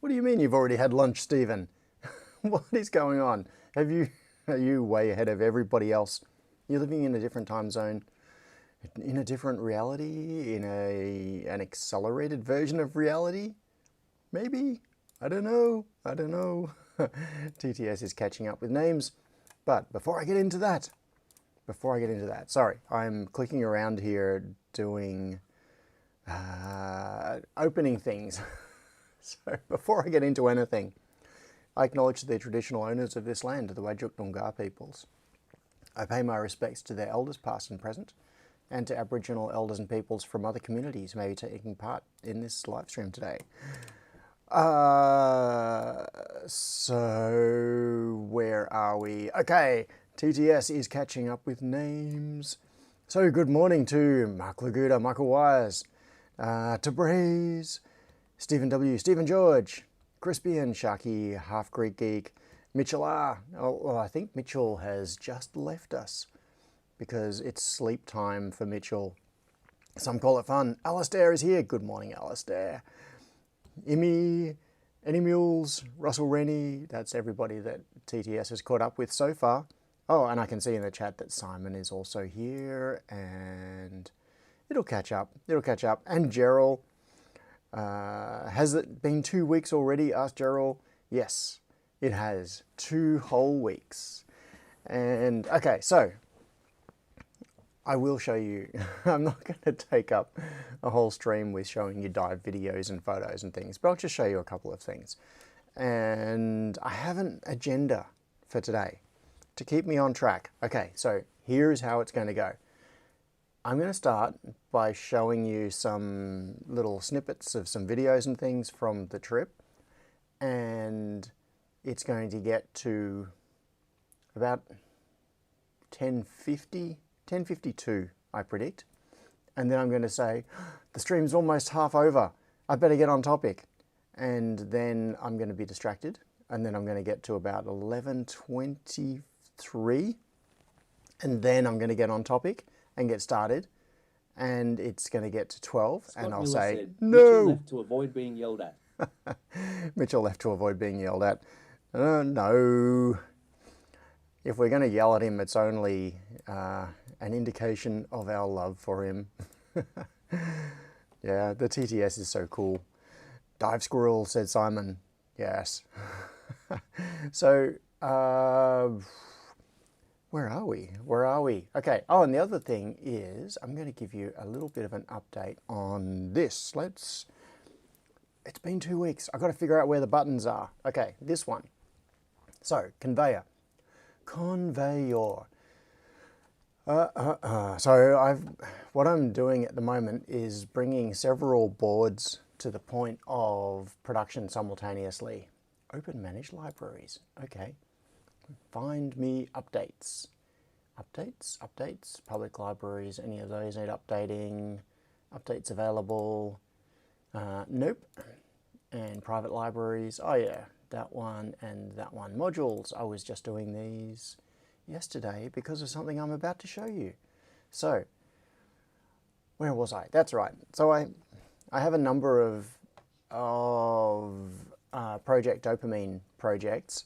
What do you mean you've already had lunch, Stephen? What is going on? Are you way ahead of everybody else? You're living in a different time zone, in a different reality, in an accelerated version of reality? Maybe? I don't know. TTS is catching up with names. But before I get into that, sorry, I'm clicking around here doing opening things. So before I get into anything, I acknowledge the traditional owners of this land, the Whadjuk Noongar peoples. I pay my respects to their elders past and present, and to Aboriginal elders and peoples from other communities who may be taking part in this live stream today. So where are we? Okay, TTS is catching up with names. So good morning to Mark Laguda, Michael Wires, Tabriz, Stephen W, Stephen George, Crispian, Sharky, Half Greek Geek, Mitchell R. Oh, well, I think Mitchell has just left us because it's sleep time for Mitchell. Some call it fun. Alistair is here. Good morning, Alistair. Imi, Any Mules, Russell Rennie, that's everybody that TTS has caught up with so far. Oh, and I can see in the chat that Simon is also here, and it'll catch up. And Gerald, has it been 2 weeks already? Asked Gerald. Yes, it has. 2 whole weeks. And okay, so I will show you. I'm not going to take up a whole stream with showing you dive videos and photos and things, but I'll just show you a couple of things. And I have an agenda for today to keep me on track. Okay, so here's how it's going to go. I'm going to start by showing you some little snippets of some videos and things from the trip, and it's going to get to about 10:52, I predict. And then I'm going to say, the stream's almost half over. I better get on topic. And then I'm going to be distracted. And then I'm going to get to about 11:23. And then I'm going to get on topic and get started. And it's going to get to 12. Scott and I'll Miller say, said, no. Mitchell left to avoid being yelled at. Mitchell left to avoid being yelled at. No. If we're going to yell at him, it's only an indication of our love for him. Yeah, the TTS is so cool. Dive squirrel, said Simon. Yes. So, where are we? Okay. Oh, and the other thing is, I'm going to give you a little bit of an update on this. It's been 2 weeks. I've got to figure out where the buttons are. Okay, this one. So, conveyor. So what I'm doing at the moment is bringing several boards to the point of production simultaneously. Open managed libraries. Okay. Find me updates. Updates. Public libraries. Any of those need updating. Updates available. Nope. And private libraries. Oh yeah. That one and that one. Modules. I was just doing these yesterday because of something I'm about to show you. So, where was I? That's right. So I have a number of Project Dopamine projects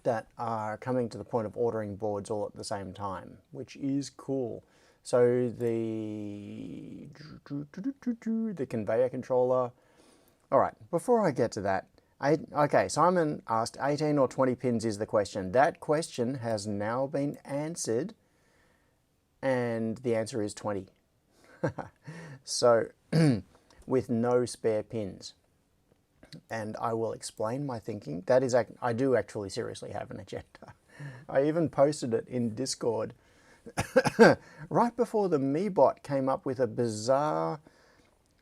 that are coming to the point of ordering boards all at the same time, which is cool. So the conveyor controller. All right, before I get to that, okay, Simon asked 18 or 20 pins is the question. That question has now been answered, and the answer is 20. So, with no spare pins. And I will explain my thinking. That is, I do actually seriously have an agenda. I even posted it in Discord right before the MeBot came up with a bizarre,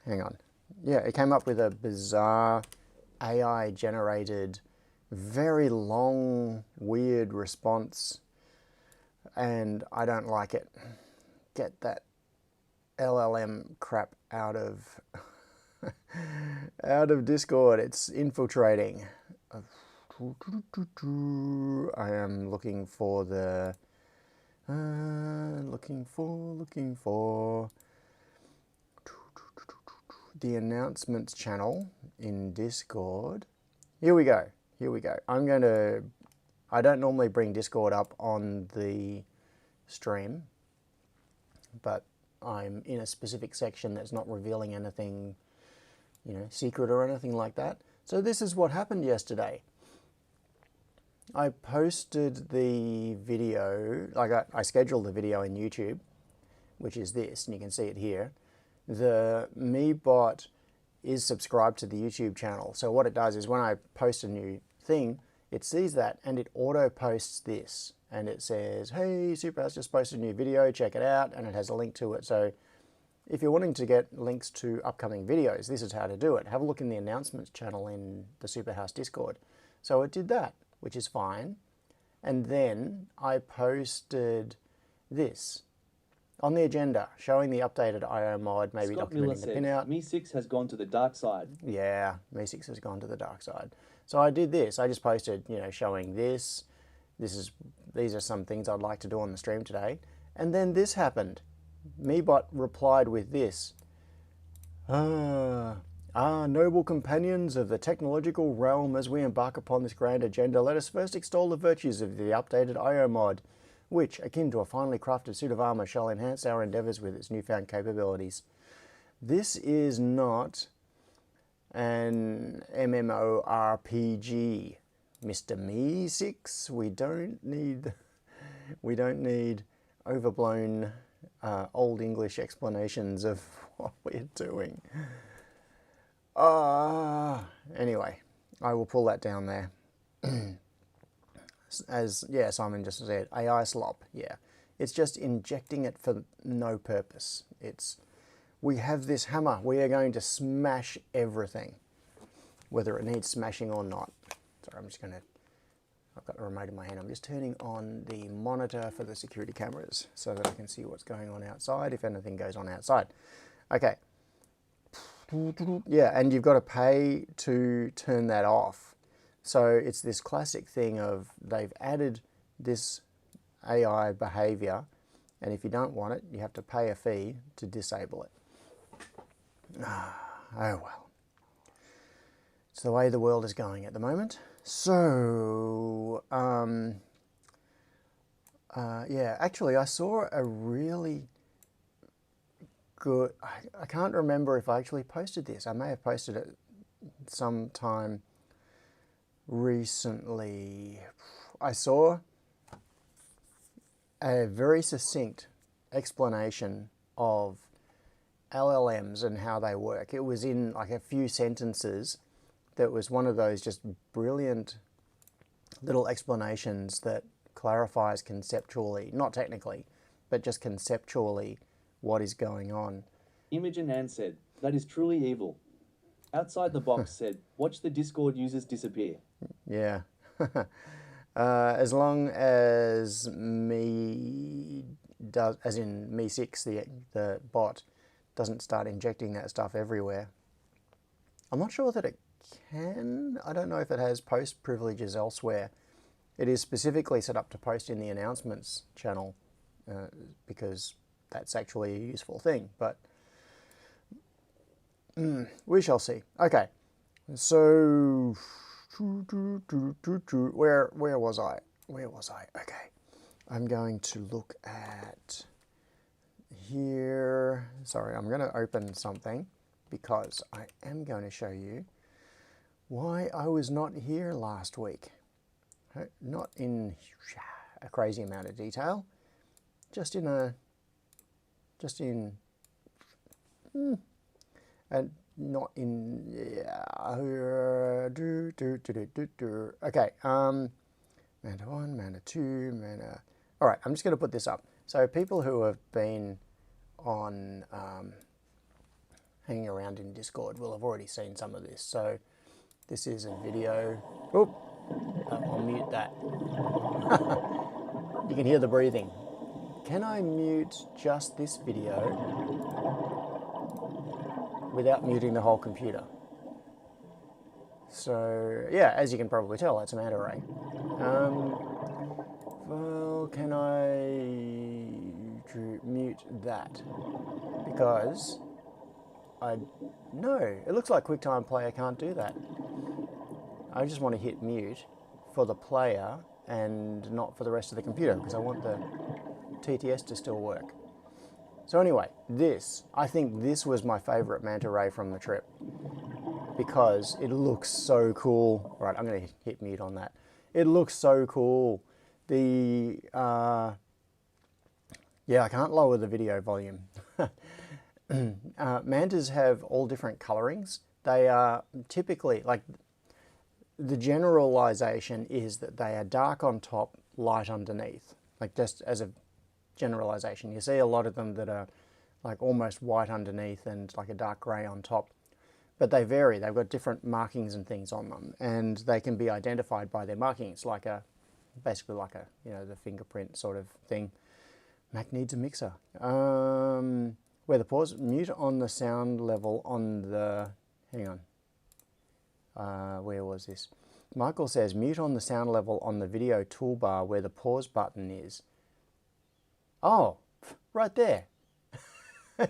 hang on. Yeah, it came up with a bizarre AI generated, very long, weird response, and I don't like it. Get that LLM crap out of Discord. It's infiltrating. I am looking for the looking for the announcements channel in Discord. Here we go. Here we go. I don't normally bring Discord up on the stream, but I'm in a specific section that's not revealing anything, secret or anything like that. So this is what happened yesterday. I posted the video, I scheduled the video in YouTube, which is this, and you can see it here. The MeBot is subscribed to the YouTube channel. So what it does is when I post a new thing, it sees that and it auto posts this. And it says, hey, Superhouse just posted a new video, check it out, and it has a link to it. So if you're wanting to get links to upcoming videos, this is how to do it. Have a look in the announcements channel in the Superhouse Discord. So it did that, which is fine. And then I posted this on the agenda, showing the updated IOMOD, maybe Scott documenting Miller the said, Pinout. Me6 has gone to the dark side. Yeah, Me6 has gone to the dark side. So I did this. I just posted, showing this. These are some things I'd like to do on the stream today. And then this happened. MeBot replied with this. Noble companions of the technological realm, as we embark upon this grand agenda, let us first extol the virtues of the updated IOMOD, which, akin to a finely crafted suit of armor, shall enhance our endeavors with its newfound capabilities. This is not an MMORPG, Mr. Me6. We don't need overblown old English explanations of what we're doing. Anyway, I will pull that down there. Simon just said, AI slop. Yeah, it's just injecting it for no purpose. We have this hammer. We are going to smash everything, whether it needs smashing or not. Sorry, I've got the remote in my hand. I'm just turning on the monitor for the security cameras so that I can see what's going on outside, if anything goes on outside. Okay. Yeah, and you've got to pay to turn that off. So it's this classic thing of they've added this AI behavior, and if you don't want it, you have to pay a fee to disable it. Oh well. It's the way the world is going at the moment. So, yeah, actually I saw a really good, I can't remember if I actually posted this. I may have posted it sometime recently. I saw a very succinct explanation of LLMs and how they work. It was in like a few sentences. That was one of those just brilliant little explanations that clarifies conceptually, not technically, but just conceptually what is going on. Imogen Ann said, that is truly evil. Outside the box said, watch the Discord users disappear. Yeah. As long as Me6, the bot, doesn't start injecting that stuff everywhere. I'm not sure that it can. I don't know if it has post privileges elsewhere. It is specifically set up to post in the announcements channel because that's actually a useful thing, but we shall see. Okay, so where was I? Okay, I'm going to look at here. Sorry, I'm going to open something because I am going to show you why I was not here last week. Not in a crazy amount of detail, just in and not in okay, mana 1, mana 2, mana. All right, I'm just going to put this up. So people who have been on hanging around in Discord will have already seen some of this. So this is a video. Oh, I'll mute that. You can hear the breathing. Can I mute just this video without muting the whole computer? So yeah, as you can probably tell, that's a manta ray. Well, can I mute that? Because No, it looks like QuickTime Player can't do that. I just want to hit mute for the player and not for the rest of the computer because I want the TTS to still work. So anyway, I think this was my favorite manta ray from the trip because it looks so cool. All right, I'm going to hit mute on that. It looks so cool. Yeah, I can't lower the video volume. Mantas have all different colorings. They are typically, like, the generalization is that they are dark on top, light underneath. Like, just as a generalization. You see a lot of them that are like almost white underneath and like a dark grey on top. But they vary. They've got different markings and things on them, and they can be identified by their markings, like basically like a, the fingerprint sort of thing. Mac needs a mixer. Where the pause, mute on the sound level on the, hang on. Where was this? Michael says mute on the sound level on the video toolbar where the pause button is. Oh, right there.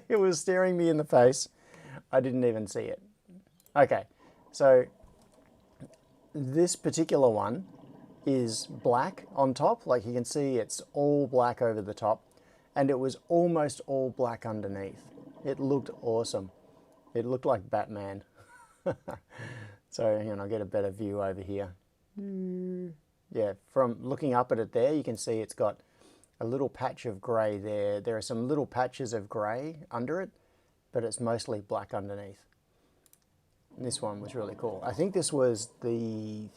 It was staring me in the face. I didn't even see it. Okay, so this particular one is black on top. Like you can see, it's all black over the top, and it was almost all black underneath. It looked awesome. It looked like Batman. So, I'll get a better view over here. Yeah, from looking up at it there, you can see it's got a little patch of grey there. There are some little patches of grey under it, but it's mostly black underneath. And this one was really cool. I think this was the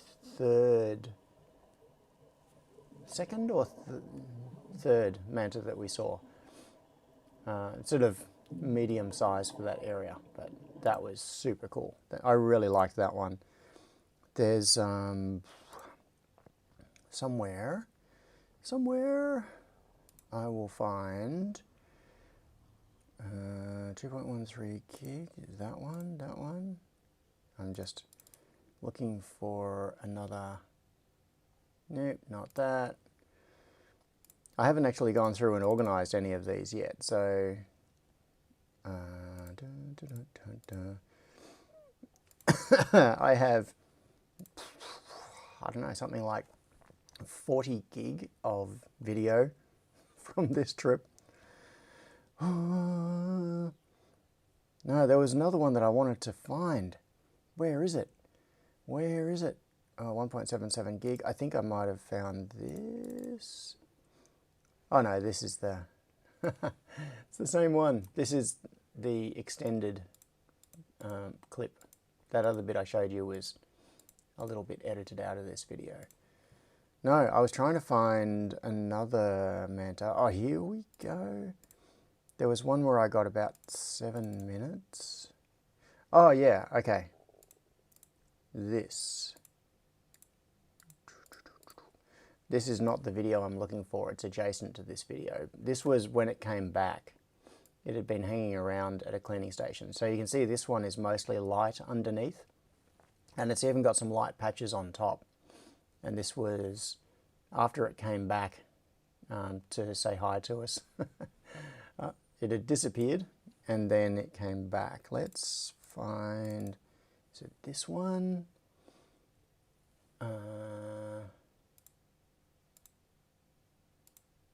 second or third manta that we saw. Sort of medium size for that area, but that was super cool. I really liked that one. There's somewhere I will find 2.13 gig. Is that one? I'm just looking for another. Nope, not that. I haven't actually gone through and organized any of these yet, so I have, I don't know, something like 40 gig of video from this trip. No, there was another one that I wanted to find. Where is it? Oh, 1.77 gig. I think I might have found this. Oh no, this is the it's the same one. This is the extended clip. That other bit I showed you was a little bit edited out of this video. No, I was trying to find another manta. Oh, here we go. There was one where I got about 7 minutes. Oh yeah, okay. This is not the video I'm looking for. It's adjacent to this video. This was when it came back. It had been hanging around at a cleaning station. So you can see this one is mostly light underneath, and it's even got some light patches on top. And this was after it came back to say hi to us. It had disappeared and then it came back. Let's find, is it this one?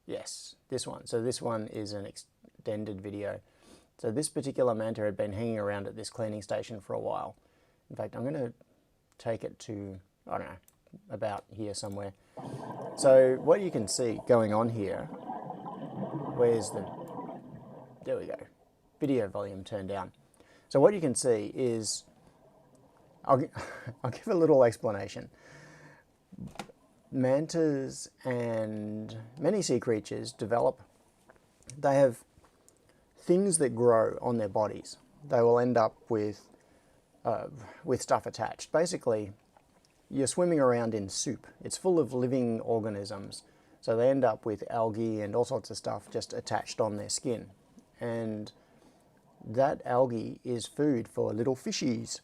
Yes, this one. So this one is an extended video. So this particular manta had been hanging around at this cleaning station for a while. In fact, I'm going to take it to, I don't know, about here somewhere. So what you can see going on here, there we go, video volume turned down. So what you can see is, I'll give a little explanation. Mantas and many sea creatures they have things that grow on their bodies. They will end up with stuff attached. Basically, you're swimming around in soup. It's full of living organisms. So they end up with algae and all sorts of stuff just attached on their skin. And that algae is food for little fishies.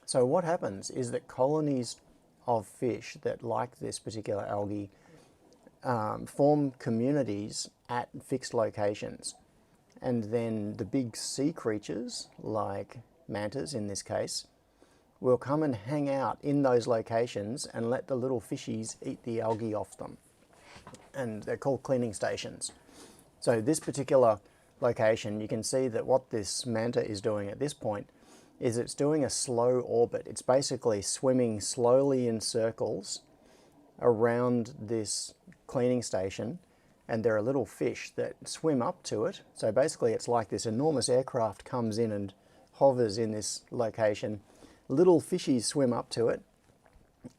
So what happens is that colonies of fish that like this particular algae form communities at fixed locations. and then the big sea creatures, like mantas in this case, will come and hang out in those locations and let the little fishies eat the algae off them. And they're called cleaning stations. So this particular location, you can see that what this manta is doing at this point is it's doing a slow orbit. It's basically swimming slowly in circles around this cleaning station, and there are little fish that swim up to it. So basically it's like this enormous aircraft comes in and hovers in this location. Little fishies swim up to it,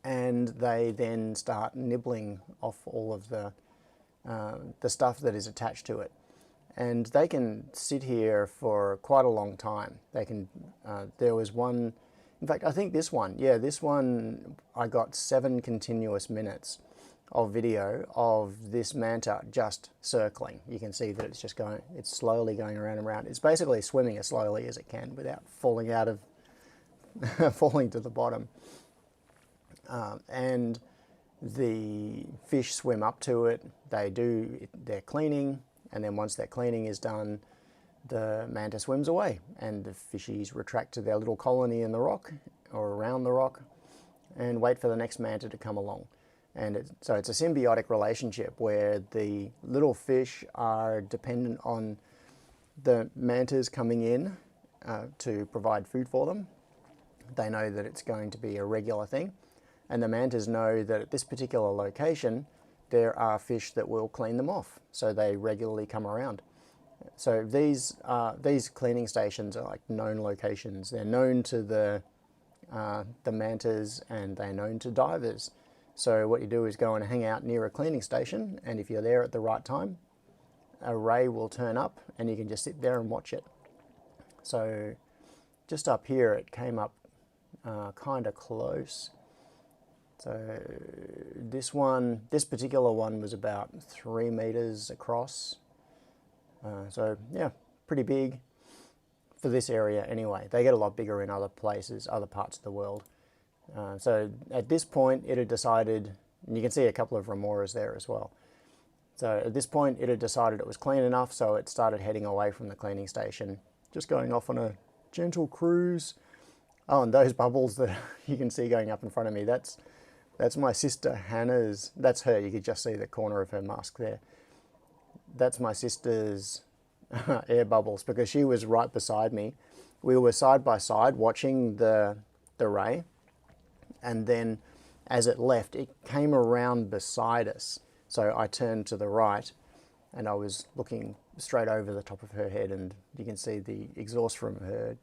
and they then start nibbling off all of the stuff that is attached to it. And they can sit here for quite a long time. They can, there was one, in fact, I think this one, yeah, this one, I got 7 continuous minutes of video of this manta just circling. You can see that it's just going, it's slowly going around and around. It's basically swimming as slowly as it can without falling out of, falling to the bottom. And the fish swim up to it, they do their cleaning, and then once their cleaning is done, the manta swims away, and the fishies retract to their little colony in the rock or around the rock and wait for the next manta to come along. And so it's a symbiotic relationship where the little fish are dependent on the mantas coming in to provide food for them. They know that it's going to be a regular thing, and the mantas know that at this particular location there are fish that will clean them off, so they regularly come around. So these cleaning stations are like known locations. They're known to the mantas, and they're known to divers. So what you do is go and hang out near a cleaning station, and if you're there at the right time, a ray will turn up and you can just sit there and watch it. So just up here it came up kind of close. So this particular one was about 3 meters across. So yeah, pretty big for this area anyway. They get a lot bigger in other places, other parts of the world. So at this point it had decided, and you can see a couple of remoras there as well. So at this point it had decided it was clean enough, so it started heading away from the cleaning station, just going off on a gentle cruise. Oh, and those bubbles that you can see going up in front of me, that's my sister Hannah's, that's her, you could just see the corner of her mask there. That's my sister's air bubbles, because she was right beside me. We were side by side watching the ray, and then as it left, it came around beside us. So I turned to the right and I was looking straight over the top of her head, and you can see the exhaust from her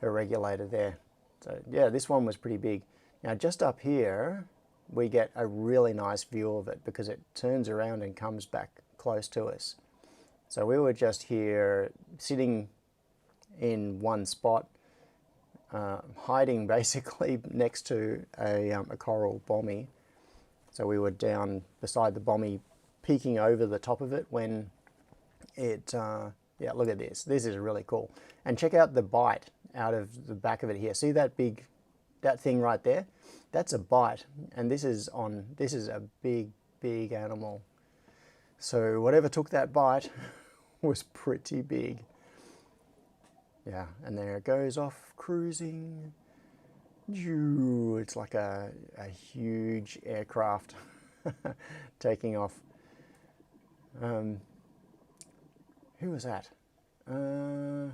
regulator there. So yeah, this one was pretty big. Now just up here, we get a really nice view of it because it turns around and comes back close to us. So we were just here sitting in one spot, hiding basically next to a coral bommy. So we were down beside the bommy, peeking over the top of it when it, yeah, look at this. This is really cool. And check out the bite out of the back of it here. See that thing right there? That's a bite, and this is a big animal. So whatever took that bite was pretty big. Yeah, and there it goes off cruising. It's like a huge aircraft taking off. Who was that? Don't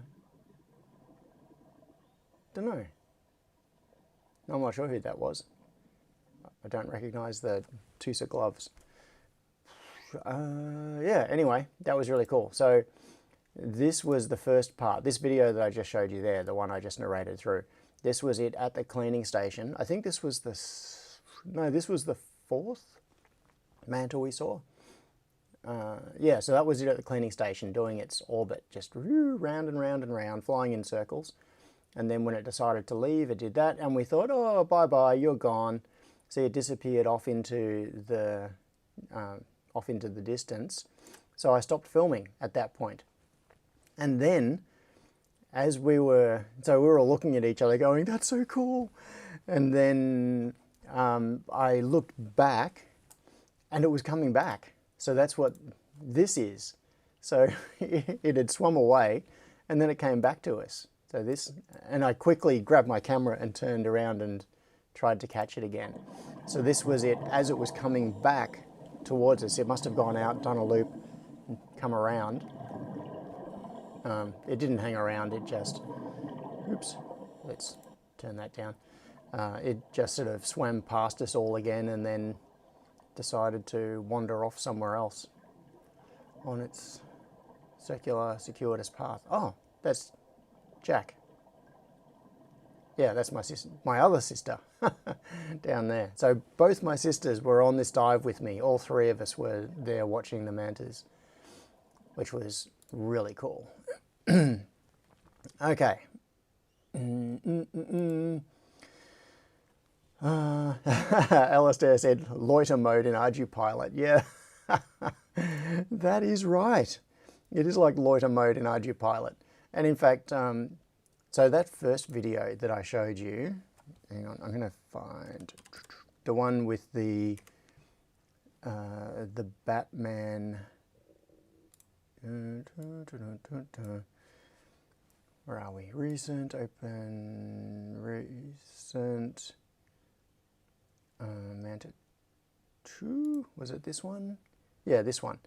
know. I'm not sure who that was. I don't recognize the Tusa gloves. Yeah, anyway, that was really cool. So this was the first part. This video that I just showed you there, the one I just narrated through, this was it at the cleaning station. I think this was the 4th manta we saw. Yeah, so that was it at the cleaning station, doing its orbit, just round and round and round, flying in circles. And then when it decided to leave, it did that, and we thought, oh, bye-bye, you're gone. See, it disappeared off into the distance. So I stopped filming at that point. And then, as we were all looking at each other going, that's so cool. And then I looked back, and it was coming back. So that's what this is. So it had swum away and then it came back to us. So this, and I quickly grabbed my camera and turned around and tried to catch it again. So this was it as it was coming back towards us. It must have gone out, done a loop, and come around. It didn't hang around, it just, oops, let's turn that down. It just sort of swam past us all again and then decided to wander off somewhere else on its circular, circuitous path. Oh, that's Jack. Yeah, that's my sister, my other sister down there. So both my sisters were on this dive with me. All three of us were there watching the mantas, which was really cool. Okay. Alistair said loiter mode in ArduPilot. Yeah, that is right. It is like loiter mode in ArduPilot. And in fact, so that first video that I showed you, hang on, I'm going to find the one with the Batman. Where are we? Recent, open, recent, Manta 2, was it this one? Yeah, this one.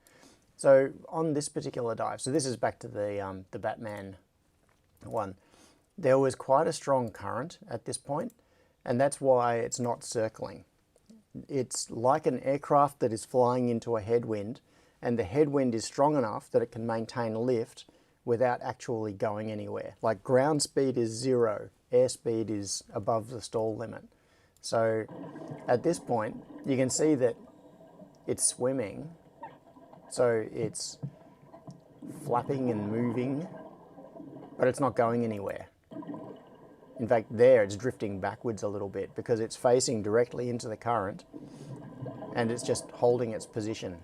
So on this particular dive, so this is back to the Batman one, there was quite a strong current at this point, and that's why it's not circling. It's like an aircraft that is flying into a headwind, and the headwind is strong enough that it can maintain lift without actually going anywhere. Like ground speed is 0, airspeed is above the stall limit. So at this point, you can see that it's swimming, so it's flapping and moving, but it's not going anywhere. In fact, there it's drifting backwards a little bit because it's facing directly into the current and it's just holding its position.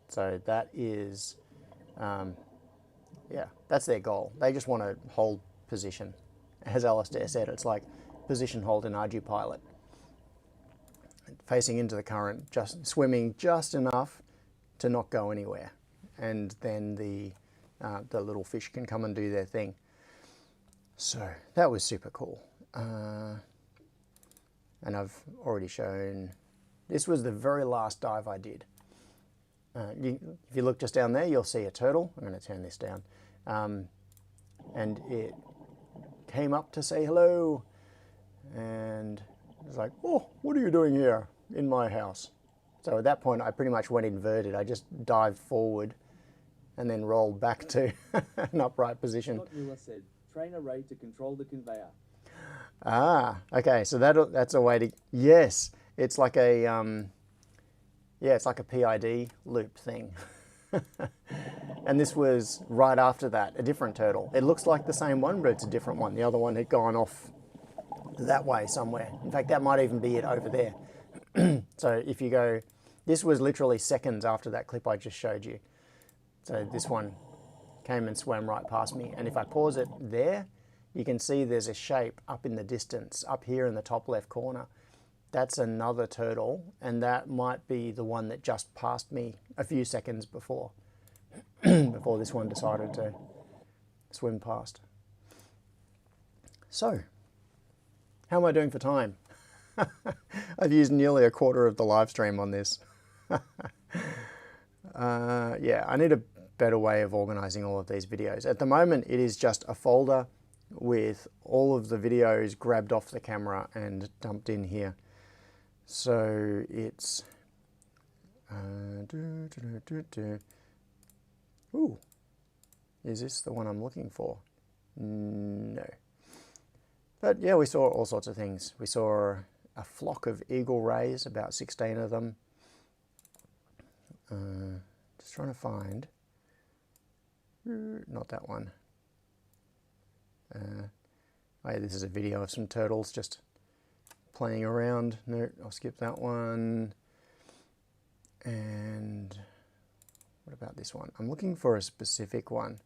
So that is, yeah, that's their goal. They just want to hold position. As Alistair said, it's like position hold in ArduPilot. Facing into the current, just swimming just enough to not go anywhere. And then the little fish can come and do their thing. So that was super cool. And I've already shown, this was the very last dive I did. If you look just down there, you'll see a turtle. I'm going to turn this down. And it came up to say hello. And it was like, oh, what are you doing here in my house? So at that point, I pretty much went inverted. I just dived forward and then rolled back to an upright position. Said, train a ray to control the conveyor. Ah, okay. So that's a way to, yes, it's like a, yeah, it's like a PID loop thing. And this was right after that, a different turtle. It looks like the same one, but it's a different one. The other one had gone off that way somewhere. In fact, that might even be it over there. So if you go, this was literally seconds after that clip I just showed you. So this one came and swam right past me. And if I pause it there, you can see there's a shape up in the distance, up here in the top left corner. That's another turtle, and that might be the one that just passed me a few seconds before, before this one decided to swim past. So, how am I doing for time? I've used nearly a quarter of the live stream on this. Yeah, I need a better way of organizing all of these videos. At the moment, it is just a folder with all of the videos grabbed off the camera and dumped in here. So it's, ooh, is this the one I'm looking for? No. But yeah, we saw all sorts of things. We saw a flock of eagle rays, about 16 of them. Just trying to find, not that one. Oh yeah, this is a video of some turtles just playing around. No, I'll skip that one. And what about this one? I'm looking for a specific one.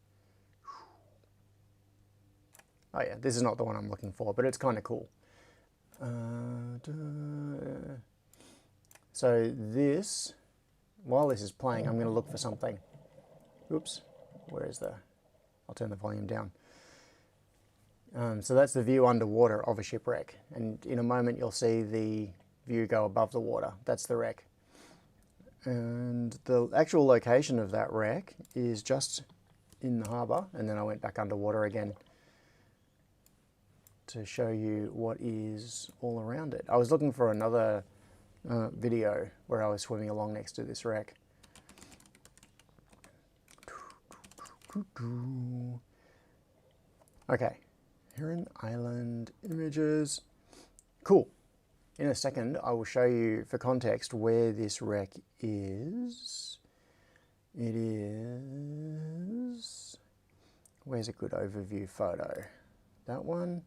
Oh yeah, this is not the one I'm looking for, but it's kind of cool. So this, while this is playing, I'm going to look for something. oops, where is the, I'll turn the volume down. So that's the view underwater of a shipwreck, and in a moment you'll see the view go above the water. That's the wreck. And the actual location of that wreck is just in the harbour, and then I went back underwater again to show you what is all around it. I was looking for another video where I was swimming along next to this wreck. Okay, Heron Island images. Cool. In a second, I will show you, for context, where this wreck is. It is... Where's a good overview photo? That one?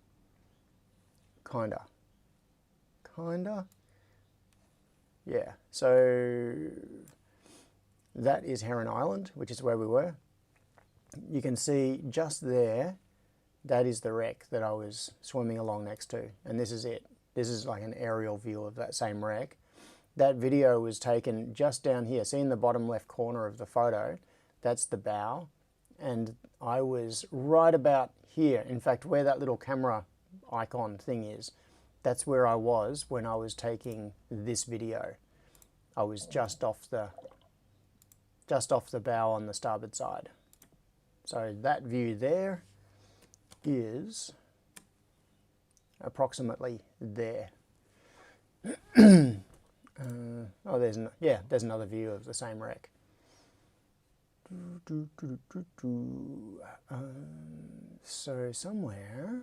Kinda. Yeah, so that is Heron Island, which is where we were. You can see just there, that is the wreck that I was swimming along next to, and this is it. This is like an aerial view of that same wreck. That video was taken just down here. See in the bottom left corner of the photo, that's the bow. And I was right about here. In fact, where that little camera icon thing is, that's where I was when I was taking this video. I was just off the bow on the starboard side. So that view there is approximately there. Oh, there's another view of the same wreck. So somewhere,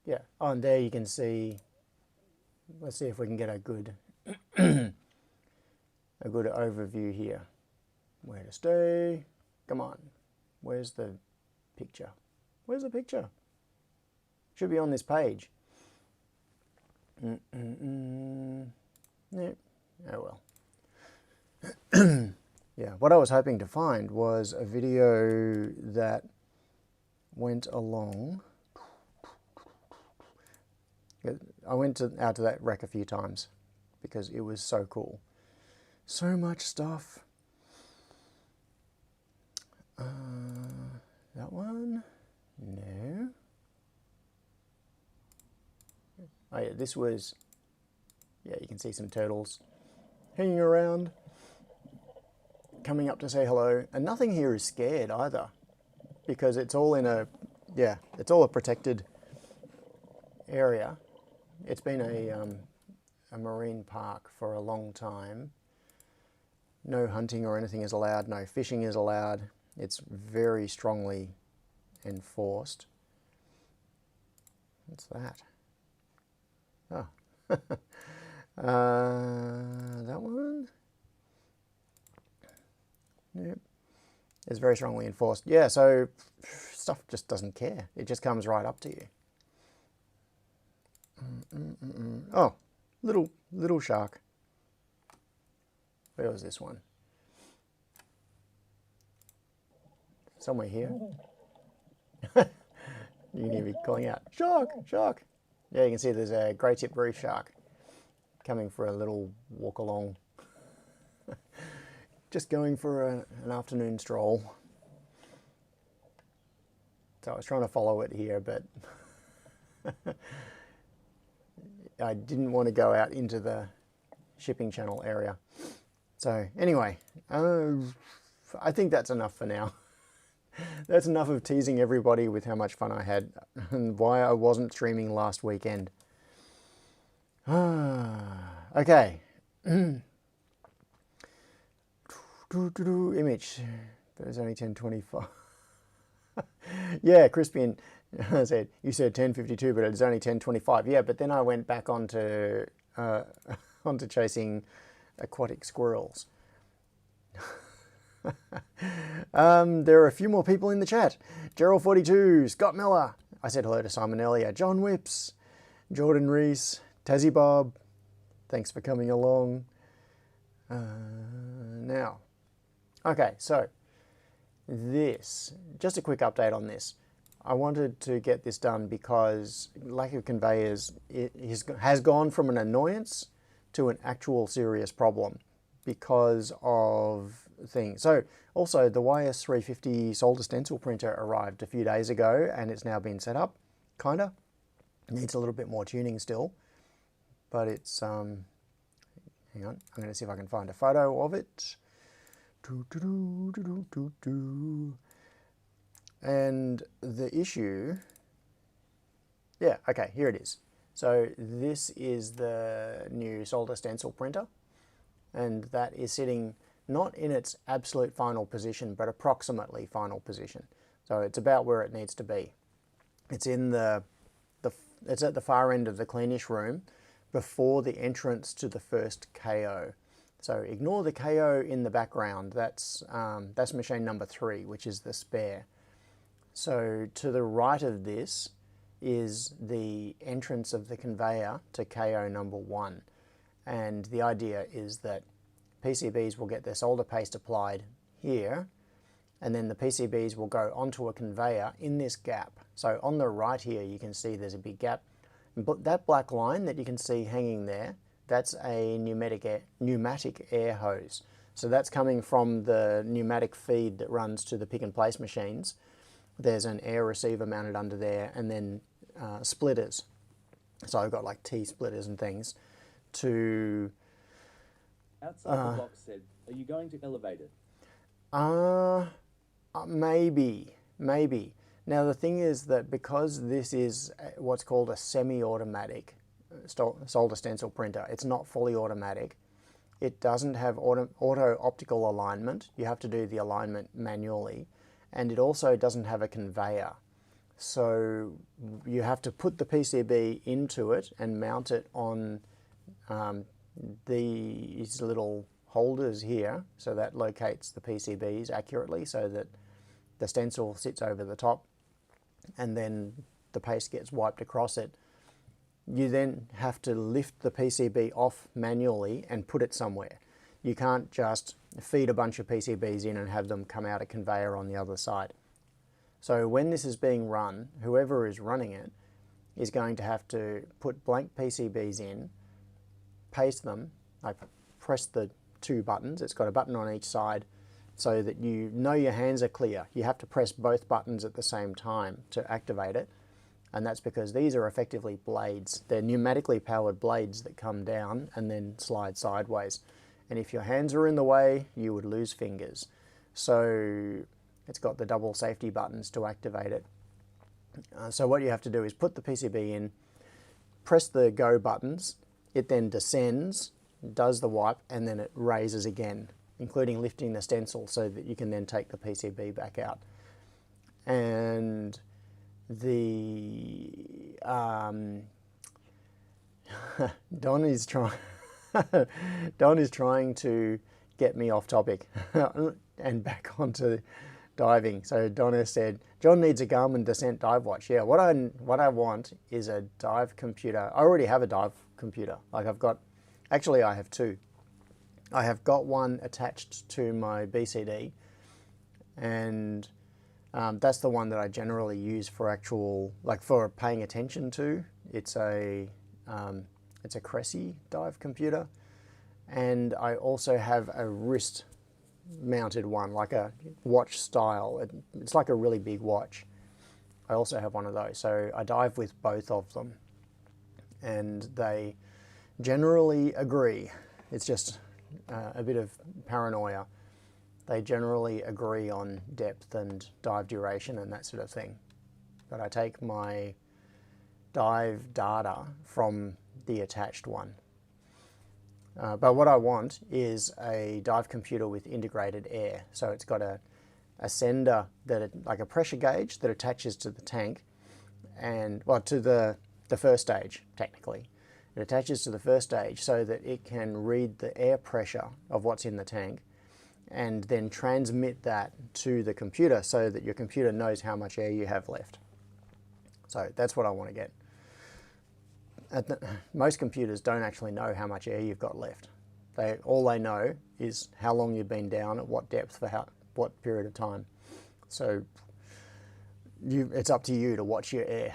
yeah. Oh, and there you can see. Let's see if we can get a good a good overview here. Where to stay? Come on. Where's the picture? Where's the picture? Should be on this page. Yeah. Oh well. Yeah, what I was hoping to find was a video that went along. I went out to that wreck a few times because it was so cool. So much stuff. That one? No. Oh yeah, this was, yeah, you can see some turtles hanging around, coming up to say hello. And nothing here is scared either, because it's all in a, yeah, it's all a protected area. It's been a marine park for a long time. No hunting or anything is allowed, no fishing is allowed. It's very strongly enforced. What's that? Oh. That one? Yep. It's very strongly enforced. Yeah, so stuff just doesn't care. It just comes right up to you. Oh, little shark. Where was this one? Somewhere here. You can hear me calling out, shark, shark. Yeah, you can see there's a grey-tipped reef shark coming for a little walk along. Just going for an afternoon stroll. So I was trying to follow it here, but I didn't want to go out into the shipping channel area. So anyway, I think that's enough for now. That's enough of teasing everybody with how much fun I had and why I wasn't streaming last weekend. Okay. Image. But it's only 10:25. Yeah, Crispian said, you said 10:52, but it's only 10:25. Yeah, but then I went back onto chasing aquatic squirrels. There are a few more people in the chat. Gerald42, Scott Miller. I said hello to Simon earlier. John Whips, Jordan Reese, Tassie Bob. Thanks for coming along. Now, okay, so this, just a quick update on this. I wanted to get this done because lack of conveyors has gone from an annoyance to an actual serious problem because of things. So also the YS350 solder stencil printer arrived a few days ago and it's now been set up, kinda. Needs a little bit more tuning still, but it's, hang on, I'm gonna see if I can find a photo of it. And the issue, yeah, okay, here it is. So this is the new solder stencil printer, and that is sitting not in its absolute final position, but approximately final position. So it's about where it needs to be. It's in it's at the far end of the cleanish room before the entrance to the first KO. So ignore the KO in the background. That's machine number 3, which is the spare. So to the right of this is the entrance of the conveyor to KO number 1. And the idea is that PCBs will get their solder paste applied here, and then the PCBs will go onto a conveyor in this gap. So on the right here you can see there's a big gap. But that black line that you can see hanging there, that's a pneumatic air hose. So that's coming from the pneumatic feed that runs to the pick and place machines. There's an air receiver mounted under there, and then splitters. So I've got like T-splitters and things to... Outside the box said, are you going to elevate it? Maybe. Now the thing is that because this is what's called a semi-automatic solder stencil printer, it's not fully automatic. It doesn't have auto optical alignment. You have to do the alignment manually. And it also doesn't have a conveyor. So you have to put the PCB into it and mount it on these little holders here, so that locates the PCBs accurately so that the stencil sits over the top and then the paste gets wiped across it. You then have to lift the PCB off manually and put it somewhere. You can't just feed a bunch of PCBs in and have them come out a conveyor on the other side. So when this is being run, whoever is running it is going to have to put blank PCBs in, paste them, like press the 2 buttons, it's got a button on each side so that you know your hands are clear. You have to press both buttons at the same time to activate it, and that's because these are effectively blades. They're pneumatically powered blades that come down and then slide sideways. And if your hands are in the way, you would lose fingers. So it's got the double safety buttons to activate it. So what you have to do is put the PCB in, press the go buttons, it then descends, does the wipe, and then it raises again, including lifting the stencil so that you can then take the PCB back out. And the Don is trying to get me off topic and back onto diving. So Donna said, John needs a Garmin Descent dive watch. Yeah, what I want is a dive computer. I already have a dive computer. Like actually I have 2. I have got one attached to my BCD, and that's the one that I generally use for actual, like for paying attention to. It's a Cressy dive computer, and I also have a wrist mounted one, like a watch style. It's like a really big watch. I also have one of those, so I dive with both of them, and they generally agree. It's just a bit of paranoia. They generally agree on depth and dive duration and that sort of thing. But I take my dive data from the attached one. But what I want is a dive computer with integrated air. So it's got a sender, like a pressure gauge that attaches to the tank, and well, to the first stage, technically. It attaches to the first stage so that it can read the air pressure of what's in the tank and then transmit that to the computer so that your computer knows how much air you have left. So that's what I want to get. Most computers don't actually know how much air you've got left. All they know is how long you've been down, at what depth, for what period of time. So it's up to you to watch your air.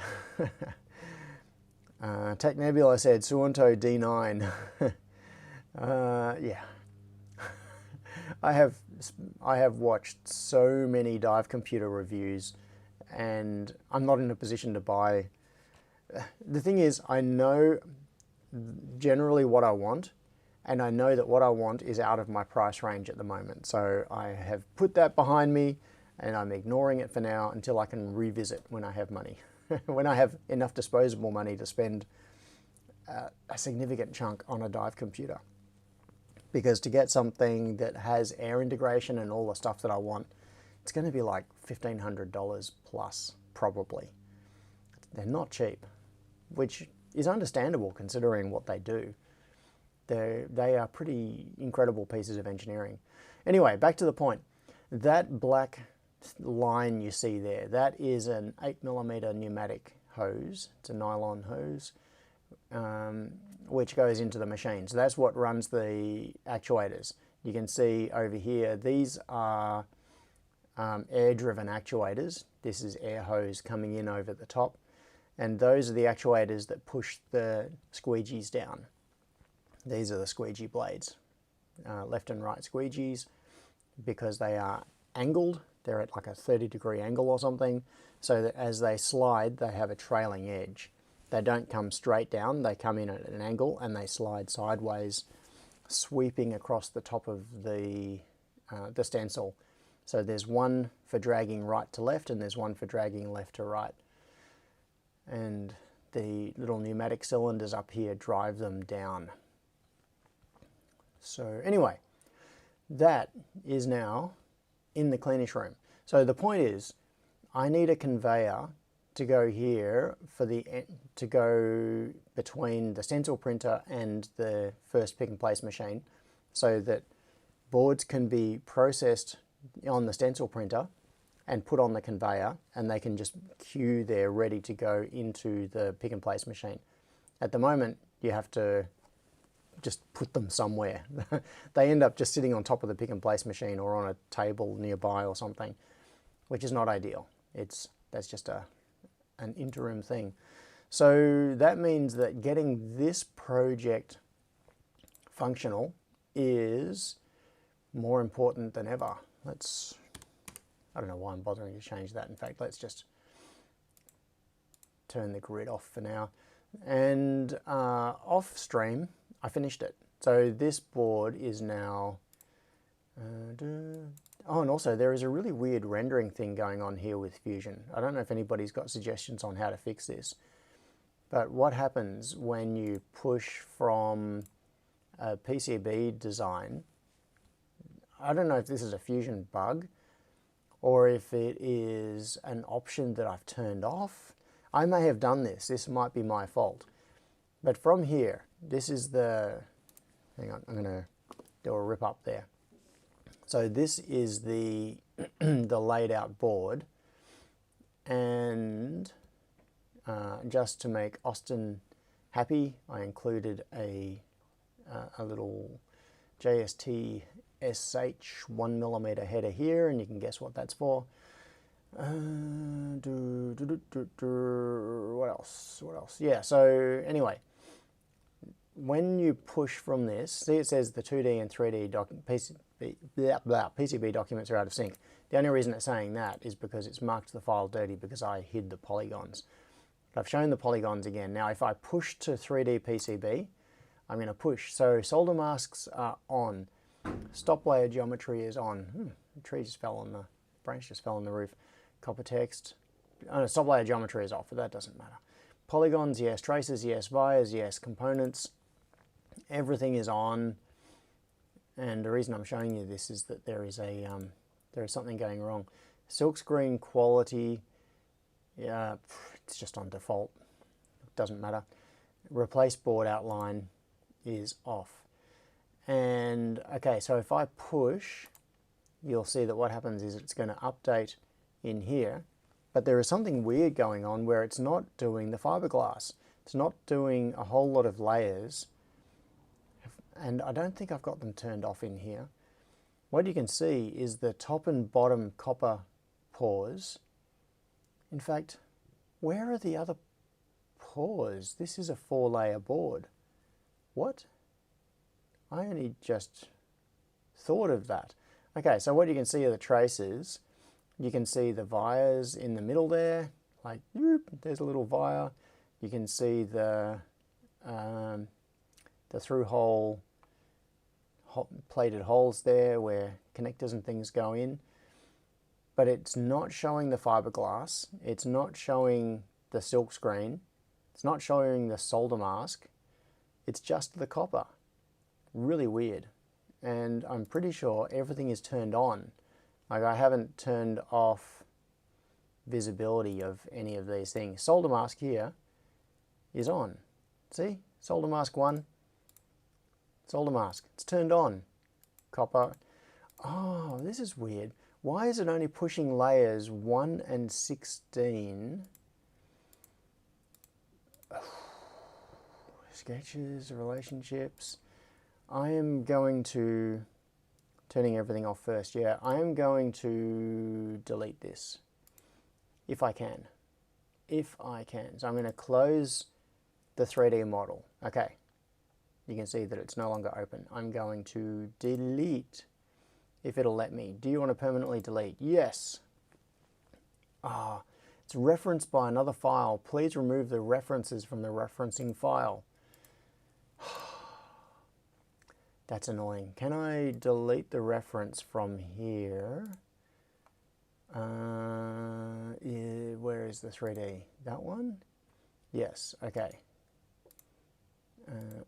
Tech Nebula said Suunto D9. Yeah. I have watched so many dive computer reviews, and I'm not in a position to buy. The thing is, I know generally what I want, and I know that what I want is out of my price range at the moment. So I have put that behind me, and I'm ignoring it for now until I can revisit when I have money. When I have enough disposable money to spend a significant chunk on a dive computer. Because to get something that has air integration and all the stuff that I want, it's going to be like $1,500 plus, probably. They're not cheap, which is understandable considering what they do. They are pretty incredible pieces of engineering. Anyway, back to the point. That black line you see there, that is an 8mm pneumatic hose. It's a nylon hose, which goes into the machine. So that's what runs the actuators. You can see over here, these are air-driven actuators. This is air hose coming in over the top. And those are the actuators that push the squeegees down. These are the squeegee blades, left and right squeegees, because they are angled. They're at like a 30-degree angle or something, so that as they slide, they have a trailing edge. They don't come straight down, they come in at an angle and they slide sideways, sweeping across the top of the stencil. So there's one for dragging right to left and there's one for dragging left to right. And the little pneumatic cylinders up here drive them down. So anyway, that is now in the cleanish room. So the point is, I need a conveyor to go here to go between the stencil printer and the first pick and place machine, so that boards can be processed on the stencil printer and put on the conveyor, and they can just queue there ready to go into the pick and place machine. At the moment, you have to just put them somewhere. They end up just sitting on top of the pick and place machine or on a table nearby or something, which is not ideal. That's just an interim thing. So that means that getting this project functional is more important than ever. I don't know why I'm bothering to change that. In fact, let's just turn the grid off for now. And off stream, I finished it. So this board is now... Oh, and also there is a really weird rendering thing going on here with Fusion. I don't know if anybody's got suggestions on how to fix this. But what happens when you push from a PCB design, I don't know if this is a Fusion bug or if it is an option that I've turned off. I may have done this. This might be my fault. But from here, this is the... Hang on, I'm going to do a rip up there. So this is the the laid out board, and just to make Austin happy, I included a little JST SH 1mm header here, and you can guess what that's for. What else? What else? Yeah, so anyway, when you push from this, see it says the 2D and 3D PCB documents are out of sync. The only reason it's saying that is because it's marked the file dirty because I hid the polygons. But I've shown the polygons again. Now if I push to 3D PCB, I'm going to push. So solder masks are on. Stop layer geometry is on. The tree just fell on the branch, just fell on the roof. Copper text. Oh, no, stop layer geometry is off, but that doesn't matter. Polygons, yes. Traces, yes. Vias, yes. Components. Everything is on. And the reason I'm showing you this is that there is something going wrong. Silkscreen quality, yeah, it's just on default. It doesn't matter. Replace board outline is off. And okay, so if I push, you'll see that what happens is it's going to update in here, but there is something weird going on where it's not doing the fiberglass. It's not doing a whole lot of layers. And I don't think I've got them turned off in here. What you can see is the top and bottom copper pores In fact, where are the other pores? This is a 4-layer board. What? I only just thought of that. Okay, so what you can see are the traces. You can see the vias in the middle there, like, whoop, there's a little via. You can see the through hole, plated holes there where connectors and things go in. But it's not showing the fiberglass. It's not showing the silk screen. It's not showing the solder mask. It's just the copper. Really weird. And I'm pretty sure everything is turned on. Like, I haven't turned off visibility of any of these things. Solder mask here is on. See? Solder mask 1. Solder mask. It's turned on. Copper. Oh, this is weird. Why is it only pushing layers 1 and 16? Sketches, relationships. I am going to, turning everything off first, yeah, I am going to delete this, if I can. If I can. So I'm going to close the 3D model. Okay, you can see that it's no longer open. I'm going to delete, if it'll let me. Do you want to permanently delete? Yes. Ah, it's referenced by another file. Please remove the references from the referencing file. That's annoying. Can I delete the reference from here? Where is the 3D? That one? Yes, okay.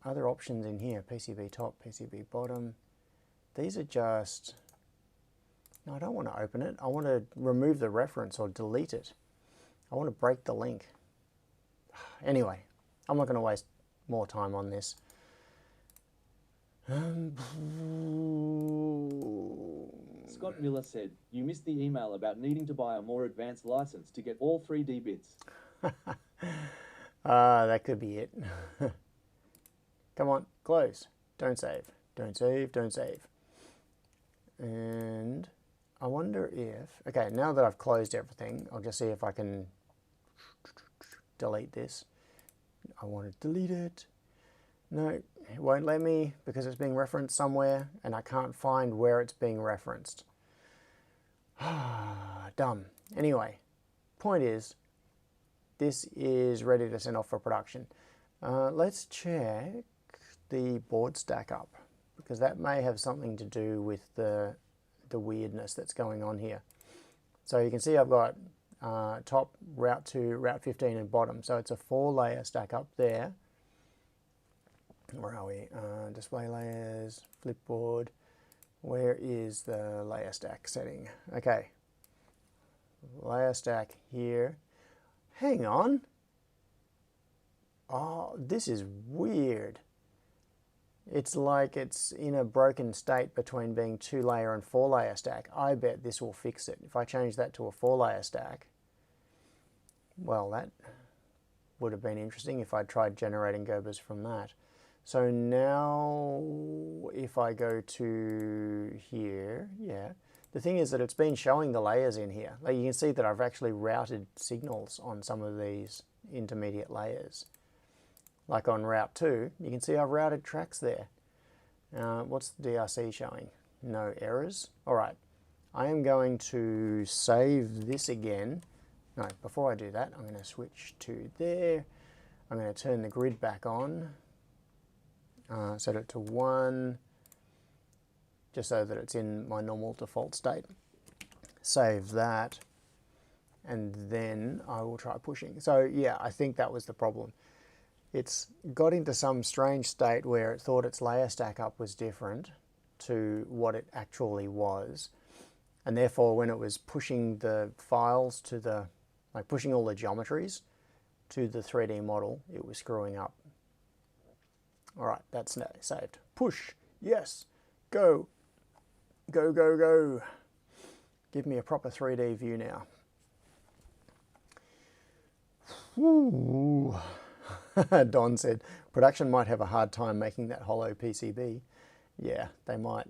Other options in here, PCB top, PCB bottom. These are just, no, I don't want to open it. I want to remove the reference or delete it. I want to break the link. Anyway, I'm not going to waste more time on this. Scott Miller said, you missed the email about needing to buy a more advanced license to get all 3D bits. That could be it. Come on, close. Don't save. Don't save, don't save. And I wonder if, okay, now that I've closed everything, I'll just see if I can delete this. I want to delete it. No, it won't let me because it's being referenced somewhere and I can't find where it's being referenced. Dumb. Anyway, point is, this is ready to send off for production. Let's check the board stack up because that may have something to do with the weirdness that's going on here. So you can see I've got top, route 2, route 15 and bottom. So it's a 4-layer stack up there. Where are we? Display layers, flipboard. Where is the layer stack setting? Okay. Layer stack here. Hang on. Oh, this is weird. It's like it's in a broken state between being 2-layer and 4-layer stack. I bet this will fix it. If I change that to a 4-layer stack, well, that would have been interesting if I'd tried generating Gerbers from that. So now if I go to here, yeah, the thing is that it's been showing the layers in here. Like you can see that I've actually routed signals on some of these intermediate layers. Like on route 2, you can see I've routed tracks there. What's the DRC showing? No errors. All right, I am going to save this again. No, before I do that, I'm going to switch to there. I'm going to turn the grid back on. Set it to 1, just so that it's in my normal default state. Save that, and then I will try pushing. So yeah, I think that was the problem. It's got into some strange state where it thought its layer stack up was different to what it actually was. And therefore, when it was pushing the files to the, like pushing all the geometries to the 3D model, it was screwing up. All right, that's now saved. Push, yes, go, go, go, go. Give me a proper 3D view now. Ooh. Don said, production might have a hard time making that hollow PCB. Yeah, they might.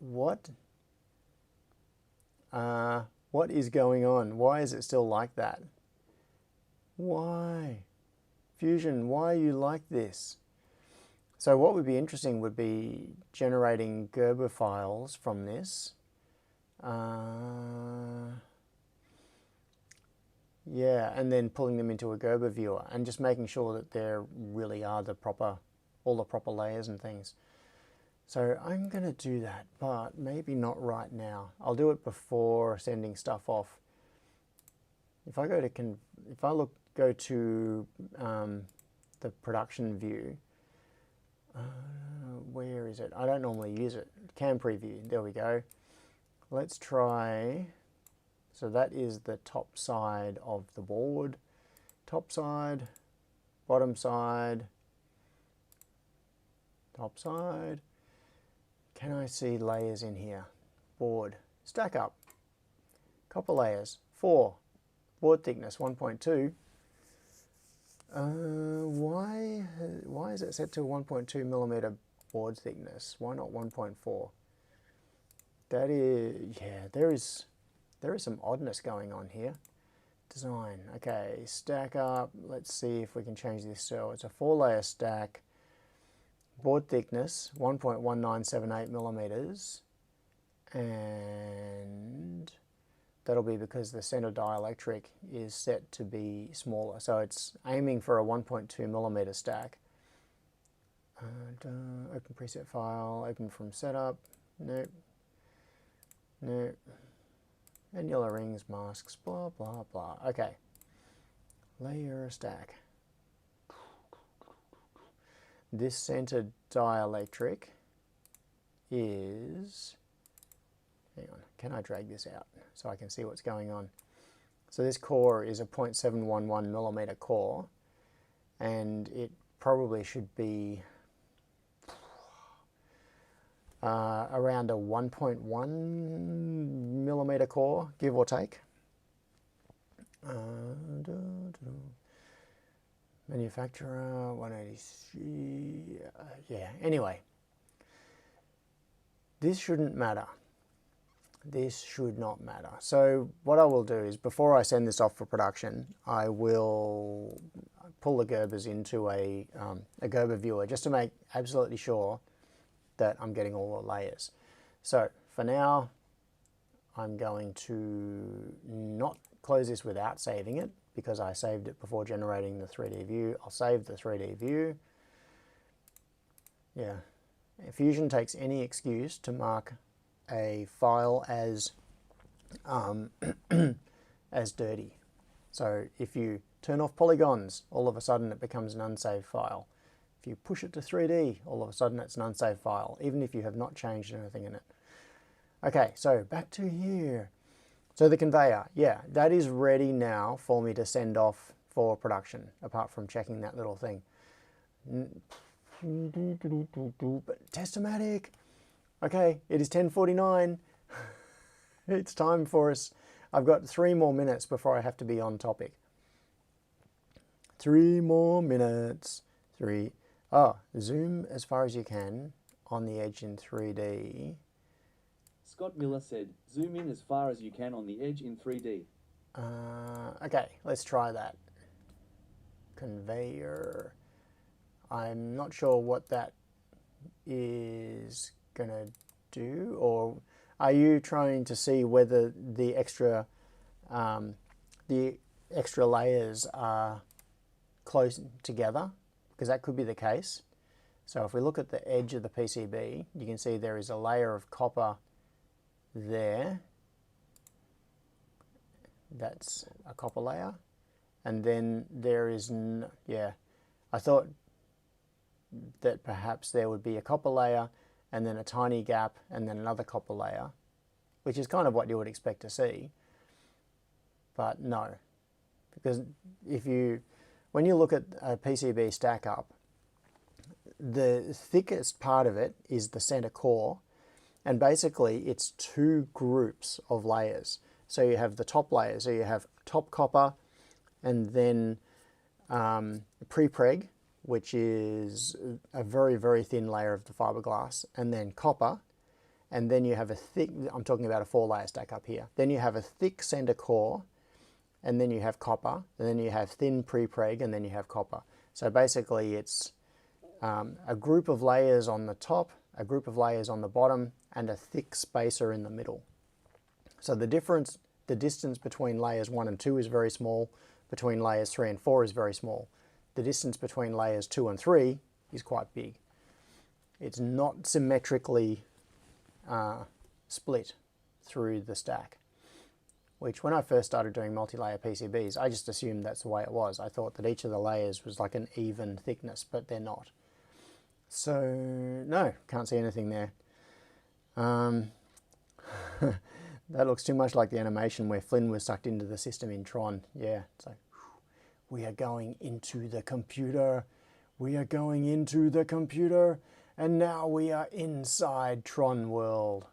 What What is going on? Why is it still like that? Why? Fusion, why are you like this? So what would be interesting would be generating Gerber files from this. Yeah, and then pulling them into a Gerber viewer and just making sure that there really are all the proper layers and things. So I'm going to do that, but maybe not right now. I'll do it before sending stuff off. If I go to the production view, where is it? I don't normally use it. Cam preview, there we go. Let's try, so that is the top side of the board. Top side, bottom side, top side. Can I see layers in here? Board, stack up, copper layers, 4, board thickness 1.2. Why is it set to 1.2 millimeter board thickness? Why not 1.4? That is, yeah, there is some oddness going on here. Design, okay, stack up. Let's see if we can change this. So it's a 4-layer stack. Board thickness 1.1978 millimeters, and that'll be because the center dielectric is set to be smaller. So it's aiming for a 1.2 millimeter stack. Open preset file, open from setup. Nope. Nope. And yellow rings, masks, blah, blah, blah. Okay. Layer stack. This center dielectric is, hang on, can I drag this out so I can see what's going on? So this core is a 0.711 millimeter core, and it probably should be around a 1.1 millimeter core, give or take. Manufacturer 183, yeah, anyway, this shouldn't matter. This should not matter. So what I will do is, before I send this off for production, I will pull the Gerbers into a Gerber viewer just to make absolutely sure that I'm getting all the layers. So for now, I'm going to not close this without saving it, because I saved it before generating the 3D view. I'll save the 3D view. Yeah, Fusion takes any excuse to mark a file as as dirty. So if you turn off polygons, all of a sudden it becomes an unsaved file. If you push it to 3D, all of a sudden it's an unsaved file, even if you have not changed anything in it. Okay, so back to here. So the conveyor, yeah, that is ready now for me to send off for production, apart from checking that little thing. But Testomatic. Okay, it is 10:49. It's time for us. I've got 3 more minutes before I have to be on topic. 3 more minutes. 3. Oh, zoom as far as you can on the edge in 3D. Scott Miller said, zoom in as far as you can on the edge in 3D. Okay, let's try that. Conveyor. I'm not sure what that is going to do, or are you trying to see whether the extra layers are close together? Because that could be the case. So if we look at the edge of the PCB, you can see there is a layer of copper there. That's a copper layer. And then there is, yeah, I thought that perhaps there would be a copper layer and then a tiny gap and then another copper layer, which is kind of what you would expect to see. But no, because when you look at a PCB stack up, the thickest part of it is the center core, and basically it's 2 groups of layers. So you have the top layer, so you have top copper, and then pre-preg, which is a very, very thin layer of the fiberglass, and then copper, and then you have a thick, I'm talking about a 4-layer stack up here. Then you have a thick center core, and then you have copper, and then you have thin pre-preg, and then you have copper. So basically it's a group of layers on the top, a group of layers on the bottom, and a thick spacer in the middle. So the distance between layers 1 and 2 is very small, between layers 3 and 4 is very small. The distance between layers 2 and 3 is quite big. It's not symmetrically split through the stack, which when I first started doing multi-layer PCBs, I just assumed that's the way it was. I thought that each of the layers was like an even thickness, but they're not. So, no, can't see anything there. That looks too much like the animation where Flynn was sucked into the system in Tron. Yeah, it's like, we are going into the computer. We are going into the computer. And now we are inside Tron world.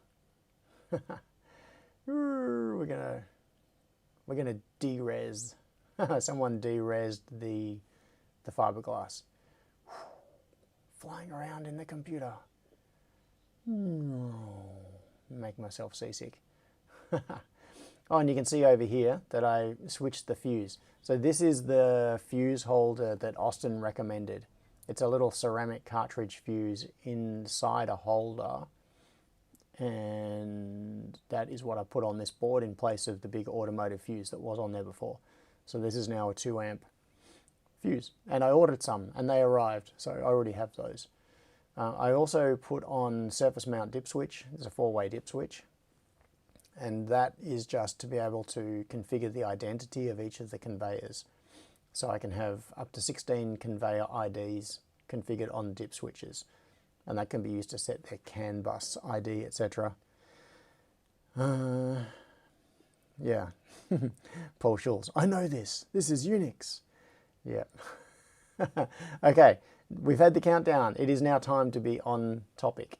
We're gonna de-res. Someone de-resed the fiberglass. Flying around in the computer. Make myself seasick. Oh, and you can see over here that I switched the fuse. So this is the fuse holder that Austin recommended. It's a little ceramic cartridge fuse inside a holder, and that is what I put on this board in place of the big automotive fuse that was on there before. So this is now a 2 amp fuse, and I ordered some and they arrived, so I already have those. I also put on surface mount dip switch. There's a 4-way dip switch, and that is just to be able to configure the identity of each of the conveyors. So I can have up to 16 conveyor IDs configured on dip switches, and that can be used to set their CAN bus ID, etc. Yeah, Paul Schulz, I know this. This is Unix. Yeah. Okay, we've had the countdown. It is now time to be on topic.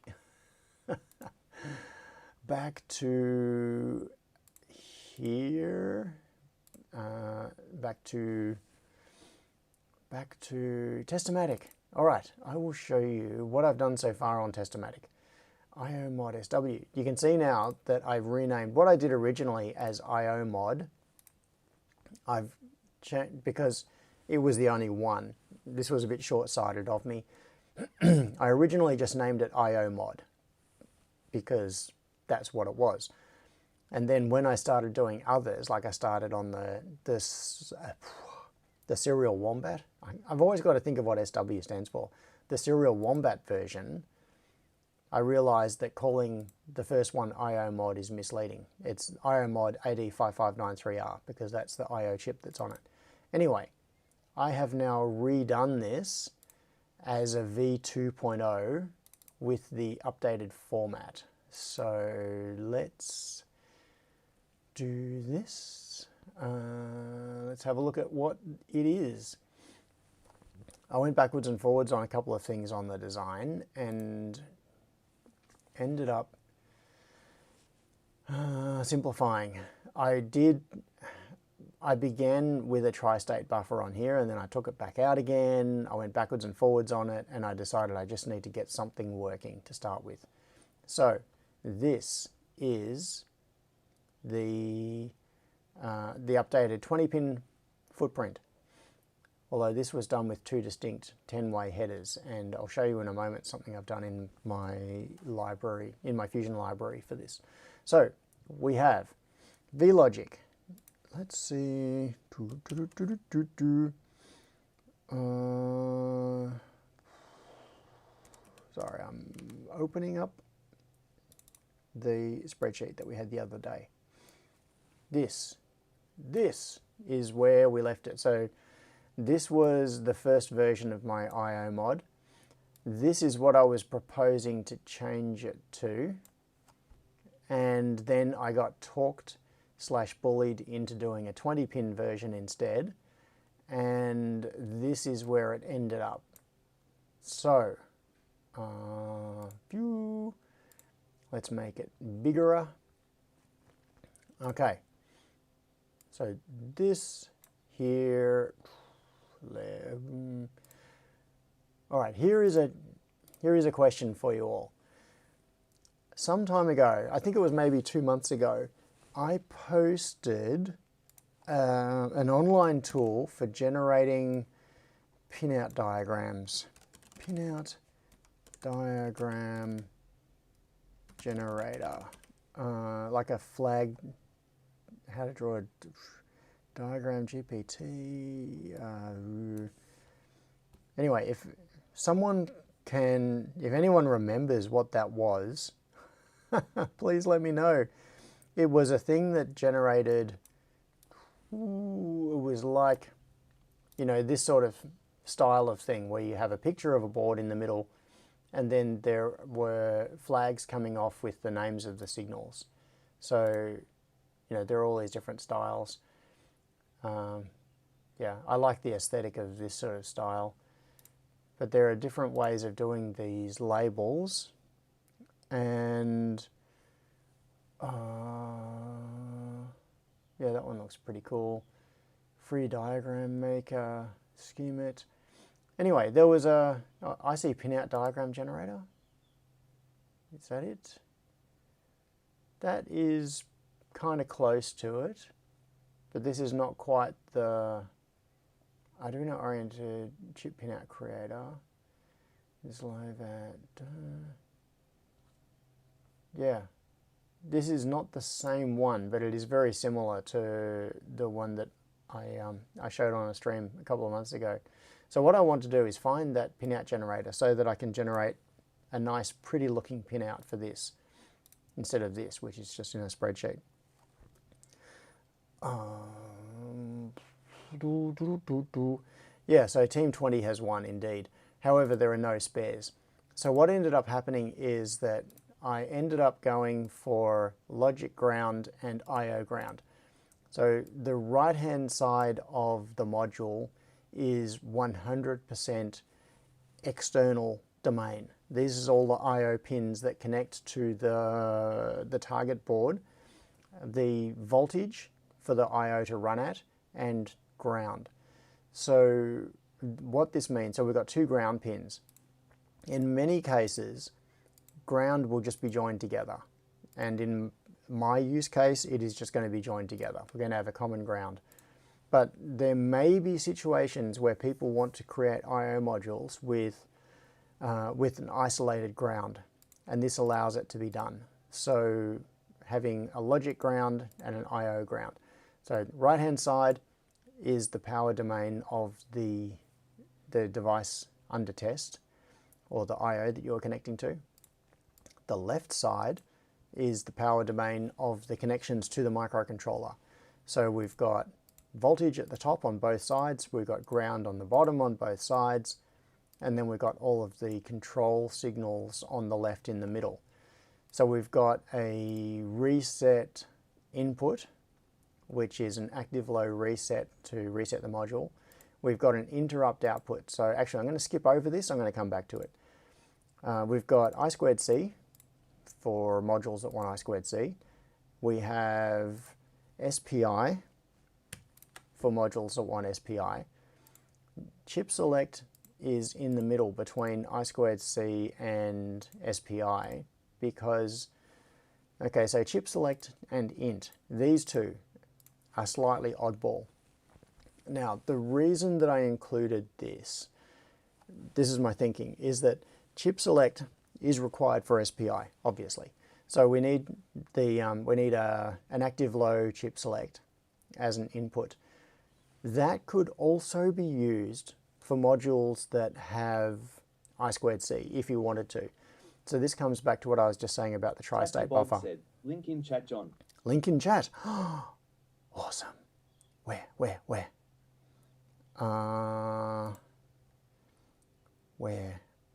Back to here. Back to Testomatic. All right, I will show you what I've done so far on Testomatic. IOMOD SW. You can see now that I've renamed what I did originally as IOMOD. I've changed because it was the only one. This was a bit short-sighted of me. I originally just named it IOMOD because that's what it was. And then when I started doing others, like I started on the Serial Wombat. I've always got to think of what SW stands for. The Serial Wombat version, I realized that calling the first one IOMOD is misleading. It's IOMOD AD5593R because that's the IO chip that's on it. Anyway, I have now redone this as a V2.0 with the updated format. So let's do this. Let's have a look at what it is. I went backwards and forwards on a couple of things on the design and ended up simplifying. I began with a tri-state buffer on here, and then I took it back out again. I went backwards and forwards on it, and I decided I just need to get something working to start with. So this is the updated 20-pin footprint, although this was done with 2 distinct 10-way headers, and I'll show you in a moment something I've done in my library, in my Fusion library for this. So we have VLogic. Let's see. Sorry, I'm opening up the spreadsheet that we had the other day. This is where we left it. So this was the first version of my IOMOD. This is what I was proposing to change it to. And then I got talked/bullied into doing a 20-pin version instead. And this is where it ended up. So, let's make it bigger. Okay. So this here, all right, here is a question for you all. some time ago, I think it was maybe 2 months ago, I posted an online tool for generating pinout diagrams. Pinout diagram generator. Like a flag, how to draw a diagram GPT. Anyway, if anyone remembers what that was, please let me know. It was a thing that generated, it was like, this sort of style of thing where you have a picture of a board in the middle and then there were flags coming off with the names of the signals. So, there are all these different styles. Yeah, I like the aesthetic of this sort of style. But there are different ways of doing these labels. And yeah, that one looks pretty cool. Free diagram maker, Schematic. Anyway, there was I see pinout diagram generator. Is that it? That is kind of close to it, but this is not quite the Arduino oriented chip pinout creator. Is live at, yeah. This is not the same one, but it is very similar to the one that I showed on a stream a couple of months ago. So what I want to do is find that pinout generator so that I can generate a nice pretty looking pinout for this instead of this, which is just in a spreadsheet. Yeah, so Team 20 has one indeed. However, there are no spares. So what ended up happening is that I ended up going for logic ground and IO ground. So the right-hand side of the module is 100% external domain. These is all the IO pins that connect to the target board, the voltage for the IO to run at, and ground. So what this means, so we've got 2 ground pins. In many cases, ground will just be joined together. And in my use case, it is just going to be joined together. We're going to have a common ground. But there may be situations where people want to create I/O modules with an isolated ground, and this allows it to be done. So having a logic ground and an I/O ground. So right-hand side is the power domain of the device under test, or the I/O that you're connecting to. The left side is the power domain of the connections to the microcontroller. So we've got voltage at the top on both sides, we've got ground on the bottom on both sides, and then we've got all of the control signals on the left in the middle. So we've got a reset input, which is an active low reset to reset the module. We've got an interrupt output. So actually I'm going to skip over this, I'm going to come back to it. We've got I2C for modules that want I2C. We have SPI for modules that want SPI. Chip select is in the middle between I2C and SPI because, okay, so chip select and int, these two are slightly oddball. Now, the reason that I included this is my thinking, is that chip select is required for SPI, obviously. So we need an active low chip select as an input. That could also be used for modules that have I2C if you wanted to. So this comes back to what I was just saying about the tri-state buffer. Said, link in chat, John. Link in chat. Awesome. Where? Where?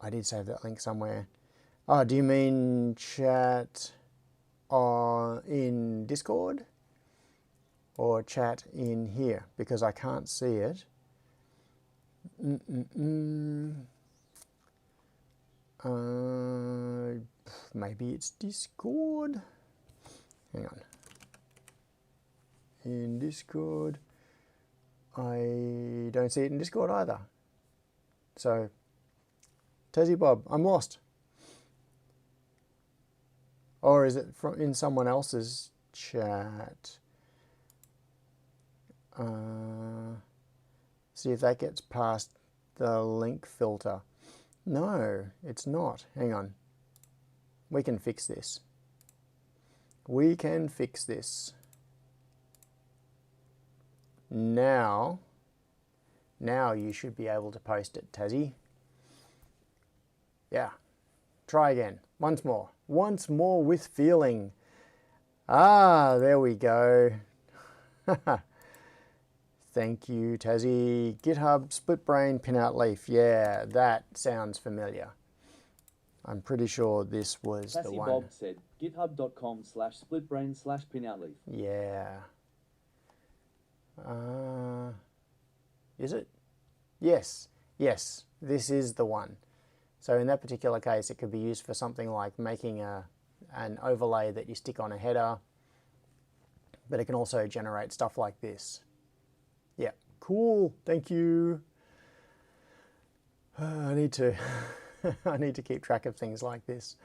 I did save that link somewhere. Oh, do you mean chat in Discord? Or chat in here? Because I can't see it. Maybe it's Discord. Hang on. In Discord. I don't see it in Discord either. So, Tassie Bob, I'm lost. Or is it from in someone else's chat? See if that gets past the link filter. No, it's not. Hang on. We can fix this. We can fix this. Now you should be able to post it, Tassie. Yeah. Try again. Once more. Once more with feeling. Ah, there we go. Thank you, Tassie. GitHub, split brain, pinout leaf. Yeah, that sounds familiar. I'm pretty sure this was Tassie the one. Bob said, github.com/splitbrain/pinoutleaf. Yeah. Is it? Yes. Yes, this is the one. So in that particular case, it could be used for something like making an overlay that you stick on a header, but it can also generate stuff like this. Yeah, cool. Thank you. I need to I need to keep track of things like this,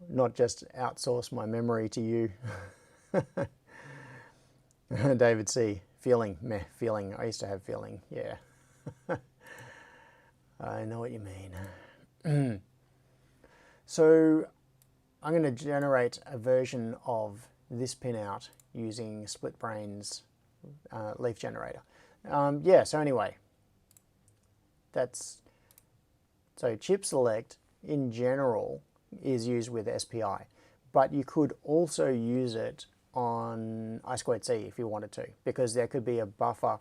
not just outsource my memory to you. David C. Feeling, meh, feeling. I used to have feeling, yeah. I know what you mean. So I'm going to generate a version of this pinout using SplitBrain's leaf generator. Yeah, so anyway, so chip select in general is used with SPI, but you could also use it on I2C if you wanted to, because there could be a buffer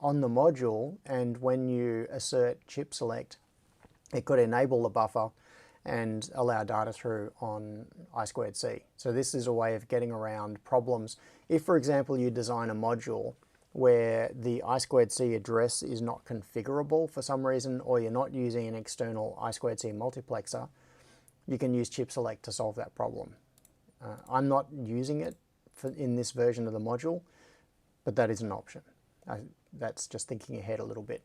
on the module, and when you assert chip select, it could enable the buffer and allow data through on I2C. So this is a way of getting around problems. If, for example, you design a module where the I2C address is not configurable for some reason, or you're not using an external I2C multiplexer, you can use chip select to solve that problem. I'm not using it in this version of the module, but that is an option. That's just thinking ahead a little bit.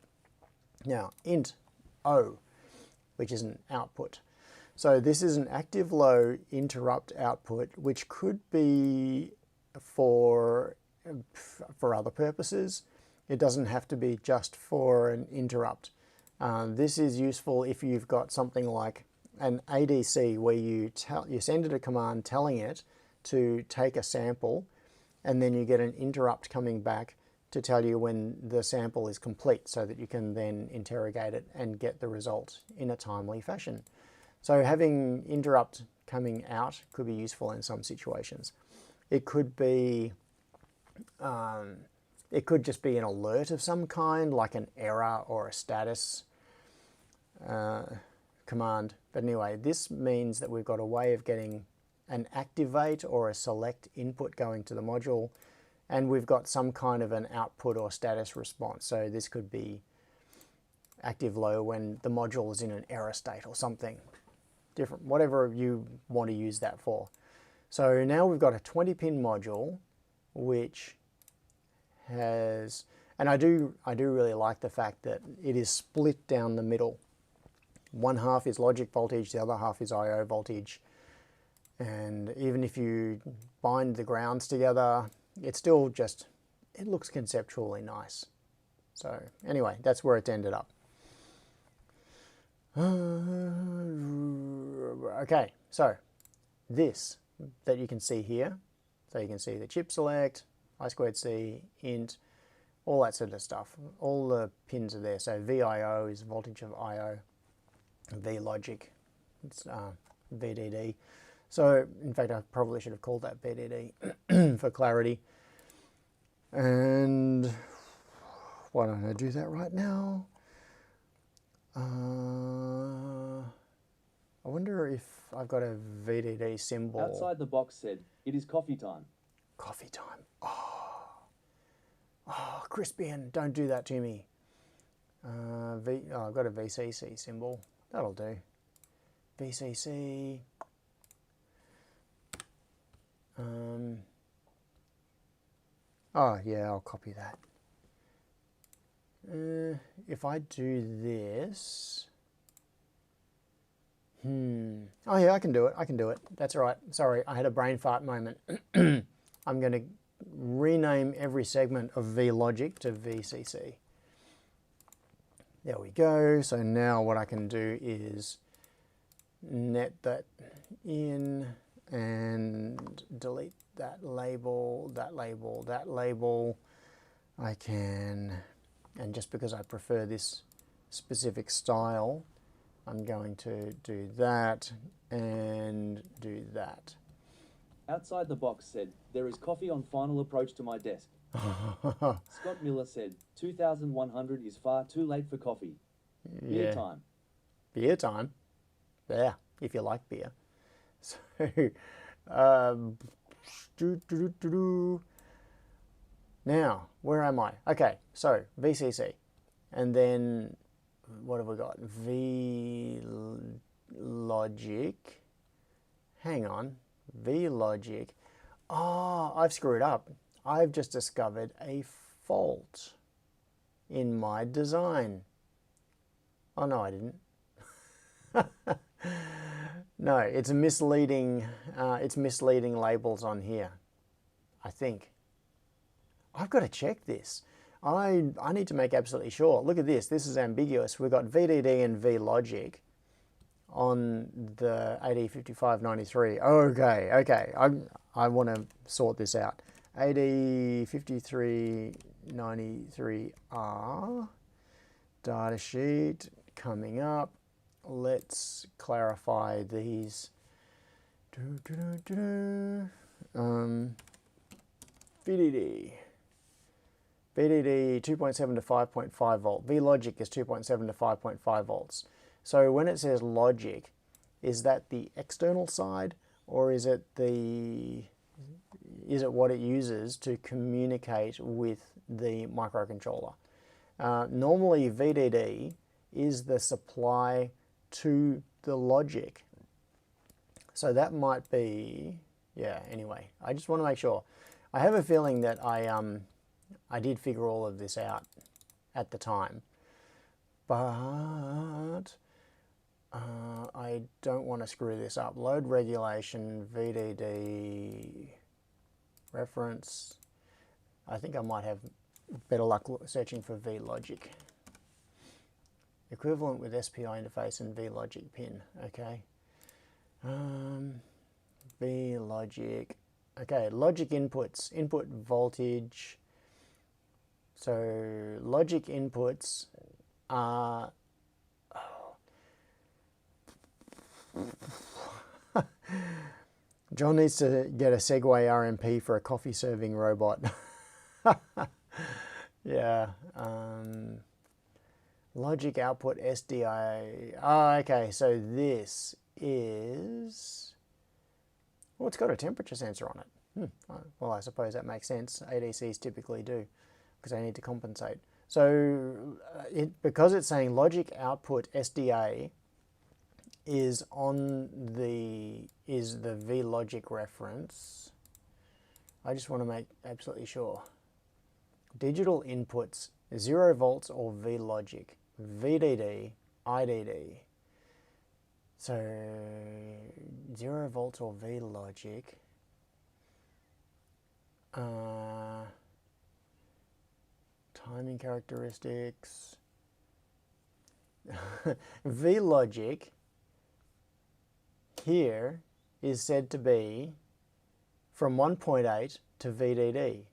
Now, int O, which is an output. So this is an active low interrupt output, which could be for other purposes. It doesn't have to be just for an interrupt. This is useful if you've got something like an ADC where you send it a command telling it to take a sample, and then you get an interrupt coming back to tell you when the sample is complete, so that you can then interrogate it and get the result in a timely fashion. So having interrupt coming out could be useful in some situations. It could be, it could just be an alert of some kind, like an error or a status command. But anyway, this means that we've got a way of getting an activate or a select input going to the module, and we've got some kind of an output or status response. So this could be active low when the module is in an error state or something different, whatever you want to use that for. So now we've got a 20-pin module, which has, and I do really like the fact that it is split down the middle. One half is logic voltage, the other half is I/O voltage. And even if you bind the grounds together, it's still just, it looks conceptually nice. So anyway, that's where it's ended up. Okay, so this that you can see here, so you can see the chip select, I2C, int, all that sort of stuff. All the pins are there. So VIO is voltage of IO, VLogic, it's VDD. So in fact, I probably should have called that VDD for clarity. And why don't I do that right now? I wonder if I've got a VDD symbol. Outside the box said, it is coffee time. Coffee time. Oh, Crispian, don't do that to me. I've got a VCC symbol. That'll do. VCC. Oh yeah, I'll copy that. If I do this, Oh yeah, I can do it. I can do it. That's all right. Sorry, I had a brain fart moment. I'm going to rename every segment of VLogic to VCC. There we go. So now what I can do is net that in and delete that label, that label, that label. I can, and just because I prefer this specific style, I'm going to do that and do that. Outside the box said, there is coffee on final approach to my desk. Scott Miller said, 2,100 is far too late for coffee. Beer time. Beer time? Yeah, if you like beer. So, now, where am I? Okay, so VCC. And then, what have we got? VLogic. Hang on. VLogic. Oh, I've screwed up. I've just discovered a fault in my design. Oh, no, I didn't. No, it's misleading labels on here, I think. I've got to check this. I need to make absolutely sure. Look at this. This is ambiguous. We've got VDD and VLogic on the AD5593. Okay. I want to sort this out. AD5393R datasheet coming up. Let's clarify these. VDD 2.7 to 5.5 volt. VLogic is 2.7 to 5.5 volts. So when it says logic, is that the external side, or is it what it uses to communicate with the microcontroller? Normally VDD is the supply to the logic. So that might be, yeah, anyway, I just want to make sure. I have a feeling that I did figure all of this out at the time, but I don't want to screw this up. Load regulation, VDD, reference. I think I might have better luck searching for VLogic. Equivalent with SPI interface and VLogic pin, okay. VLogic, okay, logic inputs, input voltage. So logic inputs are, John needs to get a Segway RMP for a coffee serving robot. Yeah. Logic output SDI. Oh, okay, so this is, well, it's got a temperature sensor on it. Well, I suppose that makes sense. ADCs typically do, because they need to compensate. So because it's saying logic output SDA is the VLogic reference, I just want to make absolutely sure. Digital inputs, 0 volts or VLogic, VDD, IDD. So 0 volts or VLogic. Timing characteristics. VLogic here is said to be from 1.8 to VDD.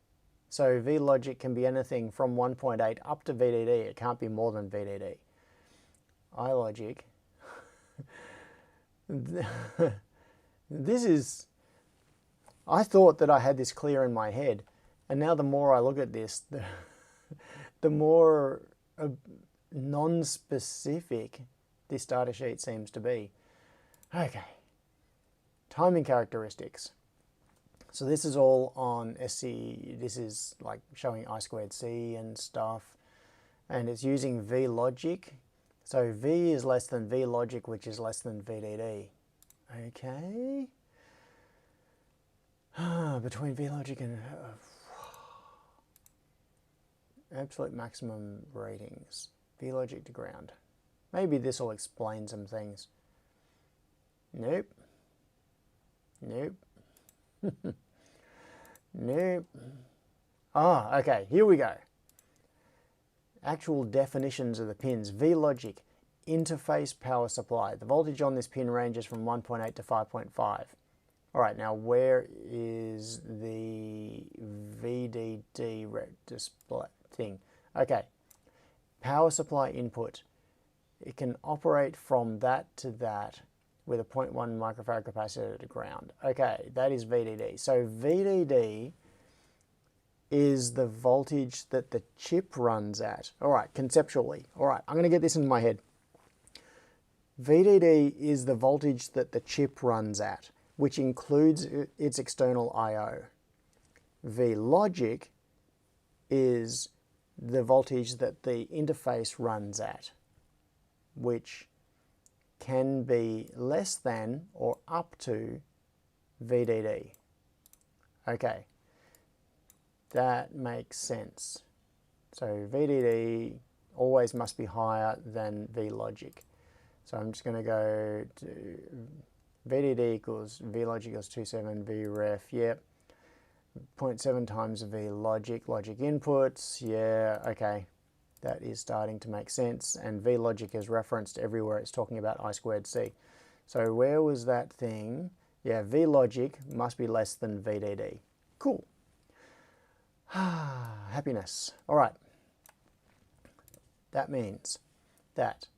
So VLogic can be anything from 1.8 up to VDD. It can't be more than VDD. iLogic. This is, I thought that I had this clear in my head, and now the more I look at this, the more non-specific this data sheet seems to be. Okay, timing characteristics. So this is all on SC, this is like showing I2C and stuff, and it's using VLogic. So V is less than VLogic, which is less than VDD. Okay. Between VLogic and absolute maximum ratings. VLogic to ground. Maybe this will explain some things. Nope. Nope. Nope. Ah, okay, here we go. Actual definitions of the pins. V-logic, interface power supply. The voltage on this pin ranges from 1.8 to 5.5. All right, now where is the VDD display thing? Okay, power supply input. It can operate from that to that with a 0.1 microfarad capacitor to ground. Okay, that is VDD. So VDD is the voltage that the chip runs at. All right, conceptually. All right, I'm going to get this into my head. VDD is the voltage that the chip runs at, which includes its external I/O. V-logic is the voltage that the interface runs at, which can be less than or up to VDD. Okay, that makes sense. So VDD always must be higher than V-logic. So I'm just going to go to VDD equals V-logic equals 27 V-ref, yep. 0.7 times V-logic, logic inputs, yeah, okay. That is starting to make sense, and V-logic is referenced everywhere it's talking about I squared C. So where was that thing? Yeah, V-logic must be less than VDD. Cool. Happiness. All right. That means that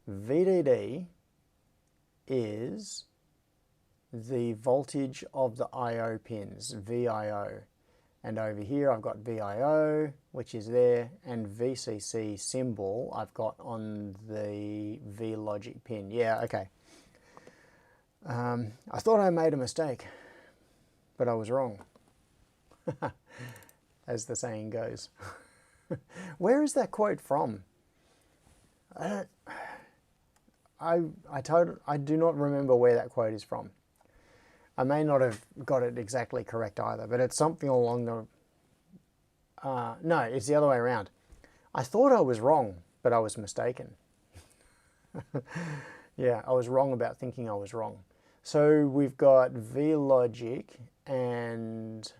VDD is the voltage of the I/O pins, VIO. And over here I've got VIO, which is there, and VCC symbol I've got on the V-logic pin. Yeah, okay. I thought I made a mistake, but I was wrong, as the saying goes. Where is that quote from? I do not remember where that quote is from. I may not have got it exactly correct either, but it's something along the... no, it's the other way around. I thought I was wrong, but I was mistaken. Yeah, I was wrong about thinking I was wrong. So we've got V-logic and...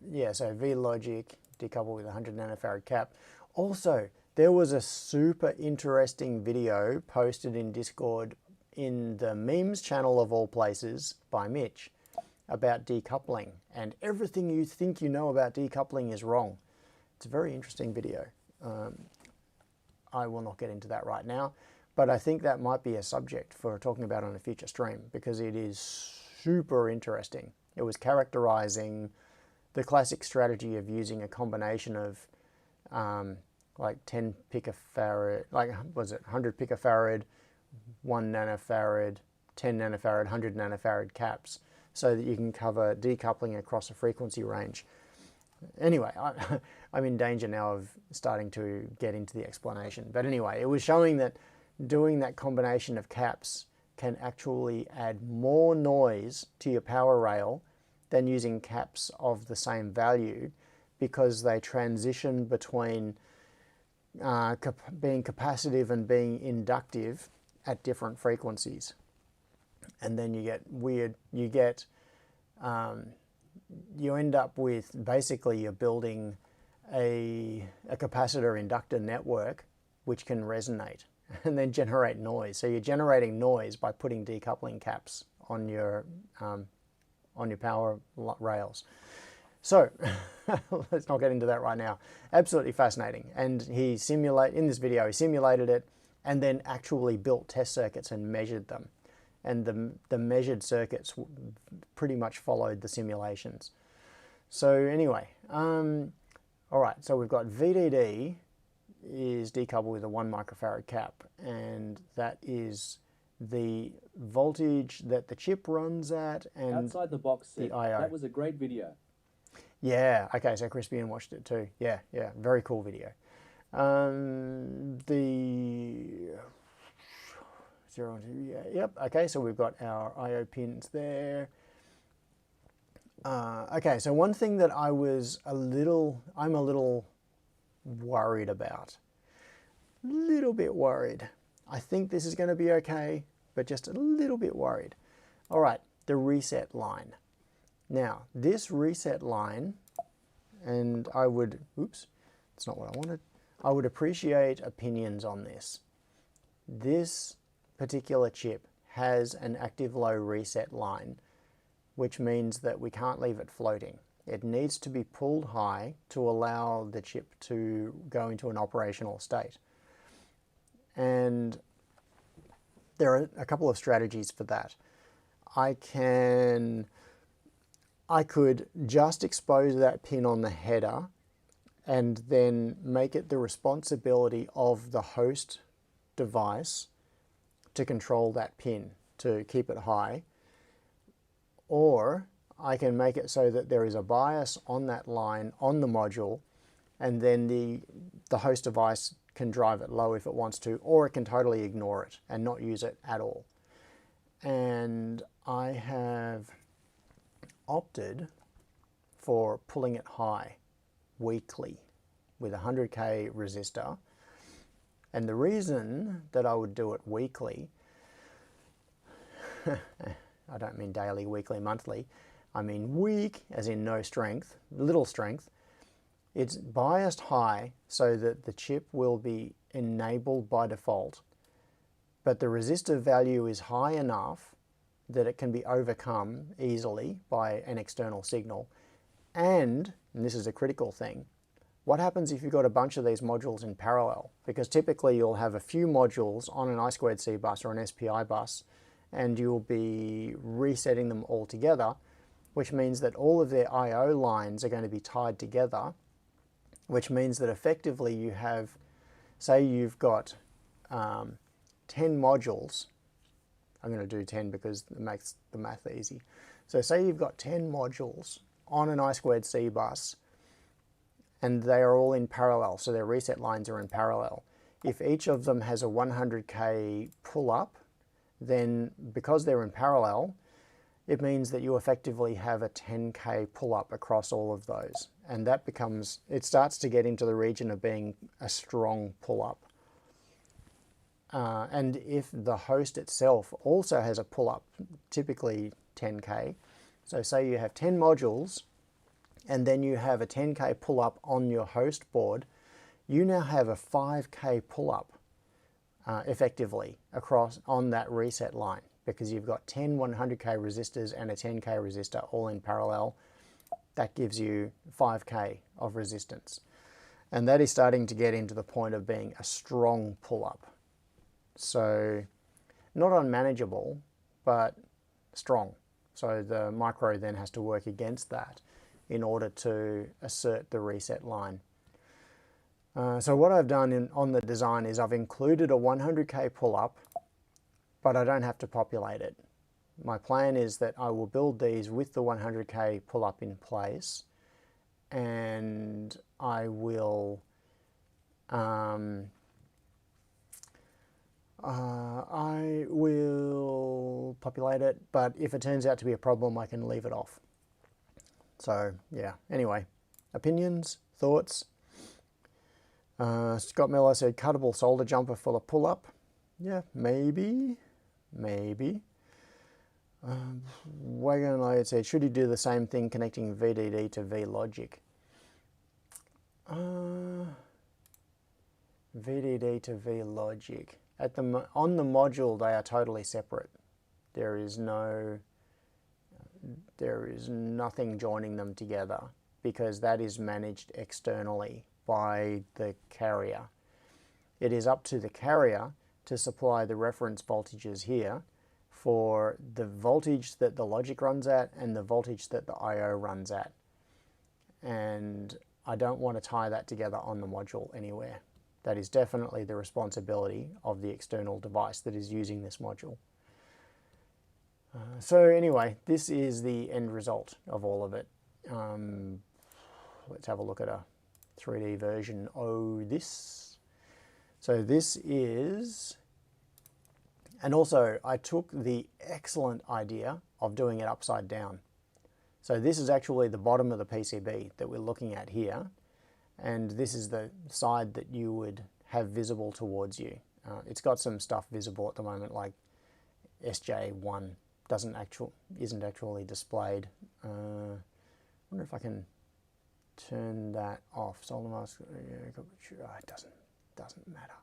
yeah, so V-logic decoupled with a 100 nanofarad cap. Also, there was a super interesting video posted in Discord in the memes channel of all places by Mitch about decoupling, and everything you think you know about decoupling is wrong. It's a very interesting video. I will not get into that right now, but I think that might be a subject for talking about on a future stream because it is super interesting. It was characterizing the classic strategy of using a combination of like 10 picofarad, like was it 100 picofarad, 1 nanofarad, 10 nanofarad, 100 nanofarad caps so that you can cover decoupling across a frequency range. Anyway, I'm in danger now of starting to get into the explanation. But anyway, it was showing that doing that combination of caps can actually add more noise to your power rail than using caps of the same value because they transition between being capacitive and being inductive at different frequencies. And then you get weird, you end up with basically you're building a capacitor inductor network which can resonate and then generate noise. So you're generating noise by putting decoupling caps on your power rails. So let's not get into that right now. Absolutely fascinating. And in this video, he simulated it and then actually built test circuits and measured them. And the measured circuits pretty much followed the simulations. So anyway, all right, so we've got VDD is decoupled with a 1 microfarad cap, and that is the voltage that the chip runs at, and Outside the box said, the I/O. that was a great video. Yeah, okay, so Crispian watched it too. Yeah, very cool video. Yep, okay, so we've got our I/O pins there. Okay, so one thing that I'm a little worried about. A little bit worried. I think this is going to be okay, but just a little bit worried. All right, the reset line. Now, this reset line, and I would, oops, that's not what I wanted. I would appreciate opinions on this. This particular chip has an active low reset line, which means that we can't leave it floating. It needs to be pulled high to allow the chip to go into an operational state. And there are a couple of strategies for that. I could just expose that pin on the header and then make it the responsibility of the host device to control that pin, to keep it high. Or I can make it so that there is a bias on that line on the module, and then the host device can drive it low if it wants to, or it can totally ignore it and not use it at all. And I have opted for pulling it high weekly with a 100K resistor. And the reason that I would do it weekly, I don't mean daily, weekly, monthly, I mean week as in no strength, little strength. It's biased high so that the chip will be enabled by default, but the resistor value is high enough that it can be overcome easily by an external signal. And this is a critical thing, what happens if you've got a bunch of these modules in parallel? Because typically you'll have a few modules on an I2C bus or an SPI bus, and you'll be resetting them all together, which means that all of their I/O lines are going to be tied together, which means that effectively you have, say you've got 10 modules. I'm going to do 10 because it makes the math easy. So say you've got 10 modules on an I2C bus, and they are all in parallel, so their reset lines are in parallel. If each of them has a 100K pull-up, then because they're in parallel, it means that you effectively have a 10K pull-up across all of those. And that becomes, it starts to get into the region of being a strong pull-up. And if the host itself also has a pull-up, typically 10K, so say you have 10 modules, and then you have a 10K pull-up on your host board, you now have a 5K pull-up effectively across on that reset line, because you've got 10 100K resistors and a 10K resistor all in parallel. That gives you 5K of resistance. And that is starting to get into the point of being a strong pull-up. So not unmanageable, but strong. So the micro then has to work against that in order to assert the reset line. So what I've done on the design is I've included a 100K pull-up, but I don't have to populate it. My plan is that I will build these with the 100K pull-up in place, and I will populate it, but if it turns out to be a problem, I can leave it off. So yeah, anyway, opinions, thoughts. Scott Miller said cuttable solder jumper for the pull-up. Yeah, maybe. Wagon Light said, should you do the same thing connecting VDD to VLogic? VDD to VLogic. On the module, they are totally separate. There is nothing joining them together, because that is managed externally by the carrier. It is up to the carrier to supply the reference voltages here for the voltage that the logic runs at and the voltage that the I/O runs at. And I don't want to tie that together on the module anywhere. That is definitely the responsibility of the external device that is using this module. So anyway, this is the end result of all of it. Let's have a look at a 3D version of this. So this is, and also I took the excellent idea of doing it upside down. So this is actually the bottom of the PCB that we're looking at here, and this is the side that you would have visible towards you. It's got some stuff visible at the moment, like SJ1 isn't actually displayed. Wonder if I can turn that off. Solder mask. It doesn't matter.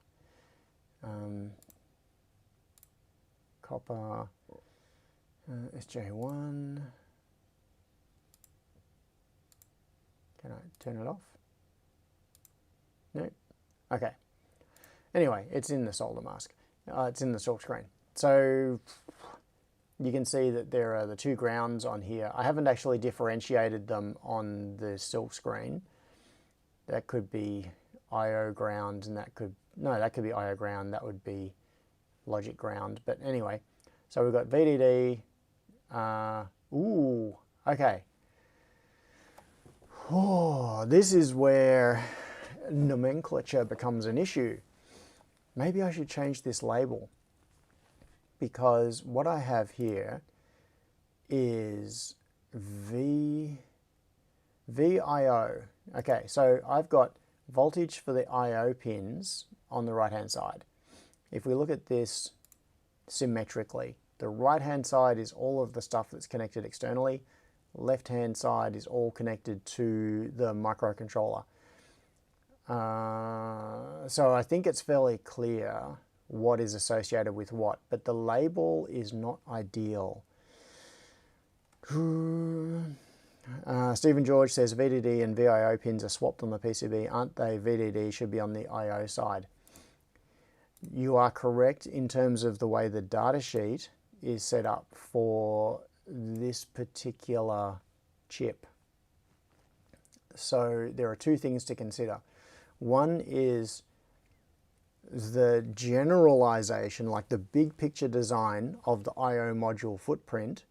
Copper. SJ1. Can I turn it off? No. Okay. Anyway, it's in the solder mask. It's in the silk screen. So you can see that there are the two grounds on here. I haven't actually differentiated them on the silk screen. That could be IO ground, and that could be IO ground. That would be logic ground. But anyway, so we've got VDD. Okay. Oh, this is where nomenclature becomes an issue. Maybe I should change this label, because what I have here is VIO. Okay, so I've got voltage for the IO pins on the right hand side. If we look at this symmetrically, the right hand side is all of the stuff that's connected externally. Left hand side is all connected to the microcontroller. So I think it's fairly clear what is associated with what, but the label is not ideal. Stephen George says VDD and VIO pins are swapped on the PCB, aren't they? VDD should be on the IO side. You are correct in terms of the way the data sheet is set up for this particular chip. So there are two things to consider. One is the generalization, like the big picture design of the IO module footprint,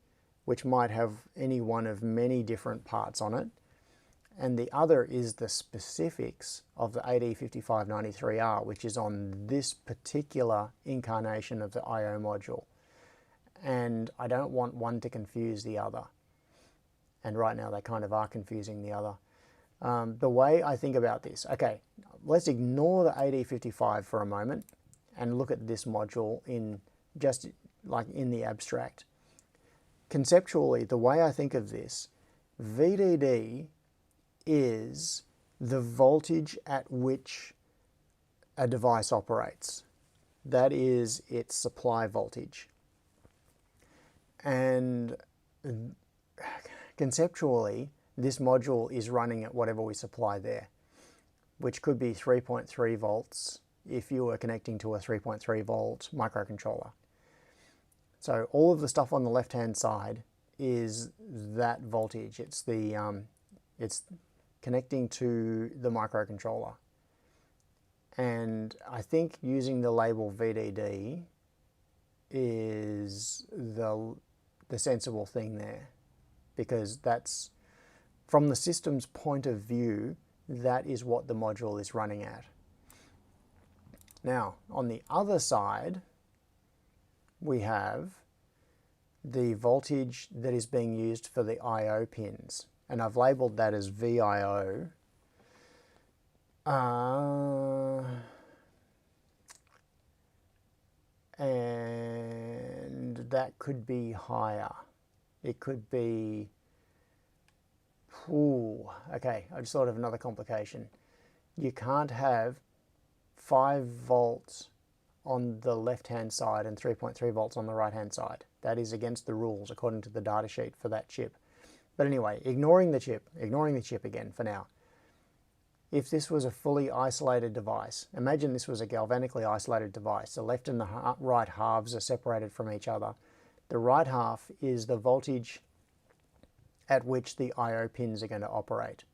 which might have any one of many different parts on it. And the other is the specifics of the AD5593R, which is on this particular incarnation of the IO module. And I don't want one to confuse the other. And right now they kind of are confusing the other. The way I think about this, okay, let's ignore the AD55 for a moment and look at this module in just like in the abstract. Conceptually, the way I think of this, VDD is the voltage at which a device operates. That is its supply voltage. And conceptually, this module is running at whatever we supply there, which could be 3.3 volts if you were connecting to a 3.3 volt microcontroller. So all of the stuff on the left-hand side is that voltage. It's connecting to the microcontroller. And I think using the label VDD is the sensible thing there, because that's, from the system's point of view, that is what the module is running at. Now, on the other side, we have the voltage that is being used for the IO pins, and I've labeled that as VIO. And that could be higher. It could be, okay, I just thought of another complication. You can't have 5 volts on the left-hand side and 3.3 volts on the right-hand side. That is against the rules according to the data sheet for that chip. But anyway, ignoring the chip again for now. If this was a fully isolated device, imagine this was a galvanically isolated device. The left and the right halves are separated from each other. The right half is the voltage at which the IO pins are going to operate.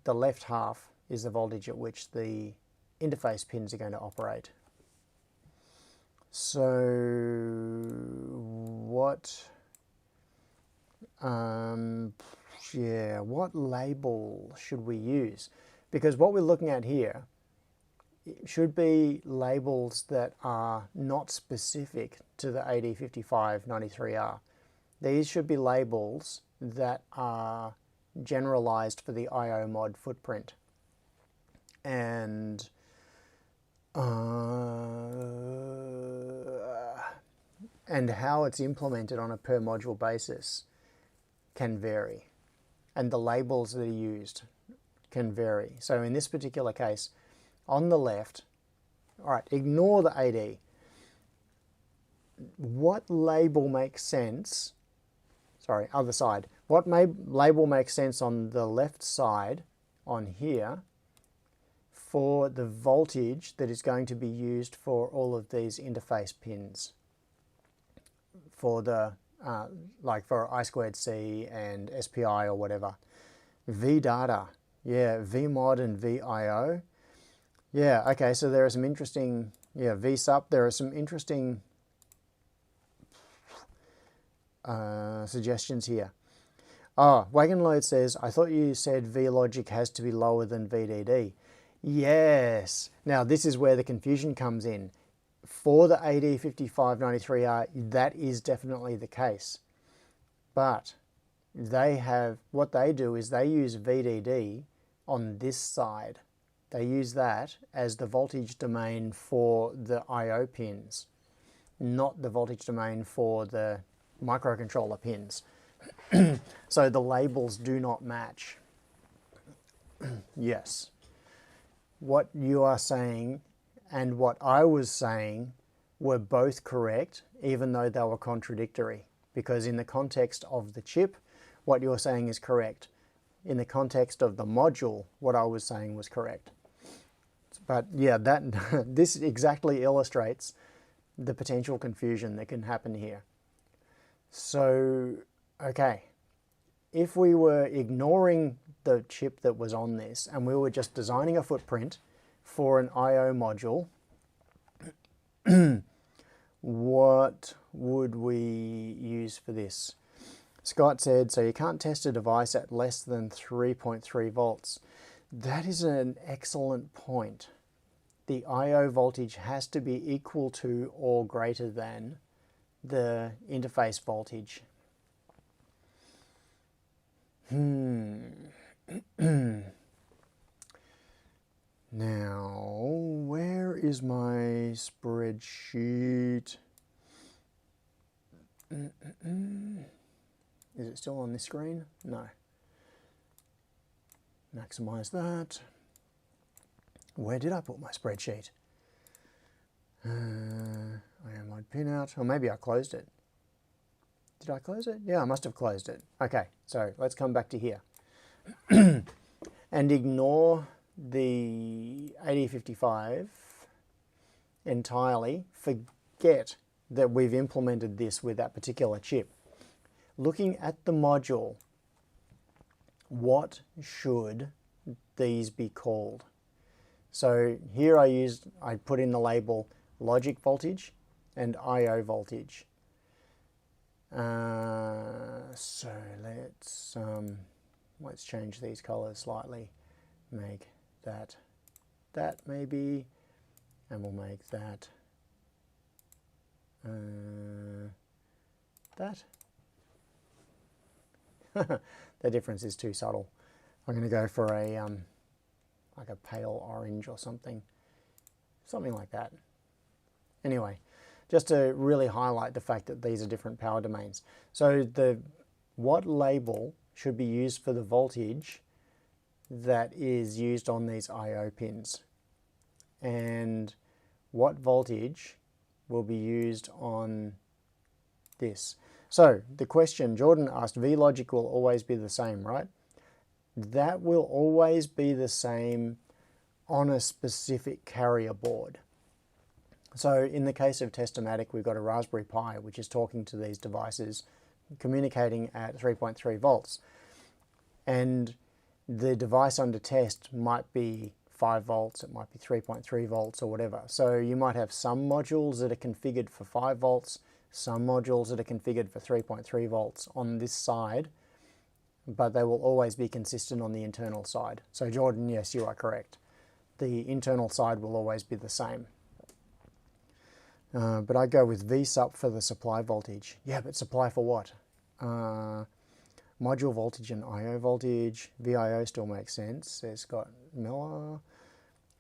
The left half is the voltage at which the interface pins are going to operate. So what label should we use? Because what we're looking at here should be labels that are not specific to the AD5593R. These should be labels that are generalized for the IOMOD footprint. And and how it's implemented on a per module basis can vary, and the labels that are used can vary. So in this particular case, on the left, all right, ignore the AD. What label makes sense? Sorry, other side. What label makes sense on the left side, on here, for the voltage that is going to be used for all of these interface pins? For the, like for I2C and SPI or whatever. VData, yeah, VMOD and VIO. Yeah, okay, so there are some interesting, yeah, VSUP, there are some interesting suggestions here. Oh, Wagon Load says, I thought you said VLogic has to be lower than VDD. Yes. Now this is where the confusion comes in. For the AD5593R, that is definitely the case. But they have, what they do is they use VDD on this side. They use that as the voltage domain for the I/O pins, not the voltage domain for the microcontroller pins. So the labels do not match. Yes. What you are saying and what I was saying were both correct, even though they were contradictory. Because in the context of the chip, what you're saying is correct. In the context of the module, what I was saying was correct. But yeah, this exactly illustrates the potential confusion that can happen here. So, okay, if we were ignoring the chip that was on this and we were just designing a footprint for an I/O module, what would we use for this? Scott said, so you can't test a device at less than 3.3 volts. That is an excellent point. The I/O voltage has to be equal to or greater than the interface voltage. Now, where is my spreadsheet? Is it still on this screen? No. Maximize that. Where did I put my spreadsheet? IOMOD Pinout, or maybe I closed it. Did I close it? Yeah, I must have closed it. Okay, so let's come back to here. And ignore the 8055 entirely. Forget that we've implemented this with that particular chip. Looking at the module, what should these be called? So here I put in the label logic voltage and I/O voltage. So let's change these colors slightly. Make that maybe, and we'll make that that. The difference is too subtle. I'm going to go for a like a pale orange or something like that. Anyway, just to really highlight the fact that these are different power domains. So what label should be used for the voltage that is used on these I/O pins, and what voltage will be used on this? So the question Jordan asked, VLogic will always be the same, right? That will always be the same on a specific carrier board. So in the case of Testomatic, we've got a Raspberry Pi, which is talking to these devices, communicating at 3.3 volts. And the device under test might be 5 volts, it might be 3.3 volts or whatever. So you might have some modules that are configured for 5 volts, some modules that are configured for 3.3 volts on this side, but they will always be consistent on the internal side. So Jordan, yes, you are correct. The internal side will always be the same. But I go with VSUP for the supply voltage. Yeah, but supply for what? Module voltage and I/O voltage. VIO still makes sense, says Scott Miller.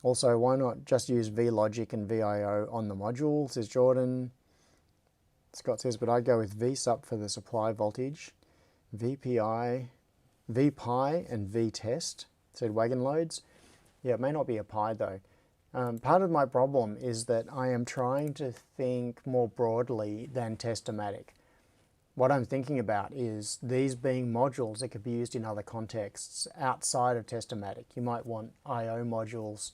Also, why not just use VLogic and VIO on the module, says Jordan. Scott says, but I'd go with VSUP for the supply voltage, VPI, VPI and VTest, said wagon loads. Yeah, it may not be a pi though. Part of my problem is that I am trying to think more broadly than Testomatic. What I'm thinking about is these being modules that could be used in other contexts outside of Testomatic. You might want IO modules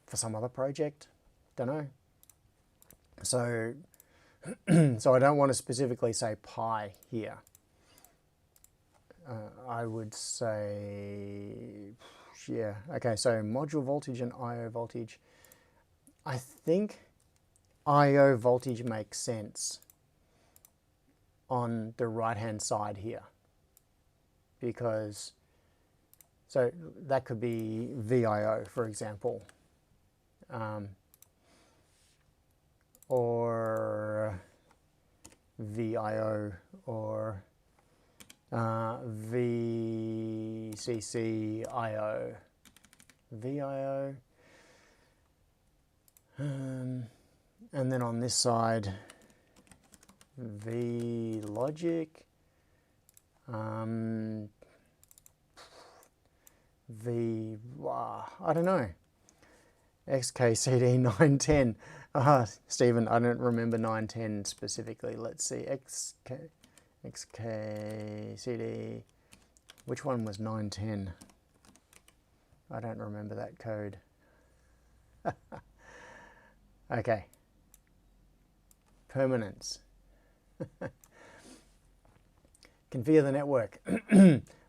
for some other project, don't know. So, so I don't want to specifically say pi here. I would say, yeah, okay, so module voltage and IO voltage. I think IO voltage makes sense on the right-hand side here, because, so that could be VIO, for example, or VIO, or VCCIO, VIO, and then on this side, VLogic, I don't know, XKCD 910. Stephen, I don't remember 910 specifically. Let's see, XKCD, which one was 910? I don't remember that code. Okay. Permanence. Configure the network.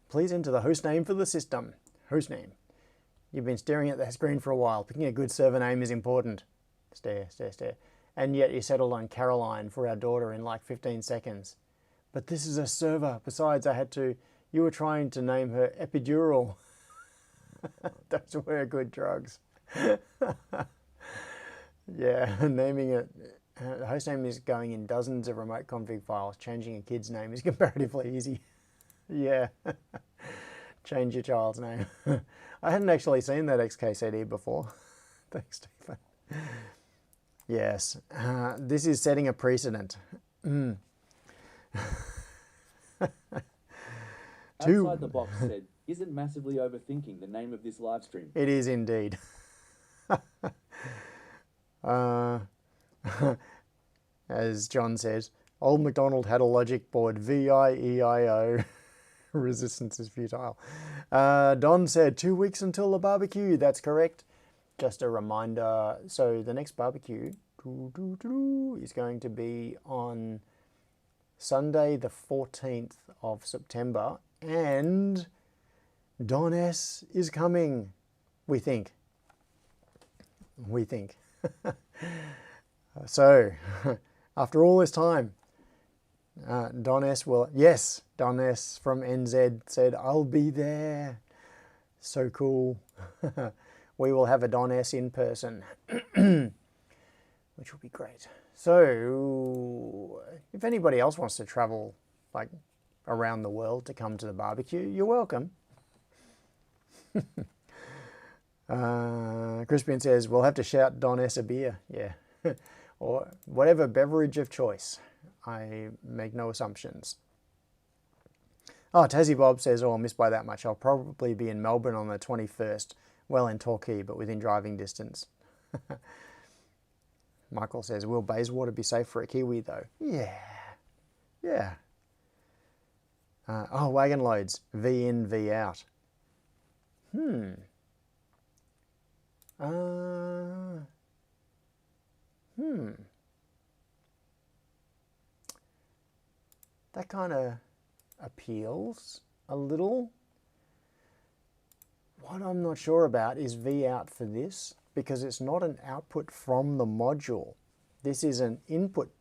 Please enter the host name for the system. Host name. You've been staring at the screen for a while. Picking a good server name is important. Stare, stare, stare. And yet you settled on Caroline for our daughter in like 15 seconds. But this is a server. Besides, you were trying to name her Epidural. Those were good drugs. Yeah, naming it. The host name is going in dozens of remote config files. Changing a kid's name is comparatively easy. Yeah. Change your child's name. I hadn't actually seen that XKCD before. Thanks, Stephen. Yes. This is setting a precedent. Outside the box said, isn't massively overthinking the name of this live stream? It is indeed. As John says, old MacDonald had a logic board, VIEIO. Resistance is futile. Don said 2 weeks until the barbecue. That's correct. Just a reminder. So the next barbecue is going to be on Sunday the 14th of September, and Don S is coming, we think. So, after all this time, Don S from NZ said, I'll be there. So cool. We will have a Don S in person, which will be great. So, if anybody else wants to travel like around the world to come to the barbecue, you're welcome. Crispian says, we'll have to shout Don S a beer. Yeah. Or whatever beverage of choice. I make no assumptions. Oh, Tassie Bob says, oh, I'll miss by that much. I'll probably be in Melbourne on the 21st. Well, in Torquay, but within driving distance. Michael says, will Bayswater be safe for a Kiwi, though? Yeah. Yeah. Wagon loads. V in, V out. That kind of appeals a little. What I'm not sure about is V out for this, because it's not an output from the module. This is an input.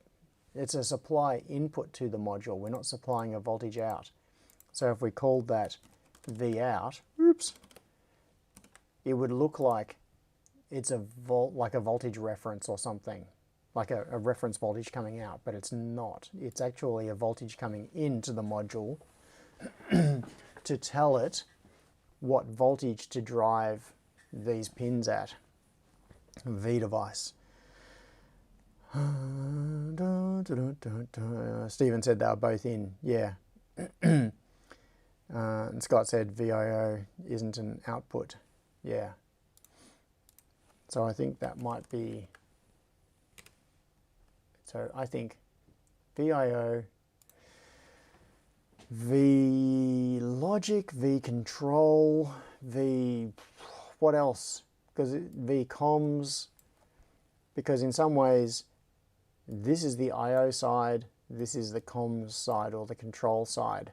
It's a supply input to the module. We're not supplying a voltage out. So if we called that V out, it would look like it's a voltage reference or something, like a reference voltage coming out, but it's not. It's actually a voltage coming into the module to tell it what voltage to drive these pins at. V device. Stephen said they were both in. Yeah. And Scott said VIO isn't an output. Yeah. So I think that might be... So I think VIO, V logic, V control, V... What else? Because V comms... Because in some ways, this is the I/O side, this is the comms side or the control side.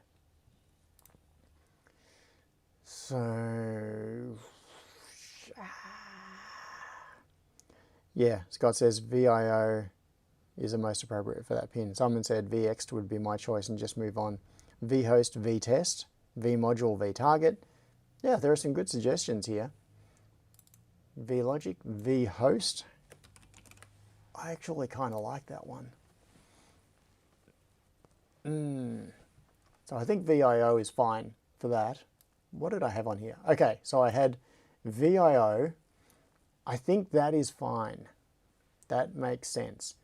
So, yeah, Scott says VIO is the most appropriate for that pin. Someone said VX would be my choice and just move on. vHost, vTest, vModule, vTarget. Yeah, there are some good suggestions here. vLogic, vHost. I actually kind of like that one. So I think VIO is fine for that. What did I have on here? Okay, so I had VIO. I think that is fine. That makes sense.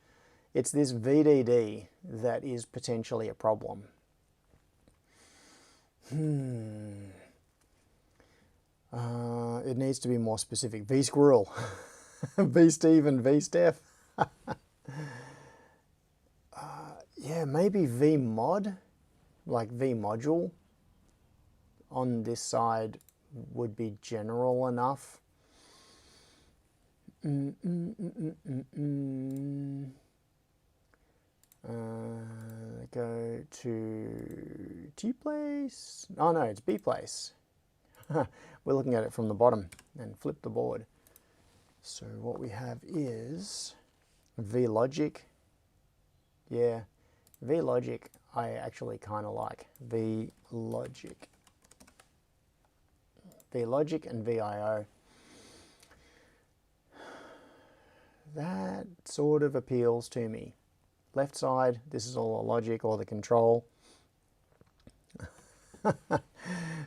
It's this VDD that is potentially a problem. It needs to be more specific. V-Squirrel, V-Steven, V-Steph. Yeah, maybe vMod, like vModule on this side would be general enough. Go to T-Place. Oh no, it's B-Place. We're looking at it from the bottom and flip the board. So what we have is vLogic. Yeah, vLogic I actually kind of like. vLogic. vLogic and VIO. That sort of appeals to me. Left side, this is all the logic or the control.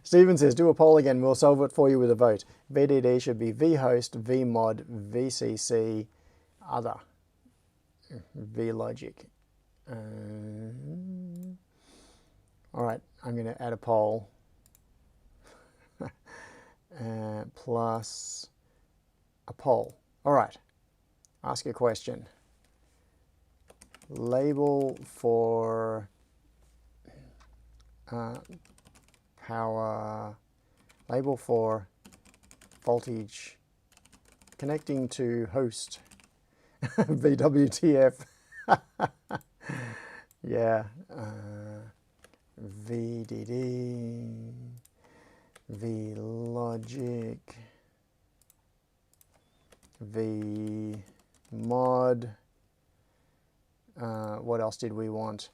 Stephen says, do a poll again, we'll solve it for you with a vote. VDD should be vHost, vMod, VCC, other. vLogic. All right, I'm going to add a poll. Plus a poll. All right, ask a question. Label for power, label for voltage connecting to host. VWTF. Yeah. VDD, vLogic, vMod. What else did we want?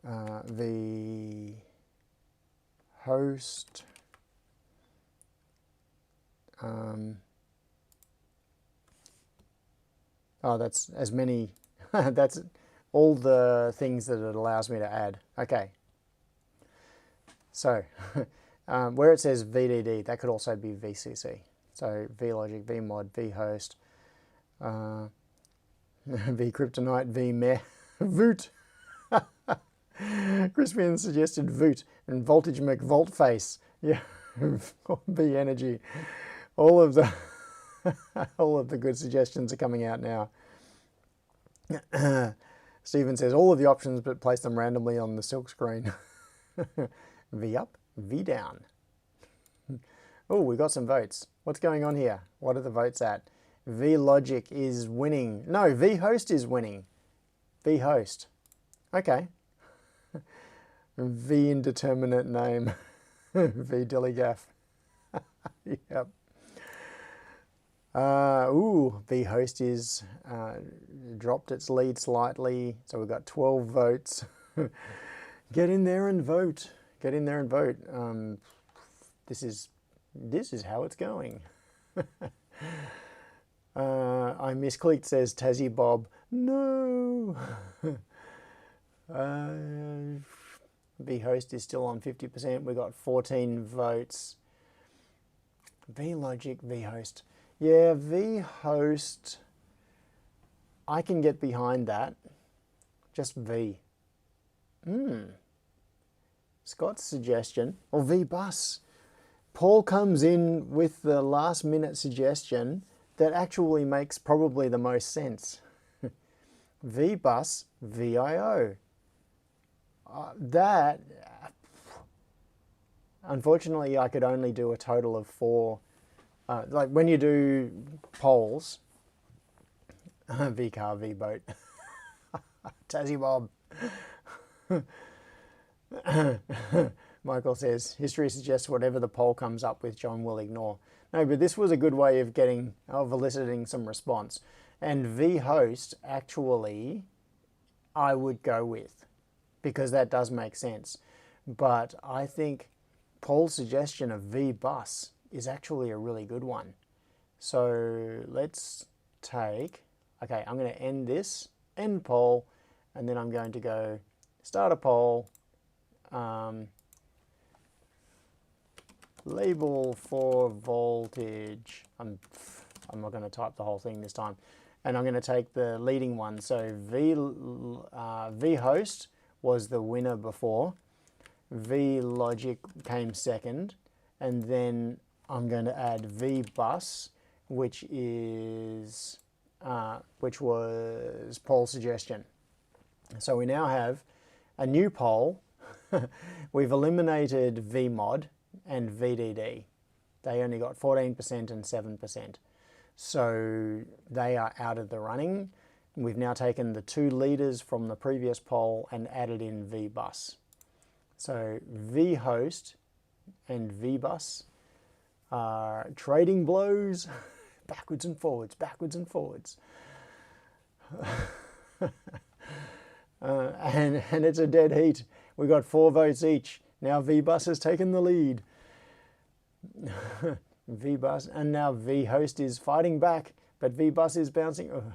vHost. Oh, that's as many. That's all the things that it allows me to add. Okay. So, where it says VDD, that could also be VCC. So, vLogic, vMod, vHost, vKryptonite, vMeh, Voot. Crispian suggested Voot and Voltage McVoltface. Yeah, vEnergy. All of the all of the good suggestions are coming out now. Stephen says all of the options, but place them randomly on the silk screen. V up, V down. Oh, we got some votes. What's going on here? What are the votes at? vLogic is winning. No, vHost is winning. vHost. Okay. V indeterminate name. V Dillygaff. Yep. vHost is dropped its lead slightly, so we've got 12 votes. Get in there and vote. Get in there and vote. This is how it's going. I misclicked, says Tassie Bob. No. vHost is still on 50%. We got 14 votes. vLogic, vHost. Yeah, vHost I can get behind that. Just V. Scott's suggestion, or V bus. Paul comes in with the last minute suggestion that actually makes probably the most sense. V bus, VIO. That, unfortunately, I could only do a total of 4. Like when you do polls, V car, V boat, Tassie Bob. Michael says, history suggests whatever the poll comes up with, John will ignore. No, but this was a good way of eliciting some response. And vhost, actually, I would go with, because that does make sense. But I think Paul's suggestion of vbus is actually a really good one. So let's take, okay, I'm going to end poll, and then I'm going to go start a poll, label for voltage. I'm not going to type the whole thing this time. And I'm going to take the leading one. So vhost was the winner before. vlogic came second. And then I'm going to add vbus, which was Paul's suggestion. So we now have a new poll. We've eliminated VMOD and VDD. They only got 14% and 7%. So they are out of the running. We've now taken the 2 leaders from the previous poll and added in VBus. So vhost and VBus are trading blows, backwards and forwards, backwards and forwards. And it's a dead heat. We got 4 votes each. Now VBus has taken the lead. VBus, and now vhost is fighting back, but VBus is bouncing. Ugh.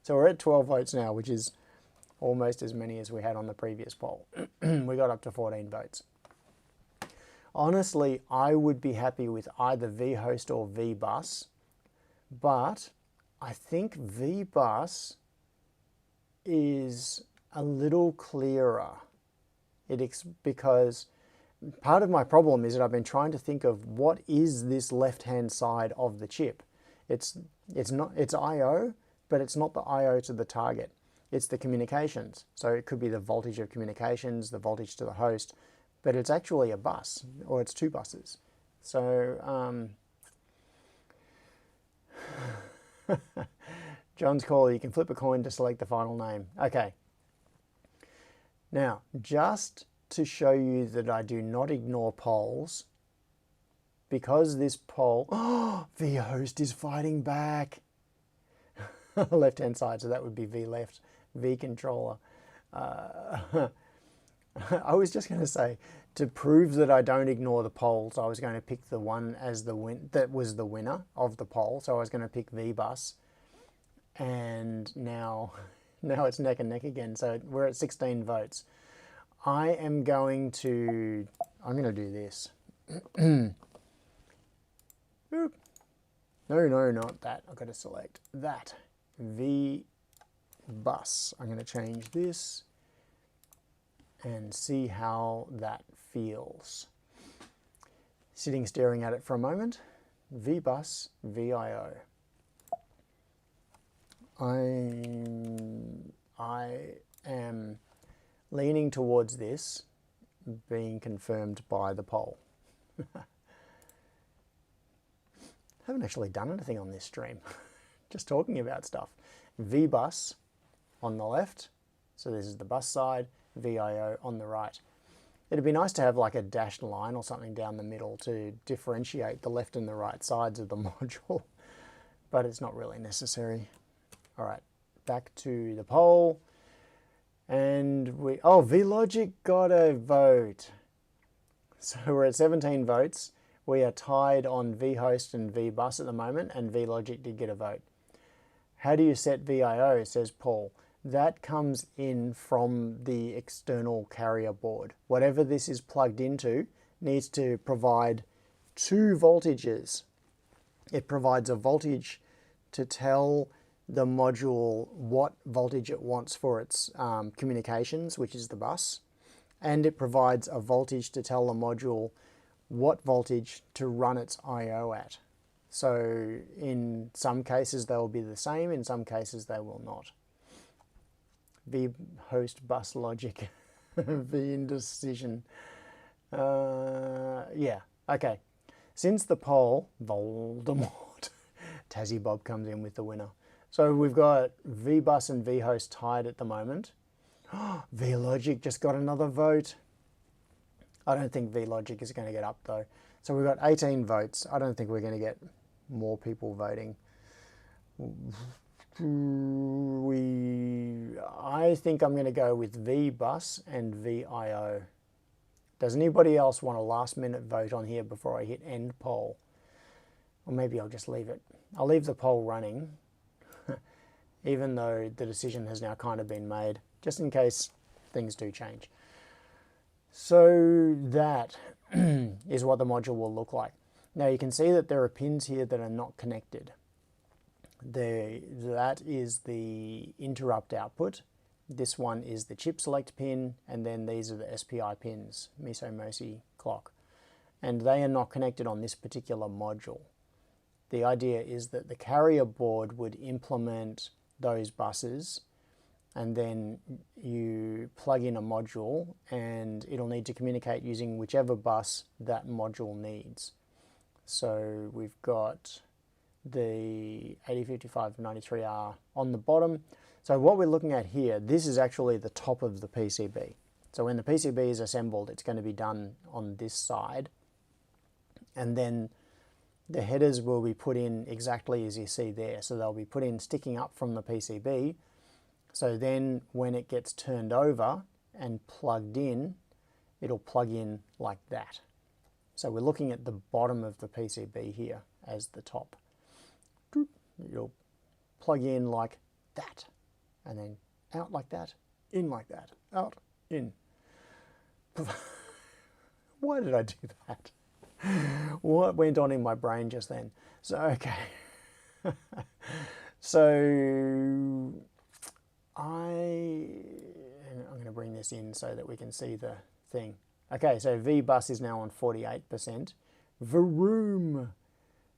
So we're at 12 votes now, which is almost as many as we had on the previous poll. We got up to 14 votes. Honestly, I would be happy with either vhost or VBus, but I think VBus is a little clearer. Because part of my problem is that I've been trying to think of what is this left-hand side of the chip. It's I/O, but it's not the I/O to the target. It's the communications. So it could be the voltage of communications, the voltage to the host, but it's actually a bus, or it's 2 buses. So John's call, you can flip a coin to select the final name. Okay. Now, just to show you that I do not ignore polls, because this poll, vhost is fighting back. Left-hand side, so that would be vleft, vcontroller. I was just going to say, to prove that I don't ignore the polls, I was going to pick the one as that was the winner of the poll. So I was going to pick vbus, and now it's neck and neck again. So we're at 16 votes. I'm going to do this. No, not that. I've got to select that. VBus. I'm going to change this and see how that feels. Sitting staring at it for a moment. VBus, VIO. I am leaning towards this being confirmed by the poll. Haven't actually done anything on this stream. Just talking about stuff. VBus on the left, so this is the bus side, VIO on the right. It'd be nice to have like a dashed line or something down the middle to differentiate the left and the right sides of the module, but it's not really necessary. All right, back to the poll. And vlogic got a vote. So we're at 17 votes. We are tied on vhost and vbus at the moment, and vlogic did get a vote. How do you set VIO, says Paul. That comes in from the external carrier board. Whatever this is plugged into needs to provide 2 voltages. It provides a voltage to tell the module what voltage it wants for its communications, which is the bus, and it provides a voltage to tell the module what voltage to run its I/O at. So in some cases they will be the same, in some cases they will not. V host bus logic, V indecision. Yeah, okay. Since the poll, Voldemort, Tassie Bob comes in with the winner. So we've got VBus and VHost tied at the moment. VLogic just got another vote. I don't think VLogic is going to get up though. So we've got 18 votes. I don't think we're going to get more people voting. I think I'm going to go with VBus and VIO. Does anybody else want a last minute vote on here before I hit end poll? Or maybe I'll just leave it. I'll leave the poll running, even though the decision has now kind of been made, just in case things do change. So that is what the module will look like. Now you can see that there are pins here that are not connected. That is the interrupt output. This one is the chip select pin, and then these are the SPI pins, MISO, MOSI, clock. And they are not connected on this particular module. The idea is that the carrier board would implement those buses, and then you plug in a module and it'll need to communicate using whichever bus that module needs. So we've got the 805593R on the bottom. So what we're looking at here, this is actually the top of the PCB. So when the PCB is assembled, it's going to be done on this side. And then the headers will be put in exactly as you see there. So they'll be put in sticking up from the PCB. So then when it gets turned over and plugged in, it'll plug in like that. So we're looking at the bottom of the PCB here as the top. You'll plug in like that, and then out like that, in like that, out, in. Why did I do that? What went on in my brain just then? So, okay. So, I'm going to bring this in so that we can see the thing. Okay, so VBus is now on 48%. Vroom,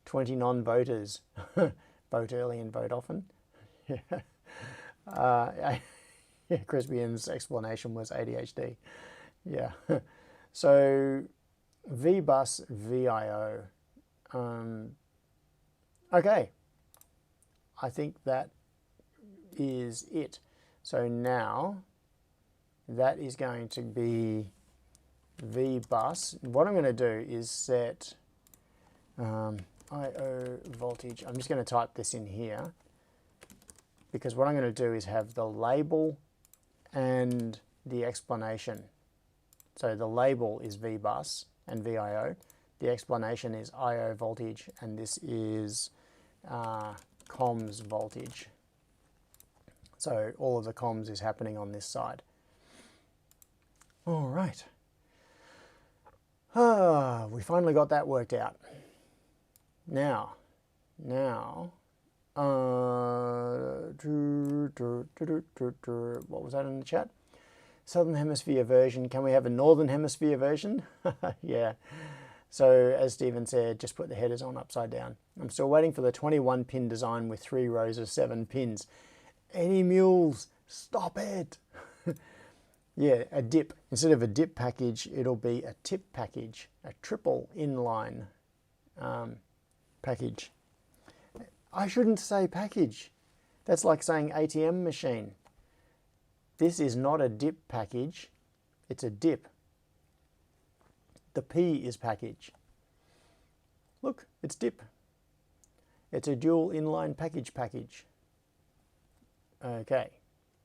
20 non-voters. Vote early and vote often. Yeah. Crispian's explanation was ADHD. Yeah. So VBus, VIO. Okay. I think that is it. So now that is going to be VBus. What I'm going to do is set IO voltage. I'm just going to type this in here, because what I'm going to do is have the label and the explanation. So the label is VBus and VIO. The explanation is IO voltage, and this is comms voltage. So all of the comms is happening on this side. All right. We finally got that worked out. Now, what was that in the chat? Southern Hemisphere version. Can we have a Northern Hemisphere version? Yeah. So as Stephen said, just put the headers on upside down. I'm still waiting for the 21 pin design with 3 rows of 7 pins. Any mules? Stop it. Yeah, a dip. Instead of a dip package, it'll be a tip package, a triple inline package. I shouldn't say package. That's like saying ATM machine. This is not a dip package, it's a dip. The P is package. Look, it's dip. It's a dual inline package. Okay,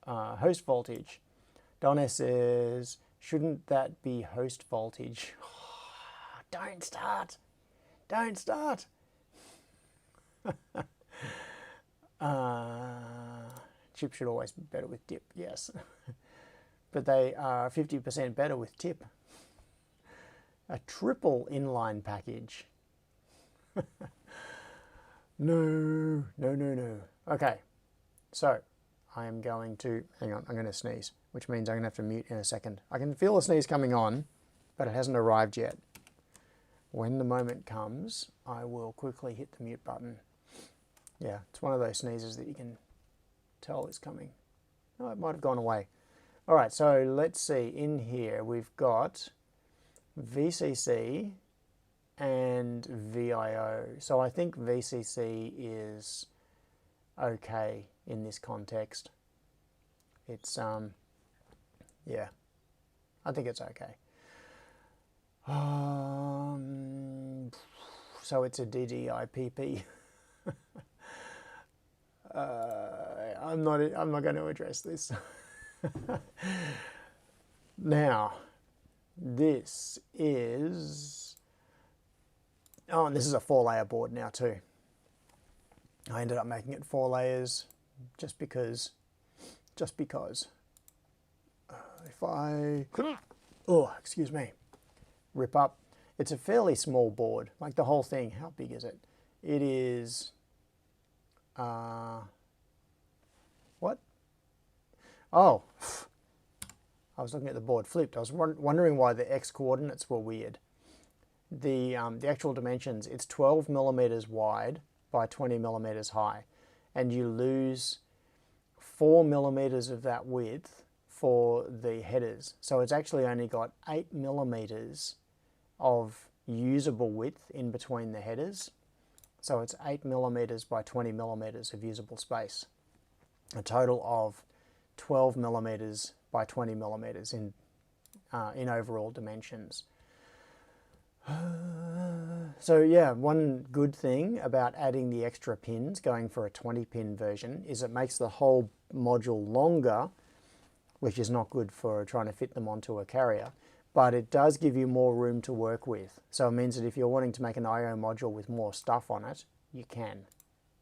host voltage. Donna says, shouldn't that be host voltage? Don't start. Don't start. Chip should always be better with dip, yes. But they are 50% better with tip. A triple inline package. No. Okay. So I am going to, hang on, I'm going to sneeze, which means I'm going to have to mute in a second. I can feel the sneeze coming on, but it hasn't arrived yet. When the moment comes, I will quickly hit the mute button. Yeah, it's one of those sneezes that you can tell is coming. Oh, it might have gone away. All right, so let's see. In here, we've got VCC and VIO. So I think VCC is okay in this context. It's, yeah, I think it's okay. So it's a DDIPP. I'm not going to address this. Now, this is, oh, and this is a 4-layer board now too. I ended up making it 4 layers just because. If I, oh, excuse me, rip up. It's a fairly small board, like the whole thing. How big is it? It is, what? Oh, I was looking at the board flipped. I was wondering why the X coordinates were weird. The actual dimensions, it's 12 millimeters wide by 20 millimeters high, and you lose 4 millimeters of that width for the headers. So it's actually only got 8 millimeters of usable width in between the headers. So it's 8 millimeters by 20 millimeters of usable space. A total of 12 millimeters by 20 millimeters in overall dimensions. So yeah, one good thing about adding the extra pins, going for a 20-pin version, is it makes the whole module longer, which is not good for trying to fit them onto a carrier, but it does give you more room to work with. So it means that if you're wanting to make an IO module with more stuff on it, you can.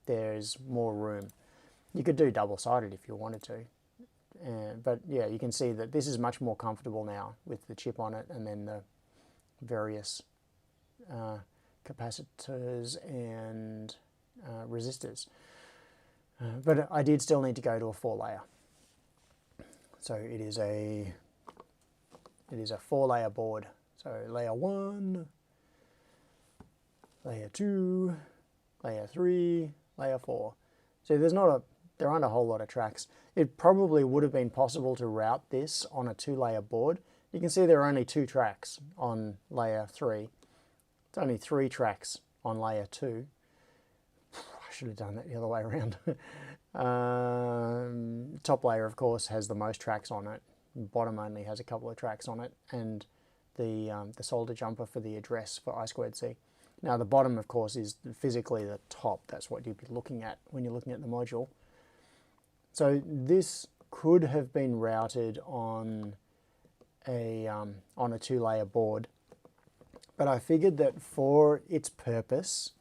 There's more room. You could do double-sided if you wanted to. But yeah, you can see that this is much more comfortable now with the chip on it and then the various capacitors and resistors. But I did still need to go to a 4-layer. So it is a 4-layer board. So layer 1, layer 2, layer 3, layer 4. So there aren't a whole lot of tracks. It probably would have been possible to route this on a 2-layer board. You can see there are only 2 tracks on layer 3. It's only 3 tracks on layer 2. I should have done that the other way around. Top layer, of course, has the most tracks on it. Bottom only has a couple of tracks on it, and the solder jumper for the address for I2C. Now the bottom, of course, is physically the top. That's what you'd be looking at when you're looking at the module. So this could have been routed on a 2-layer board, but I figured that for its purpose,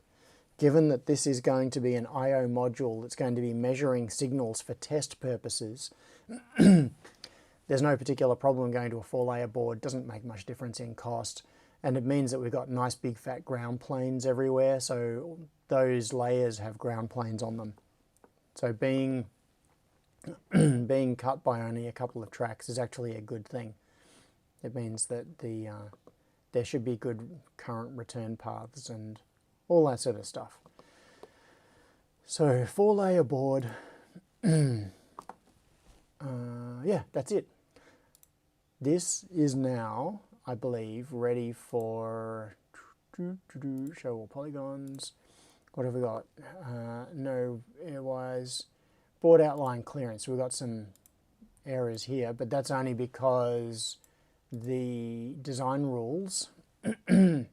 given that this is going to be an I/O module that's going to be measuring signals for test purposes, there's no particular problem going to a 4-layer board. Doesn't make much difference in cost, and it means that we've got nice big fat ground planes everywhere, so those layers have ground planes on them. So being cut by only a couple of tracks is actually a good thing. It means that there should be good current return paths and all that sort of stuff. So 4-layer board, yeah, that's it. This is now, I believe, ready for show all polygons. What have we got? No airwise. Board outline clearance. We've got some errors here, but that's only because the design rules mean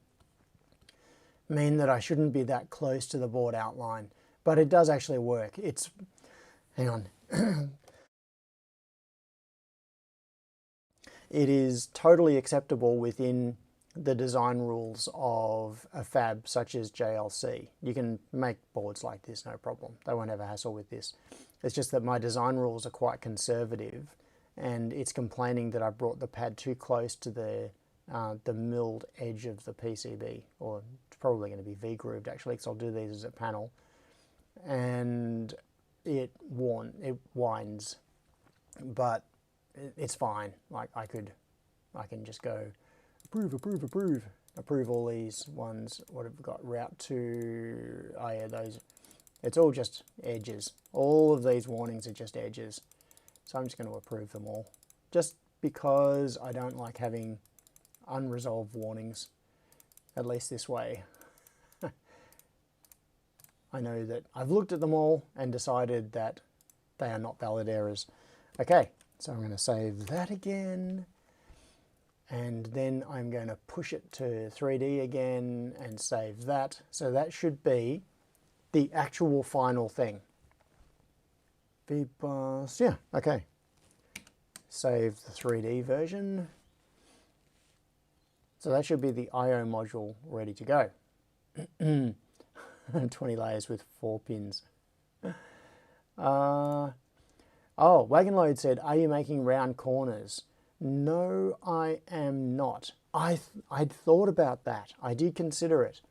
that I shouldn't be that close to the board outline, but it does actually work. It's, hang on. It is totally acceptable within the design rules of a fab such as JLC. You can make boards like this, no problem. They won't have a hassle with this. It's just that my design rules are quite conservative, and it's complaining that I brought the pad too close to the milled edge of the PCB, or it's probably going to be V-grooved actually, because I'll do these as a panel. And it winds, but it's fine. Like I can just go approve all these ones. What have we got? Route to, oh yeah, those. It's all just edges. All of these warnings are just edges. So I'm just going to approve them all. Just because I don't like having unresolved warnings, at least this way. I know that I've looked at them all and decided that they are not valid errors. Okay, so I'm going to save that again. And then I'm going to push it to 3D again and save that. So that should be the actual final thing. VBus, yeah, okay. Save the 3D version. So that should be the IO module ready to go. 20 layers with 4 pins. Oh, Wagon Load said, are you making round corners? No, I am not. I'd thought about that. I did consider it.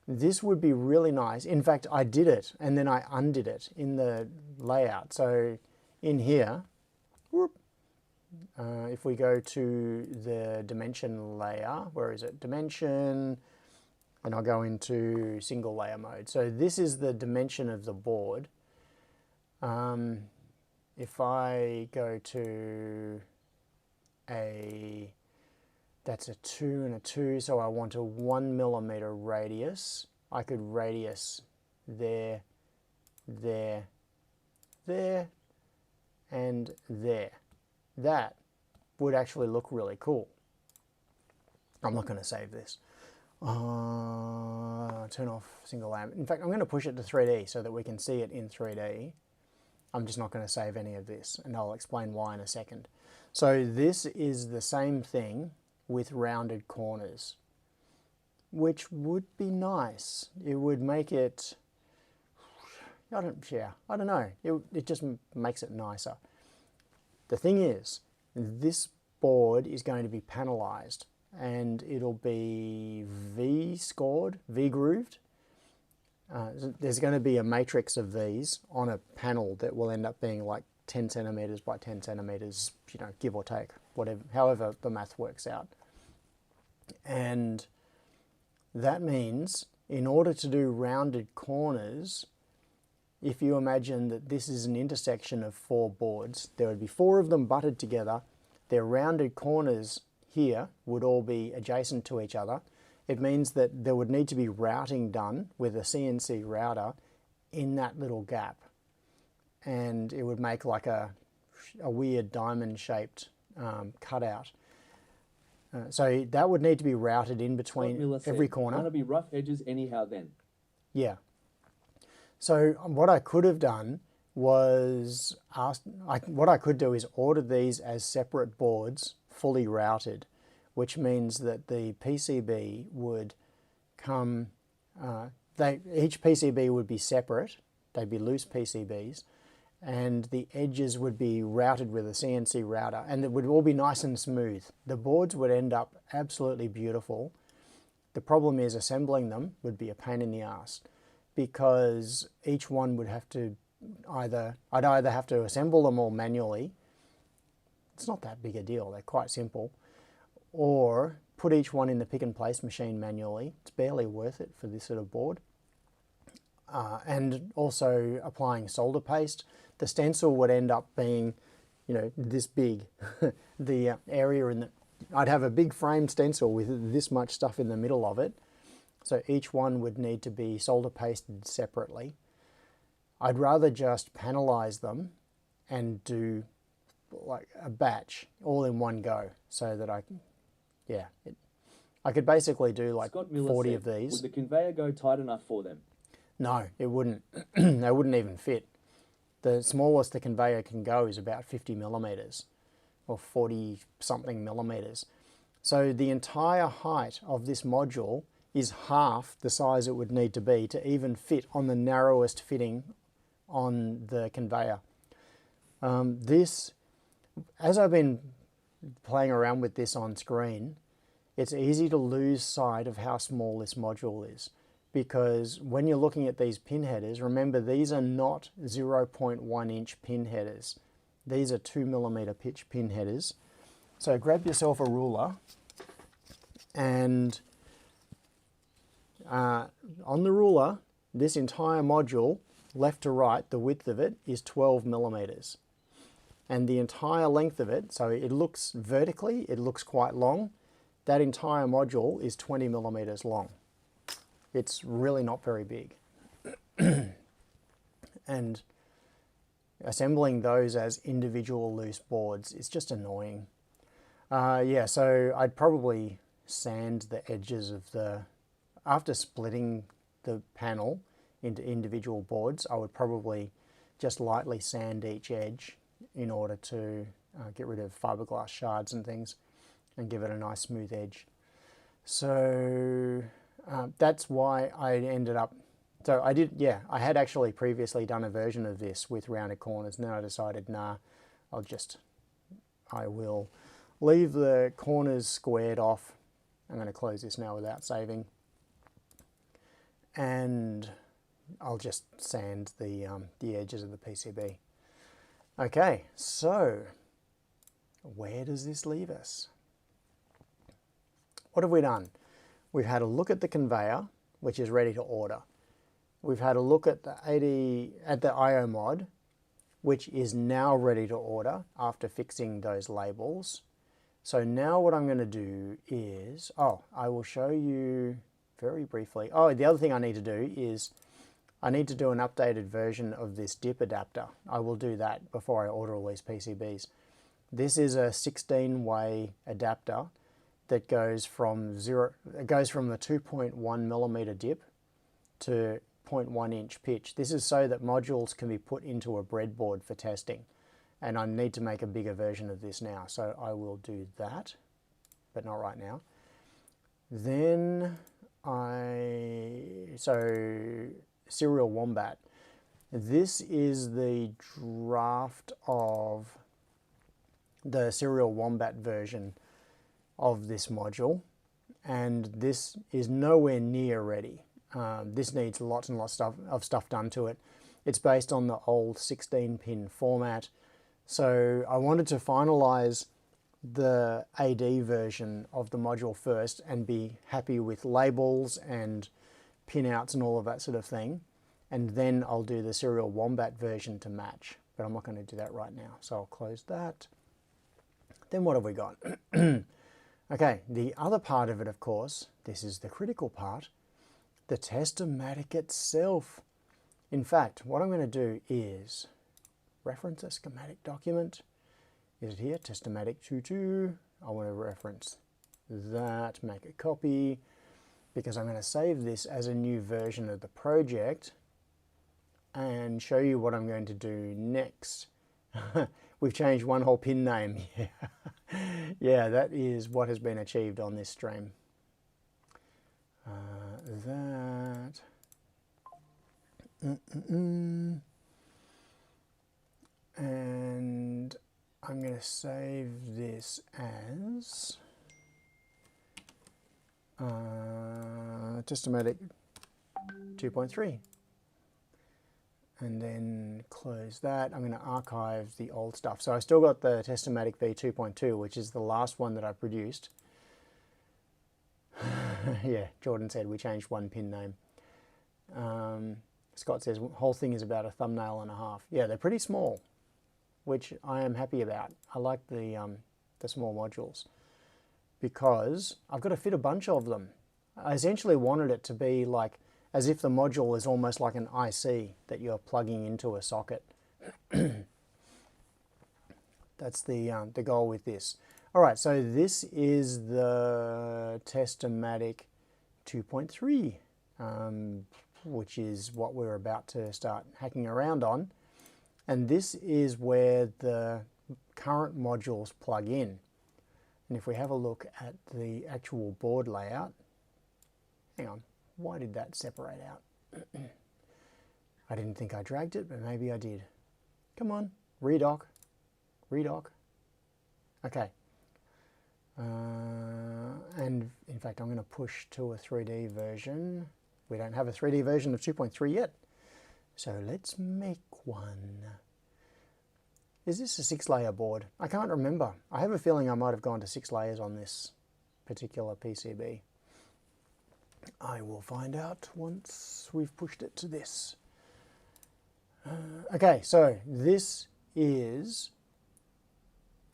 This would be really nice. In fact, I did it and then I undid it in the layout. So in here, whoop, if we go to the dimension layer, where is it? Dimension, and I'll go into single layer mode. So this is the dimension of the board. If I go to that's a 2 and a 2, so I want a 1 millimeter radius. I could radius there, there, there, and there. That would actually look really cool. I'm not going to save this. Turn off single layer. In fact, I'm going to push it to 3D so that we can see it in 3D. I'm just not going to save any of this, and I'll explain why in a second. So this is the same thing with rounded corners, which would be nice. It would make it, I don't know, it just makes it nicer. The thing is, this board is going to be panelized, and it'll be V-scored, V-grooved. There's going to be a matrix of these on a panel that will end up being like 10 centimeters by 10 centimeters, you know, give or take, whatever, however the math works out. And that means in order to do rounded corners, if you imagine that this is an intersection of 4 boards, there would be 4 of them butted together. Their rounded corners here would all be adjacent to each other. It means that there would need to be routing done with a CNC router in that little gap. And it would make like a weird diamond-shaped cutout. So that would need to be routed in between every corner. Gonna be rough edges anyhow then. Yeah. So what I could have done was what I could do is order these as separate boards, fully routed, which means that the PCB would come. Each PCB would be separate. They'd be loose PCBs. And the edges would be routed with a CNC router, and it would all be nice and smooth. The boards would end up absolutely beautiful. The problem is assembling them would be a pain in the ass, because each one would have to I'd either have to assemble them all manually. It's not that big a deal, they're quite simple. Or put each one in the pick and place machine manually. It's barely worth it for this sort of board. And also applying solder paste. The stencil would end up being, you know, this big. The area in the, I'd have a big frame stencil with this much stuff in the middle of it. So each one would need to be solder pasted separately. I'd rather just panelize them and do like a batch all in one go, so that I could basically do like 40 of these. Would the conveyor go tight enough for them? No, it wouldn't. They wouldn't even fit. The smallest the conveyor can go is about 50 millimeters or 40 something millimeters. So the entire height of this module is half the size it would need to be to even fit on the narrowest fitting on the conveyor. This, as I've been playing around with this on screen, it's easy to lose sight of how small this module is. because when you're looking at these pin headers, remember these are not 0.1 inch pin headers. These are 2mm pitch pin headers. So grab yourself a ruler and on the ruler, this entire module, left to right, the width of it is 12mm. And the entire length of it, so it looks vertically, it looks quite long. That entire module is 20mm long. It's really not very big. And assembling those as individual loose boards is just annoying. Yeah, so I'd probably sand the edges of after splitting the panel into individual boards, I would probably just lightly sand each edge in order to get rid of fiberglass shards and things and give it a nice smooth edge. So that's why I ended up, so I had actually previously done a version of this with rounded corners, and then I decided, nah, I will leave the corners squared off. I'm going to close this now without saving. And I'll just sand the edges of the PCB. Okay, so where does this leave us? What have we done? We've had a look at the conveyor, which is ready to order. We've had a look at the IOMOD, which is now ready to order after fixing those labels. So now what I'm going to do is, I will show you very briefly. The other thing I need to do is I need to do an updated version of this dip adapter. I will do that before I order all these PCBs. This is a 16-way adapter that goes from the 2.1mm dip to 0.1 inch pitch. This is so that modules can be put into a breadboard for testing. And I need to make a bigger version of this now, so I will do that, but not right now. Then Serial Wombat. This is the draft of the Serial Wombat version of this module, and this is nowhere near ready. This needs lots and lots of stuff done to it. It's based on the old 16-pin format, so I wanted to finalize the AD version of the module first and be happy with labels and pinouts and all of that sort of thing, and then I'll do the Serial Wombat version to match, but I'm not going to do that right now, so I'll close that. Then what have we got? Okay, the other part of it, of course, this is the critical part, the Testomatic itself. In fact, what I'm going to do is reference a schematic document. Is it here? Testomatic 22. I want to reference that, make a copy, because I'm going to save this as a new version of the project and show you what I'm going to do next. We've changed one whole pin name. Yeah, that is what has been achieved on this stream. And I'm going to save this as Testomatic 2.3. And then close that. I'm going to archive the old stuff. So I still got the Testomatic V2.2, which is the last one that I produced. Yeah, Jordan said we changed one pin name. Scott says whole thing is about a thumbnail and a half. Yeah, they're pretty small, which I am happy about. I like the small modules because I've got to fit a bunch of them. I essentially wanted it to be like as if the module is almost like an IC that you're plugging into a socket. That's the goal with this. All right, so this is the Testomatic 2.3, which is what we're about to start hacking around on. And this is where the current modules plug in. And if we have a look at the actual board layout, hang on, why did that separate out? I didn't think I dragged it, but maybe I did. Come on, redock, redock. Okay. And in fact, I'm going to push to a 3D version we don't have a 3D version of 2.3 yet. So let's make one. Is this a 6-layer board? I can't remember. I have a feeling I might have gone to 6 layers on this particular PCB. I will find out once we've pushed it to this. Okay, so this is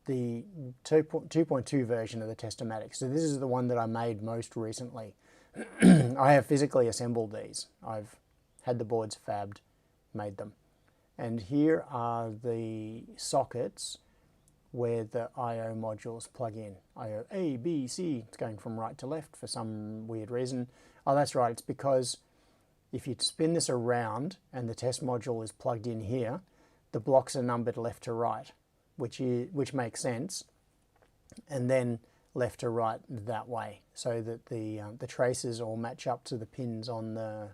the 2.2 version of the Testomatic. So this is the one that I made most recently. I have physically assembled these. I've had the boards fabbed, made them. And here are the sockets where the I/O modules plug in. I/O A, B, C. It's going from right to left for some weird reason. Oh, that's right. It's because if you spin this around and the test module is plugged in here, the blocks are numbered left to right, which makes sense, and then left to right that way, so that the traces all match up to the pins on the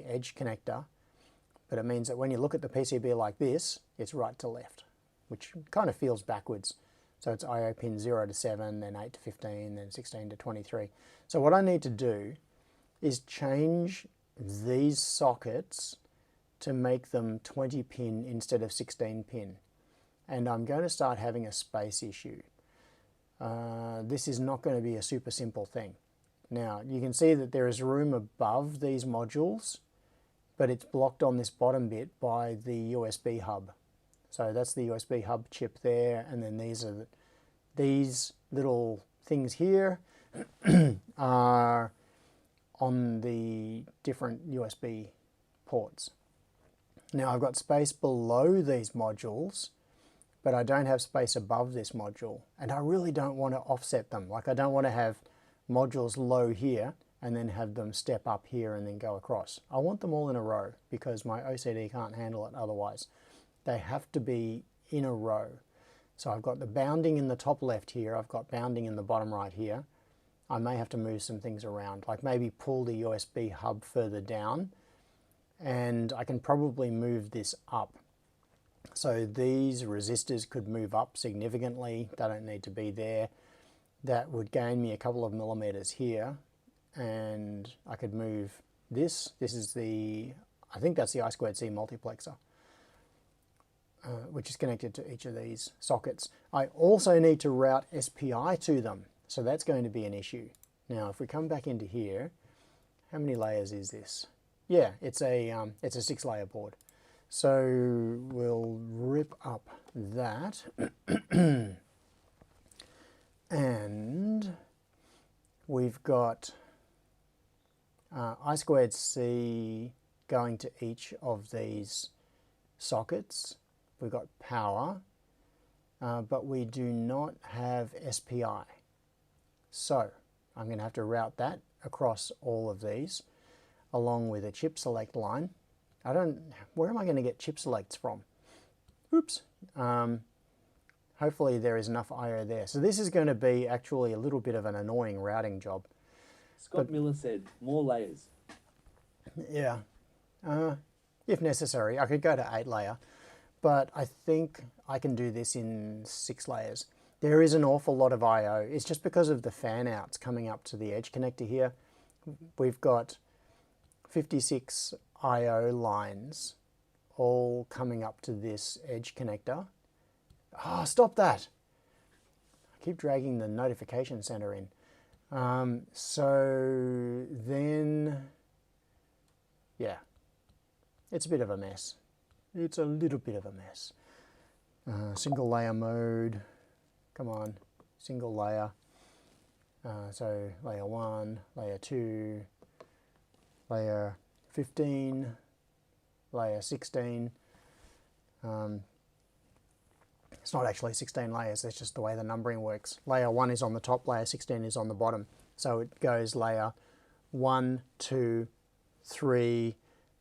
edge connector. But it means that when you look at the PCB like this, it's right to left, which kind of feels backwards. So it's I/O pin 0 to 7, then 8 to 15, then 16 to 23. So what I need to do is change these sockets to make them 20 pin instead of 16 pin. And I'm going to start having a space issue. This is not going to be a super simple thing. Now, you can see that there is room above these modules, but it's blocked on this bottom bit by the USB hub. So that's the USB hub chip there, and then these little things here are on the different USB ports. Now I've got space below these modules, but I don't have space above this module, and I really don't want to offset them. Like, I don't want to have modules low here and then have them step up here and then go across. I want them all in a row because my OCD can't handle it otherwise. They have to be in a row. So I've got the bounding in the top left here, I've got bounding in the bottom right here. I may have to move some things around, like maybe pull the USB hub further down, and I can probably move this up. So these resistors could move up significantly. They don't need to be there. That would gain me a couple of millimeters here, and I could move this. This is the, I think that's the I2C multiplexer, which is connected to each of these sockets. I also need to route SPI to them, so that's going to be an issue. Now, if we come back into here, how many layers is this? Yeah, it's a 6-layer board. So we'll rip up that, and we've got I2C going to each of these sockets. We've got power, but we do not have SPI. So I'm going to have to route that across all of these, along with a chip select line. Where am I going to get chip selects from? Oops. Hopefully there is enough I/O there. So this is going to be actually a little bit of an annoying routing job. Scott Miller said, more layers. Yeah. If necessary, I could go to 8 layer, but I think I can do this in 6 layers. There is an awful lot of I/O. It's just because of the fan outs coming up to the edge connector here. We've got 56 I/O lines all coming up to this edge connector. Ah, oh, stop that! I keep dragging the notification center in. So then, yeah, it's a bit of a mess. It's a little bit of a mess. Single layer mode, come on, single layer. So layer 1, layer 2, layer 15, layer 16. It's not actually 16 layers, that's just the way the numbering works. Layer 1 is on the top, layer 16 is on the bottom. So it goes layer 1, 2, 3,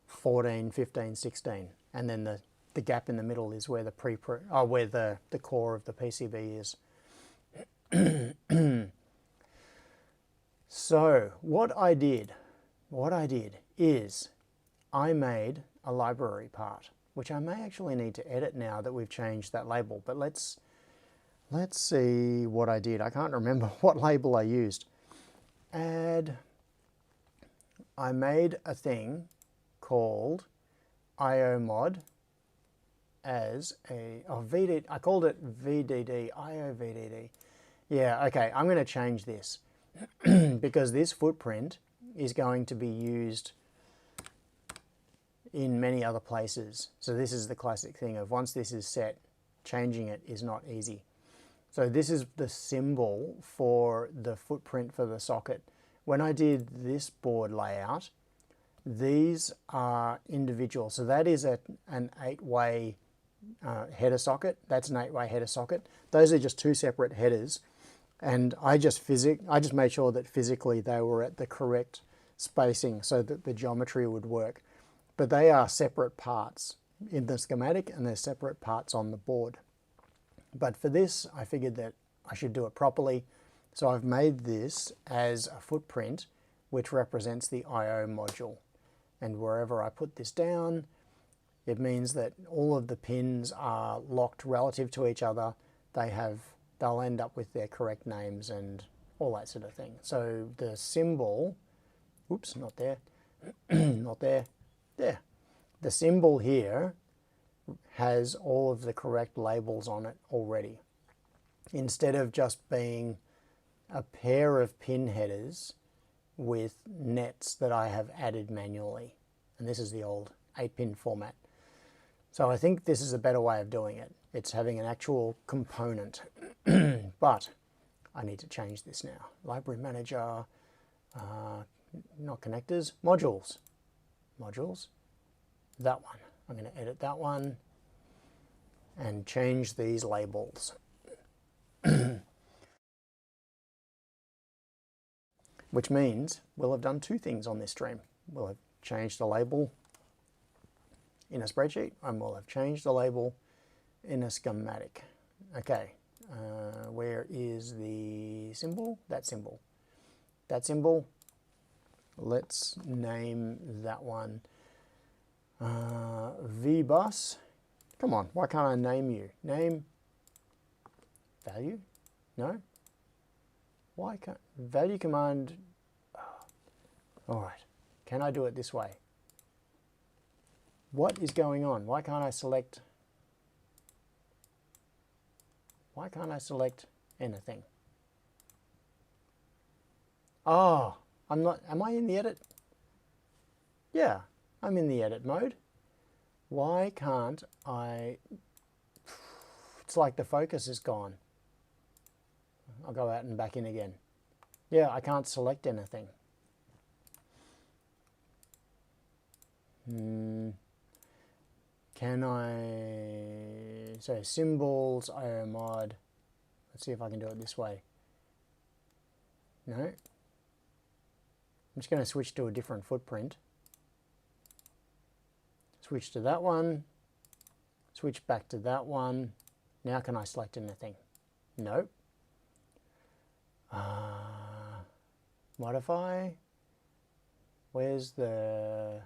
14, 15, 16. And then the gap in the middle is where the core of the PCB is. So what I did is I made a library part, which I may actually need to edit now that we've changed that label. But let's see what I did. I can't remember what label I used. Add I made a thing called IOMOD as a, VD, I called it VDD, IOVDD. Yeah, okay, I'm going to change this because this footprint is going to be used in many other places. So this is the classic thing of once this is set, changing it is not easy. So this is the symbol for the footprint for the socket. When I did this board layout, these are individual. So that is an 8-way header socket. That's an 8-way header socket. Those are just 2 separate headers. And I just made sure that physically they were at the correct spacing so that the geometry would work. But they are separate parts in the schematic and they're separate parts on the board. But for this, I figured that I should do it properly. So I've made this as a footprint which represents the I/O module. And wherever I put this down, it means that all of the pins are locked relative to each other. They'll end up with their correct names and all that sort of thing. So the symbol, oops, not there, not there, there. The symbol here has all of the correct labels on it already. Instead of just being a pair of pin headers with nets that I have added manually. And this is the old 8-pin format. So I think this is a better way of doing it. It's having an actual component. But I need to change this now. Library manager, not connectors, modules. Modules, that one. I'm going to edit that one and change these labels. Which means we'll have done 2 things on this stream. We'll have changed the label in a spreadsheet and we'll have changed the label in a schematic. Okay, where is the symbol? That symbol. That symbol. Let's name that one VBus. Come on, why can't I name you? Name, value? No? Why can't, value command, all right, can I do it this way? What is going on? Why can't I select anything? Oh, am I in the edit? Yeah, I'm in the edit mode. Why can't I, it's like the focus is gone. I'll go out and back in again. Yeah, I can't select anything. Can I, so symbols, IOMOD, let's see if I can do it this way. No. I'm just going to switch to a different footprint. Switch to that one, switch back to that one. Now can I select anything? Nope. Modify. Where's the,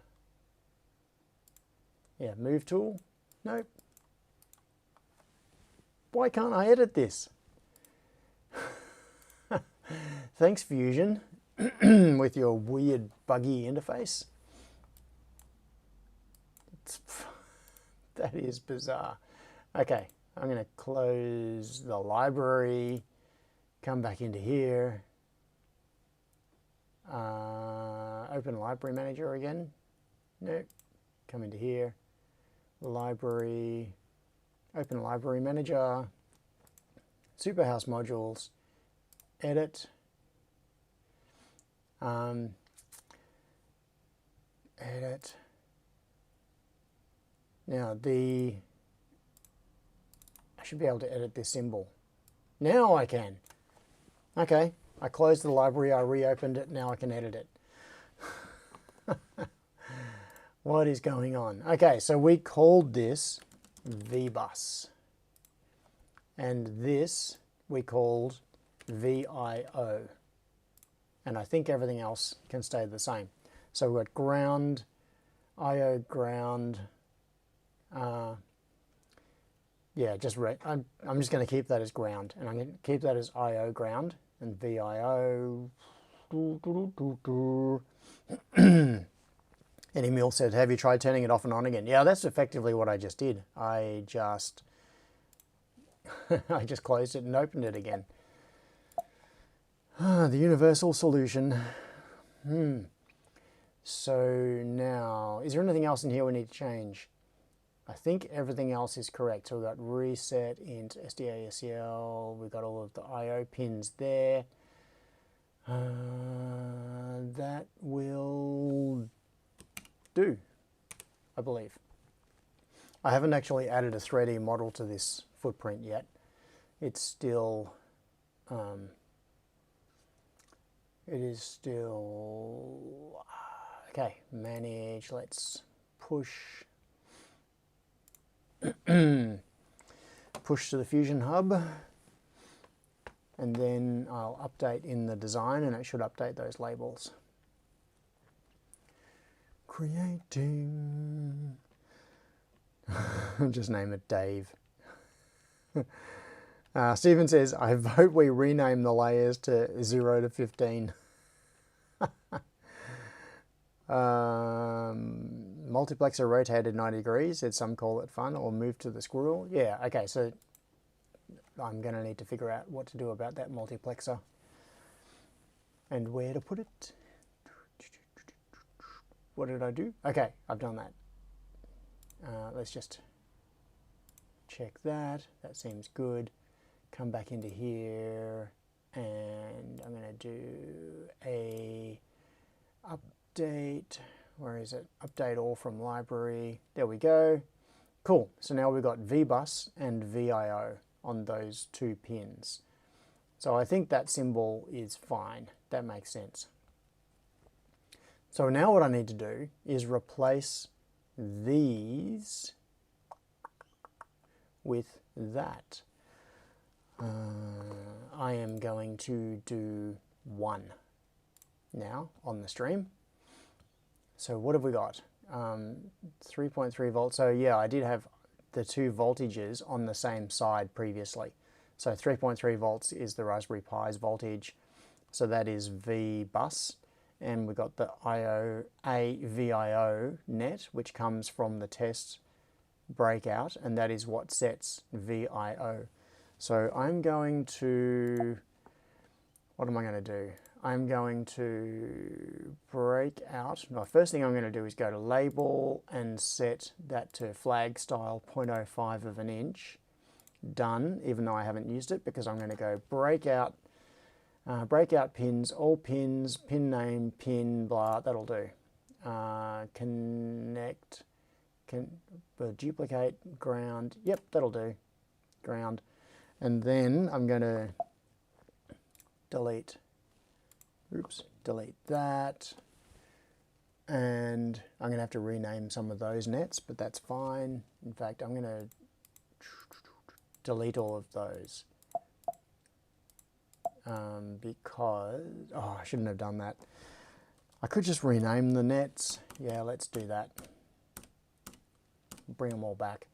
yeah, move tool? Nope. Why can't I edit this? Thanks, Fusion, with your weird buggy interface. That is bizarre. Okay, I'm going to close the library, come back into here, open Library Manager again. Nope. Come into here, Library, open Library Manager, Superhouse Modules, Edit, Edit. Now I should be able to edit this symbol. Now I can. Okay, I closed the library, I reopened it, now I can edit it. What is going on? Okay, so we called this VBus. And this we called VIO. And I think everything else can stay the same. So we've got ground, IO ground, yeah, I'm just going to keep that as ground, and I'm going to keep that as IO ground, and VIO, Eddie Mill said, have you tried turning it off and on again? Yeah, that's effectively what I just did. I just closed it and opened it again. The universal solution. So now, is there anything else in here we need to change? I think everything else is correct. So we've got reset, int, SDA, SEL, we've got all of the IO pins there. That will do, I believe. I haven't actually added a 3D model to this footprint yet. It's still, okay, manage, let's push push to the Fusion Hub, and then I'll update in the design and it should update those labels. Creating, just name it Dave. Stephen says, I vote we rename the layers to 0 to 15. Multiplexer rotated 90 degrees, said some call it fun, or move to the squirrel. Yeah, okay, so I'm going to need to figure out what to do about that multiplexer and where to put it. What did I do? Okay, I've done that. Let's just check that. That seems good. Come back into here, and I'm going to do a update. Where is it? Update all from library. There we go. Cool. So now we've got VBus and VIO on those two pins. So I think that symbol is fine. That makes sense. So now what I need to do is replace these with that. I am going to do 1 now on the stream. So what have we got? 3.3 volts. So yeah, I did have the two voltages on the same side previously. So 3.3 volts is the Raspberry Pi's voltage. So that is V bus. And we've got the VIO net, which comes from the test breakout, and that is what sets VIO. So I'm going to, what am I going to do? I'm going to break out. No, first thing I'm going to do is go to label and set that to flag style 0.05 of an inch. Done, even though I haven't used it, because I'm going to go breakout pins, all pins, pin name, pin, blah, that'll do. Connect, duplicate, ground, yep, that'll do, ground. And then I'm going to delete that. And I'm going to have to rename some of those nets, but that's fine. In fact, I'm going to delete all of those. Because, oh, I shouldn't have done that. I could just rename the nets. Yeah, let's do that. Bring them all back.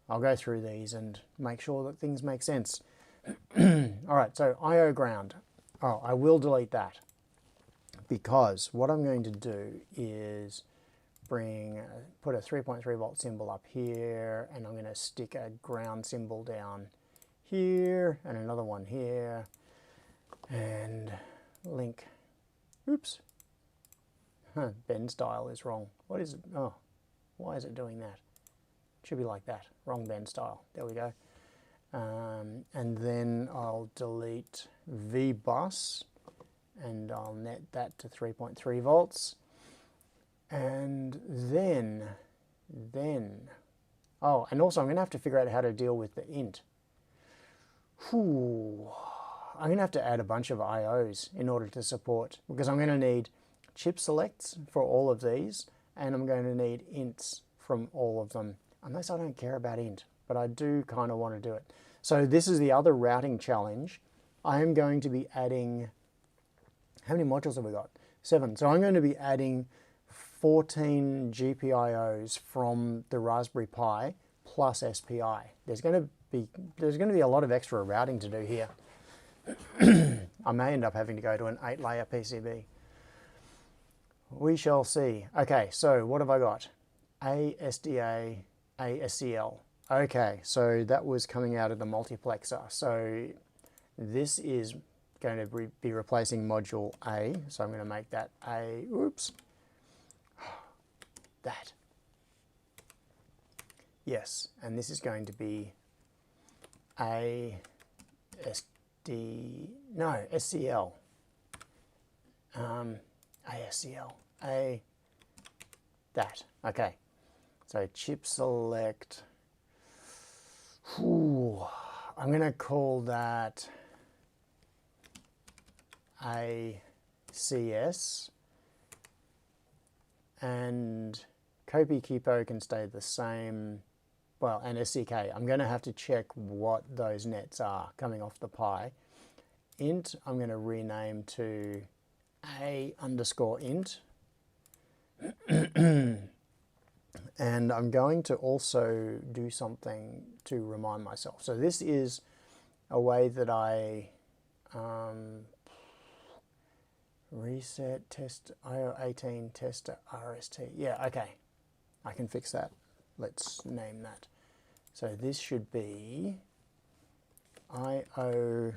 I'll go through these and make sure that things make sense. All right, so IO ground. Oh, I will delete that, because what I'm going to do is put a 3.3 volt symbol up here, and I'm going to stick a ground symbol down here and another one here. And link, oops, bend style is wrong. What is it? Oh, why is it doing that? It should be like that, wrong bend style. There we go. And then I'll delete VBus and I'll net that to 3.3 volts. And then, oh, and also I'm going to have to figure out how to deal with the int. Whew. I'm going to have to add a bunch of IOs in order to support, because I'm going to need chip selects for all of these, and I'm going to need ints from all of them, unless I don't care about int, but I do kind of want to do it. So this is the other routing challenge. I am going to be adding, how many modules have we got? 7. So I'm going to be adding 14 GPIOs from the Raspberry Pi plus SPI. There's going to be a lot of extra routing to do here. I may end up having to go to an 8-layer PCB. We shall see. Okay, so what have I got? ASDA, ASCL. Okay, so that was coming out of the multiplexer. So this is going to be replacing module A. So I'm going to make that A, oops, that. Yes, and this is going to be ASD, no, SCL. ASCL, A, that. Okay, so chip select. Ooh, I'm going to call that ACS, and Kopi Kipo can stay the same, well, and SCK. I'm going to have to check what those nets are coming off the Pi. Int, I'm going to rename to A_int. And I'm going to also do something to remind myself. So this is a way that I reset test IO18 tester RST. Yeah, okay. I can fix that. Let's name that. So this should be IO18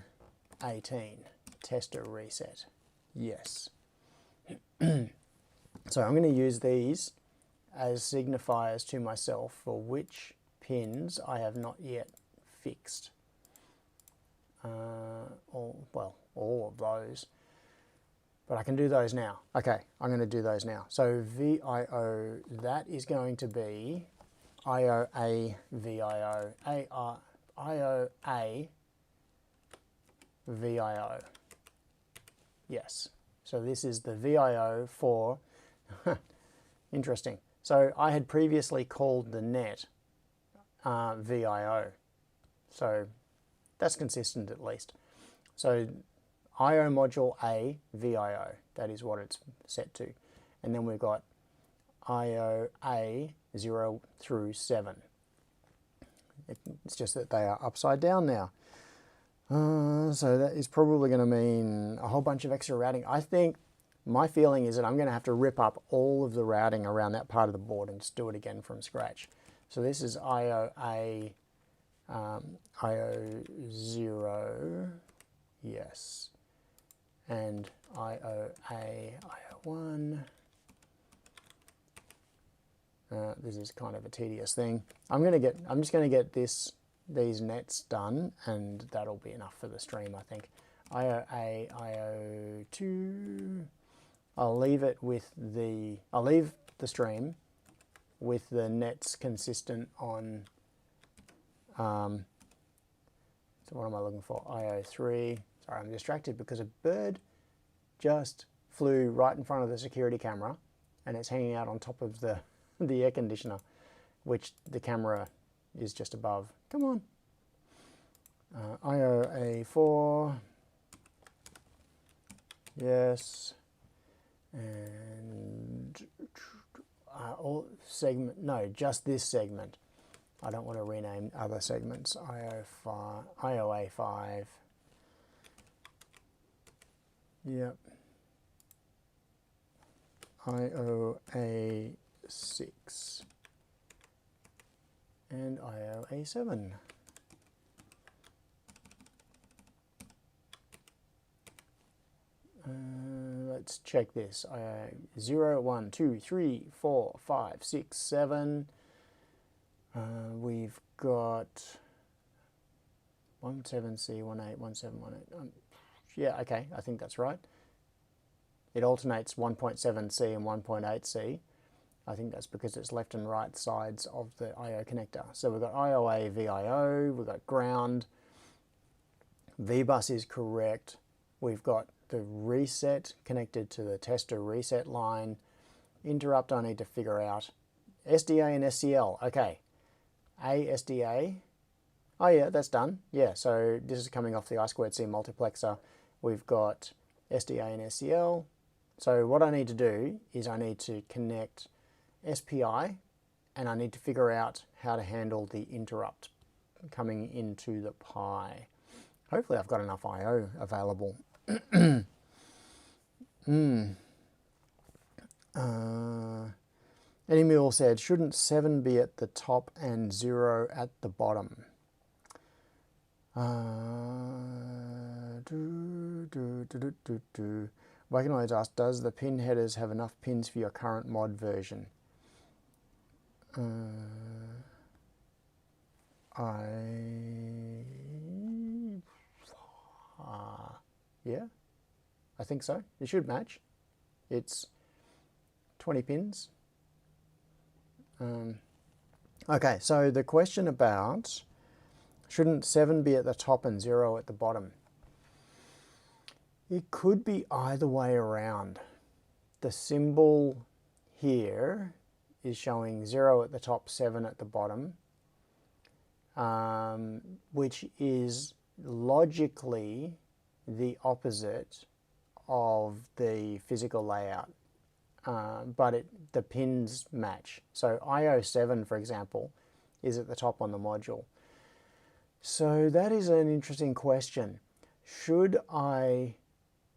tester reset. Yes. So I'm going to use these as signifiers to myself for which pins I have not yet fixed. All of those. But I can do those now. Okay, I'm going to do those now. So VIO, that is going to be IOA VIO, IOA VIO. Yes. So this is the VIO for, interesting. So I had previously called the net VIO. So that's consistent at least. So IO module A VIO, that is what it's set to. And then we've got IOA 0 through 7. It's just that they are upside down now. So that is probably going to mean a whole bunch of extra routing. I think my feeling is that I'm going to have to rip up all of the routing around that part of the board and just do it again from scratch. So this is IOA, IO0, yes, and IOA, IO1. This is kind of a tedious thing. I'm just going to get these nets done, and that'll be enough for the stream, I think. IOA, IO2. I'll leave the stream with the nets consistent on, so what am I looking for? IO3. Sorry, I'm distracted because a bird just flew right in front of the security camera, and it's hanging out on top of the air conditioner, which the camera is just above. Come on. IOA4. Yes. And all segment, no, just this segment. I don't want to rename other segments. IO5, IOA5. Yep. IOA6 and IOA7. Let's check this. 0, 1, 2, 3, 4, 5, 6, 7. We've got 17C, 18, 17, 18. Yeah, okay, I think that's right. It alternates 1.7C and 1.8C. I think that's because it's left and right sides of the I/O connector. So we've got IOA VIO, we've got ground. VBus is correct. We've got the reset connected to the tester reset line. Interrupt I need to figure out. SDA and SCL, okay. ASDA, oh yeah, that's done. Yeah, so this is coming off the I2C multiplexer. We've got SDA and SCL. So what I need to do is I need to connect SPI, and I need to figure out how to handle the interrupt coming into the Pi. Hopefully I've got enough IO available. Eddie Mule said, shouldn't 7 be at the top and 0 at the bottom? Wagonoids asked, does the pin headers have enough pins for your current mod version? Yeah, I think so. It should match. It's 20 pins. Okay, so the question about shouldn't 7 be at the top and 0 at the bottom? It could be either way around. The symbol here is showing 0 at the top, 7 at the bottom, which is logically the opposite of the physical layout, but the pins match. So IO7, for example, is at the top on the module. So that is an interesting question. Should I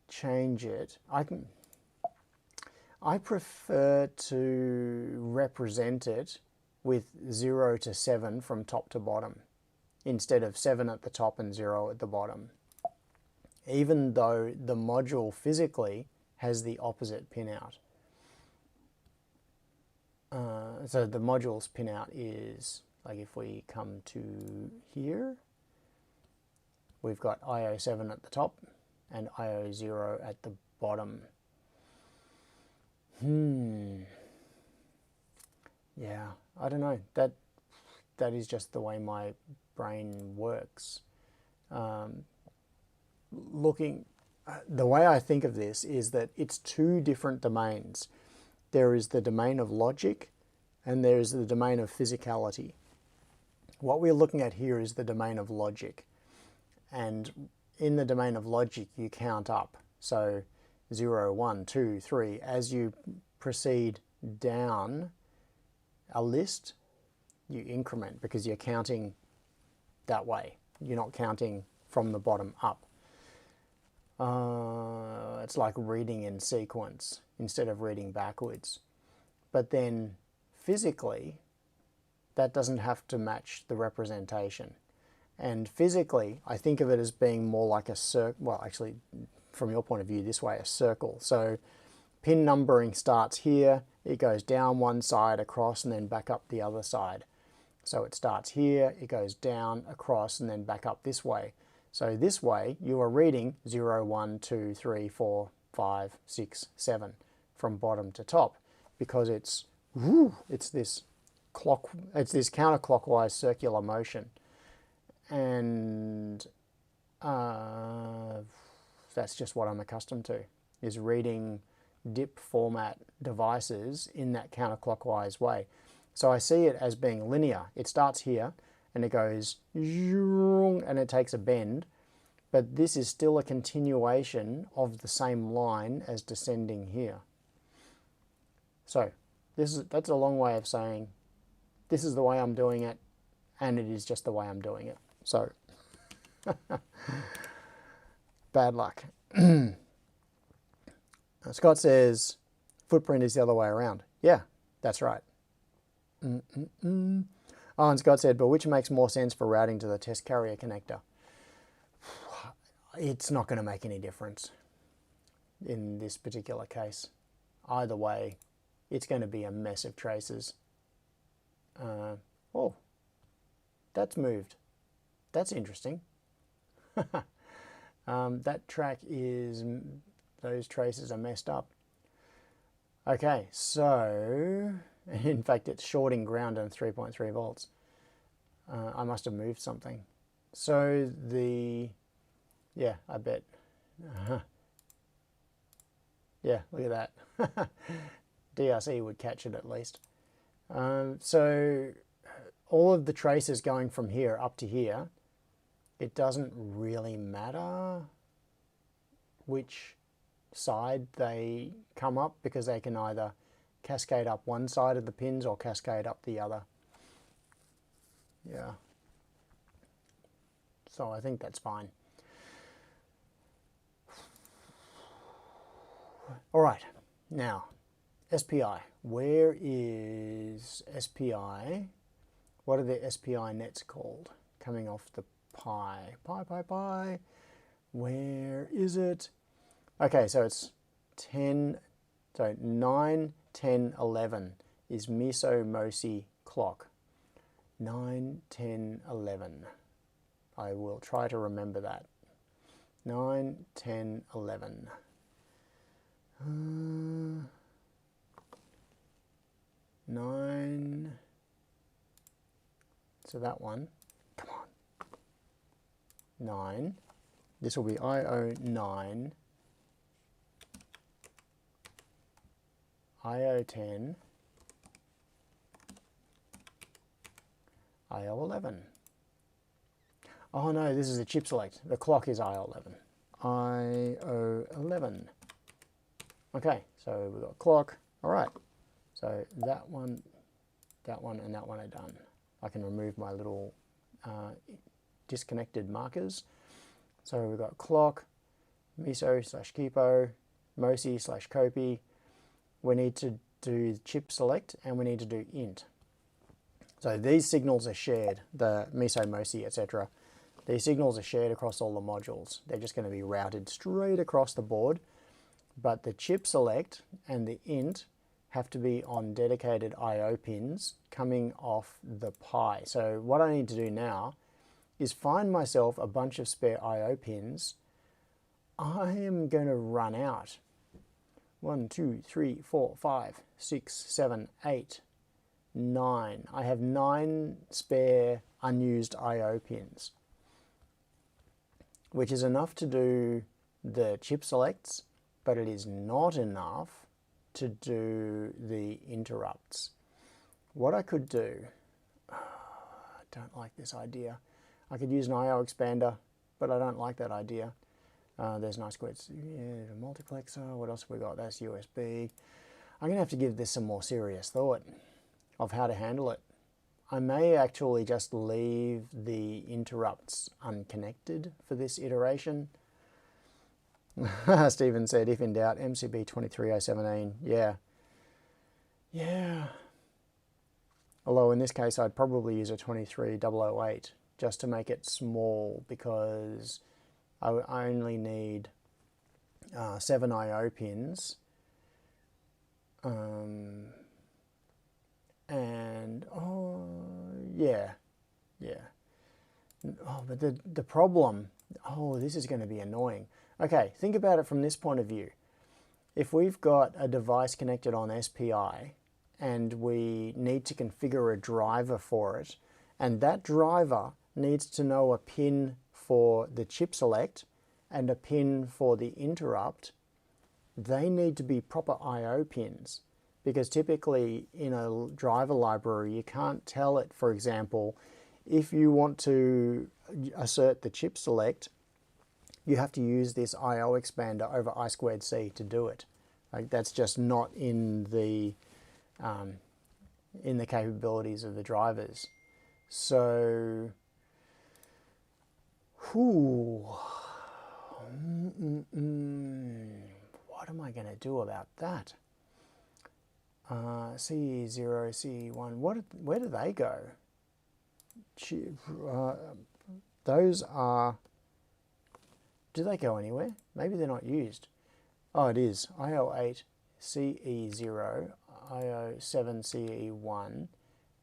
change it? I prefer to represent it with 0 to 7 from top to bottom, instead of 7 at the top and 0 at the bottom, even though the module physically has the opposite pinout. So the module's pinout is, like if we come to here, we've got IO7 at the top and IO0 at the bottom. Yeah, I don't know. That is just the way my brain works. The way I think of this is that it's two different domains. There is the domain of logic and there is the domain of physicality. What we're looking at here is the domain of logic. And in the domain of logic, you count up. So 0, 1, 2, 3. As you proceed down a list, you increment because you're counting that way. You're not counting from the bottom up. It's like reading in sequence instead of reading backwards. But then physically, that doesn't have to match the representation. And physically, I think of it as being more like a circle. Well, actually, from your point of view, this way, a circle. So pin numbering starts here, it goes down one side across and then back up the other side. So it starts here, it goes down across and then back up this way. So this way you are reading 0, 1, 2, 3, 4, 5, 6, 7 from bottom to top, because it's this counterclockwise circular motion. And that's just what I'm accustomed to, is reading DIP format devices in that counterclockwise way. So I see it as being linear. It starts here and it goes and it takes a bend, but this is still a continuation of the same line as descending here. So that's a long way of saying this is the way I'm doing it, and it is just the way I'm doing it. So bad luck. Scott says footprint is the other way around. Yeah, that's right. Oh, and Scott said, but which makes more sense for routing to the test carrier connector? It's not going to make any difference in this particular case. Either way, it's going to be a mess of traces. Oh, that's moved. That's interesting. That track is, those traces are messed up. Okay, so, in fact, it's shorting ground and 3.3 volts. I must have moved something. So yeah, I bet. Yeah, look at that. DRC would catch it at least. So all of the traces going from here up to here, it doesn't really matter which side they come up, because they can either cascade up one side of the pins or cascade up the other. Yeah. So I think that's fine. All right, now SPI. Where is SPI? What are the SPI nets called? Coming off the pi. Pi. Where is it? Okay, so it's 10, so 9, 10, 11 is Miso-Mosi clock. 9, 10, 11. I will try to remember that. 9, 10, 11. 9. So that one. Come on. 9. This will be IO9. IO10. IO11. Oh no, this is a chip select. The clock is IO11. IO11. Okay, so we've got clock. All right. So that one, and that one are done. I can remove my little disconnected markers. So we've got clock, Miso/Kipo, Mosi/Kopi. We need to do chip select and we need to do int. So these signals are shared, the Miso-Mosi, etc. These signals are shared across all the modules. They're just going to be routed straight across the board. But the chip select and the int have to be on dedicated I/O pins coming off the Pi. So what I need to do now is find myself a bunch of spare I/O pins. I am going to run out. 1, 2, 3, 4, 5, 6, 7, 8, 9. I have 9 spare unused I/O pins, which is enough to do the chip selects, but it is not enough to do the interrupts. What I could do, I don't like this idea. I could use an I/O expander, but I don't like that idea. There's nice squares, yeah, multiplexer. What else have we got? That's USB. I'm gonna have to give this some more serious thought of how to handle it. I may actually just leave the interrupts unconnected for this iteration. Stephen said, if in doubt, MCB 23017. Yeah. Although in this case, I'd probably use a 23008 just to make it small, because I only need 7 I/O pins. And, but the problem, this is going to be annoying. Okay, think about it from this point of view. If we've got a device connected on SPI and we need to configure a driver for it, and that driver needs to know a pin for the chip select and a pin for the interrupt, they need to be proper I/O pins, because typically in a driver library you can't tell it, for example, if you want to assert the chip select, you have to use this I/O expander over I2C to do it. Like, that's just not in the capabilities of the drivers. So, what am I going to do about that? CE0, CE1, where do they go? Those are, do they go anywhere? Maybe they're not used. Oh, it is. IO8 CE0, IO7 CE1.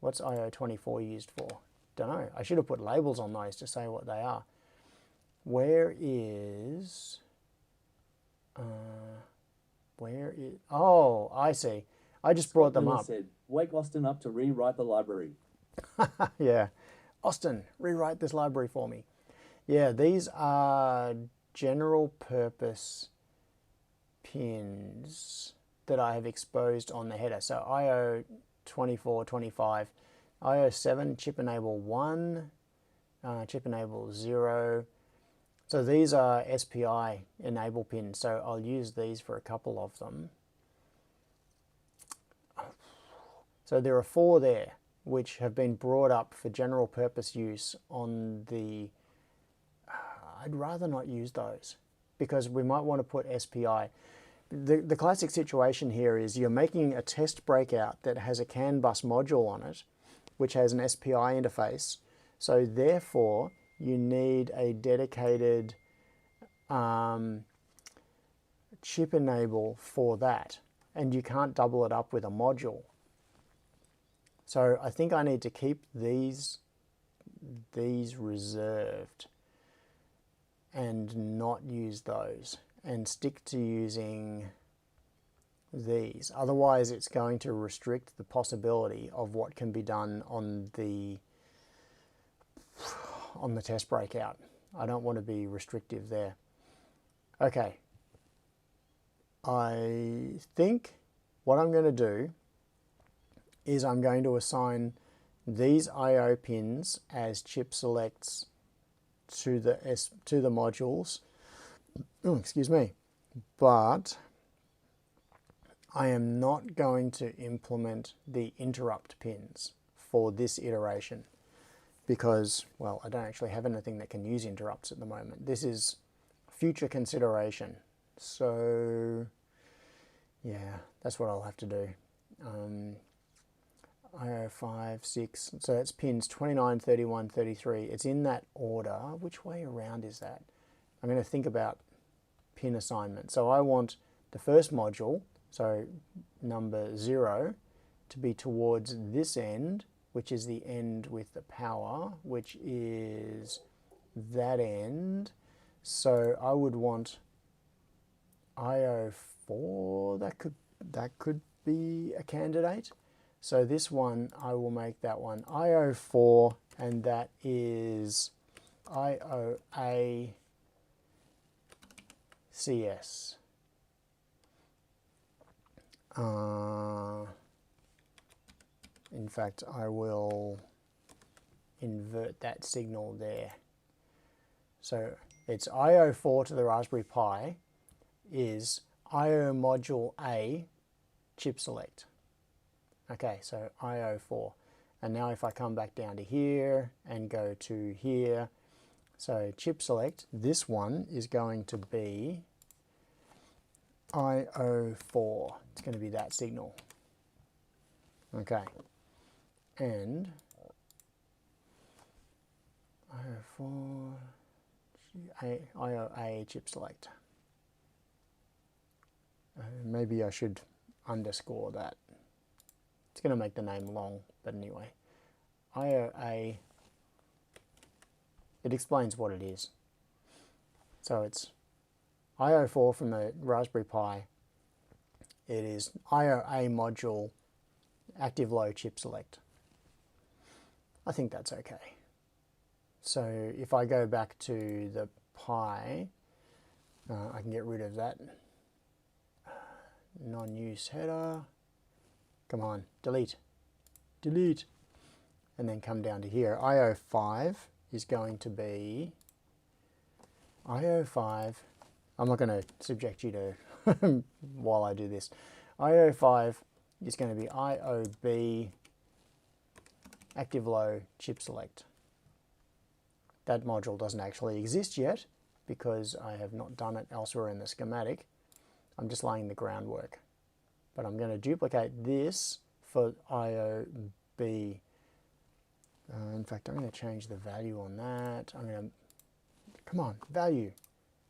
What's IO24 used for? Don't know. I should have put labels on those to say what they are. Where is... oh, I see. I just brought them up. Said, wake Austin up to rewrite the library. Yeah. Austin, rewrite this library for me. Yeah, these are general purpose pins that I have exposed on the header. So IO24, 25, IO7, chip enable 1, chip enable 0. So these are SPI enable pins. So I'll use these for a couple of them. So there are 4 there, which have been brought up for general purpose use on the... I'd rather not use those, because we might want to put SPI. the classic situation here is you're making a test breakout that has a CAN bus module on it, which has an SPI interface. So therefore, you need a dedicated chip enable for that, and you can't double it up with a module. So I think I need to keep these reserved and not use those, and stick to using these. Otherwise it's going to restrict the possibility of what can be done on the test breakout. I don't want to be restrictive there. Okay, I think what I'm going to do is I'm going to assign these I/O pins as chip selects to the modules. Oh, excuse me. But I am not going to implement the interrupt pins for this iteration because, well, I don't actually have anything that can use interrupts at the moment. This is future consideration. So yeah, that's what I'll have to do. IO 5, 6, so it's pins 29, 31, 33. It's in that order. Which way around is that? I'm going to think about pin assignment. So I want the first module, so number 0, to be towards this end, which is the end with the power, which is that end. So I would want IO4, that could be a candidate. So this one, I will make that one IO4, and that is IOA CS. In fact, I will invert that signal there. So it's IO4 to the Raspberry Pi is IO module A chip select. Okay, so IO4. And now if I come back down to here and go to here, so chip select, this one is going to be IO4. It's going to be that signal. Okay. And IO4, IOA chip select. Maybe I should underscore that. It's going to make the name long, but anyway. IOA, it explains what it is. So it's IO4 from the Raspberry Pi. It is IOA module active low chip select. I think that's okay. So if I go back to the Pi, I can get rid of that non-use header. Come on, delete, delete, and then come down to here. IO5 is going to be IO5. I'm not going to subject you to while I do this. IO5 is going to be IOB active low chip select. That module doesn't actually exist yet because I have not done it elsewhere in the schematic. I'm just laying the groundwork. But I'm going to duplicate this for IOB. In fact, I'm going to change the value on that. I'm going to, come on, value,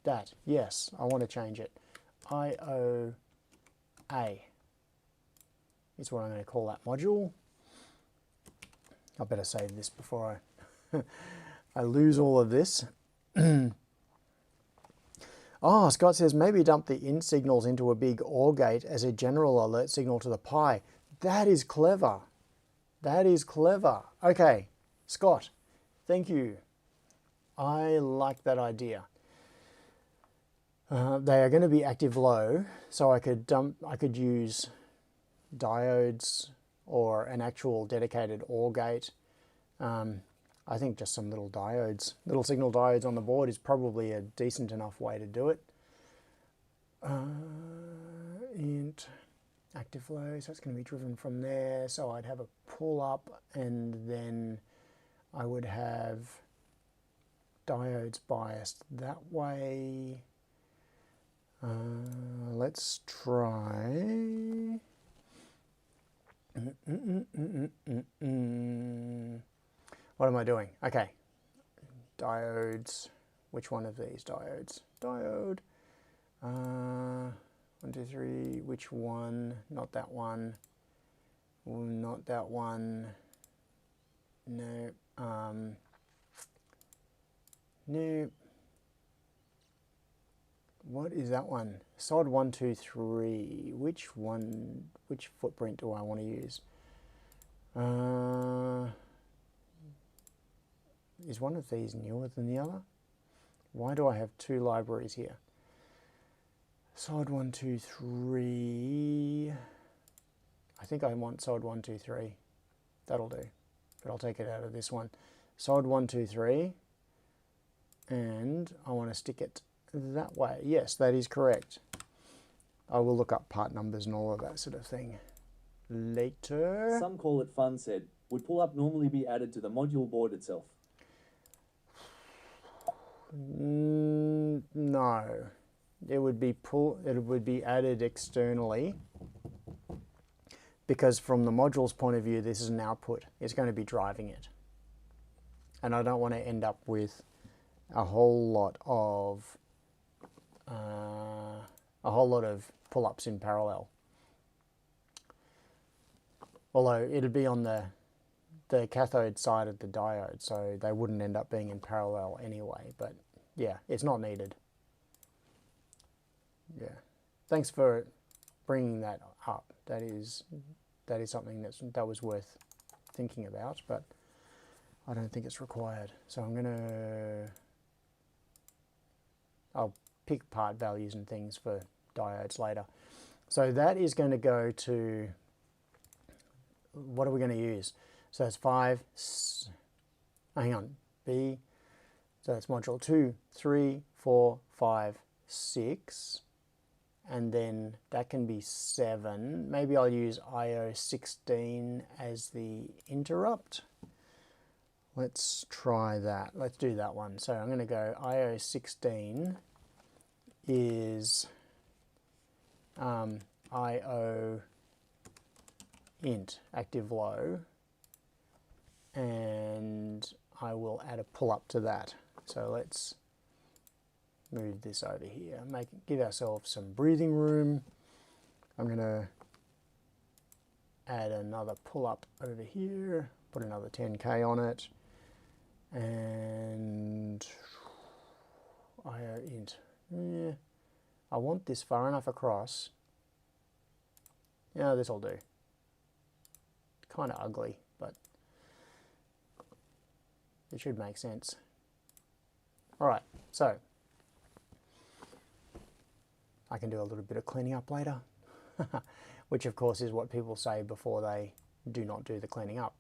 that, yes, I want to change it. IOA is what I'm going to call that module. I better save this before I lose all of this. Oh, Scott says maybe dump the in signals into a big OR gate as a general alert signal to the Pi. That is clever. That is clever. Okay, Scott, thank you. I like that idea. They are going to be active low, so I could use diodes or an actual dedicated OR gate. I think just some little diodes, little signal diodes on the board is probably a decent enough way to do it. Int active flow, so it's going to be driven from there. So I'd have a pull up, and then I would have diodes biased that way. let's try. What am I doing? Okay, diodes. Which one of these diodes? Diode. 1, 2, 3. Which one? Not that one. Not that one. No. No. What is that one? SOD 1, 2, 3. Which one? Which footprint do I want to use? Is one of these newer than the other? Why do I have two libraries here? SOD 1, 2, 3. I think I want SOD 1, 2, 3. That'll do. But I'll take it out of this one. SOD 1, 2, 3. And I want to stick it that way. Yes, that is correct. I will look up part numbers and all of that sort of thing later. Some Call It Fun said, would pull-up normally be added to the module board itself? No. It would be added externally, because from the module's point of view, this is an output. It's going to be driving it. And I don't want to end up with a whole lot of pull-ups in parallel. Although it'll be on the cathode side of the diode, so they wouldn't end up being in parallel anyway. But yeah, it's not needed. Yeah, thanks for bringing that up. That is something that was worth thinking about, but I don't think it's required. So I'll pick part values and things for diodes later. So that is going to go to, what are we going to use? So that's 5, hang on, B, so that's module 2, 3, 4, 5, 6, and then that can be 7. Maybe I'll use IO16 as the interrupt. Let's try that. Let's do that one. So I'm going to go IO16 is IO int, active low, and I will add a pull-up to that. So let's move this over here, give ourselves some breathing room. I'm going to add another pull-up over here, put another 10K on it, and IO int. Yeah, I want this far enough across. Yeah, this will do. Kind of ugly, but it should make sense. All right, so I can do a little bit of cleaning up later, which of course is what people say before they do not do the cleaning up.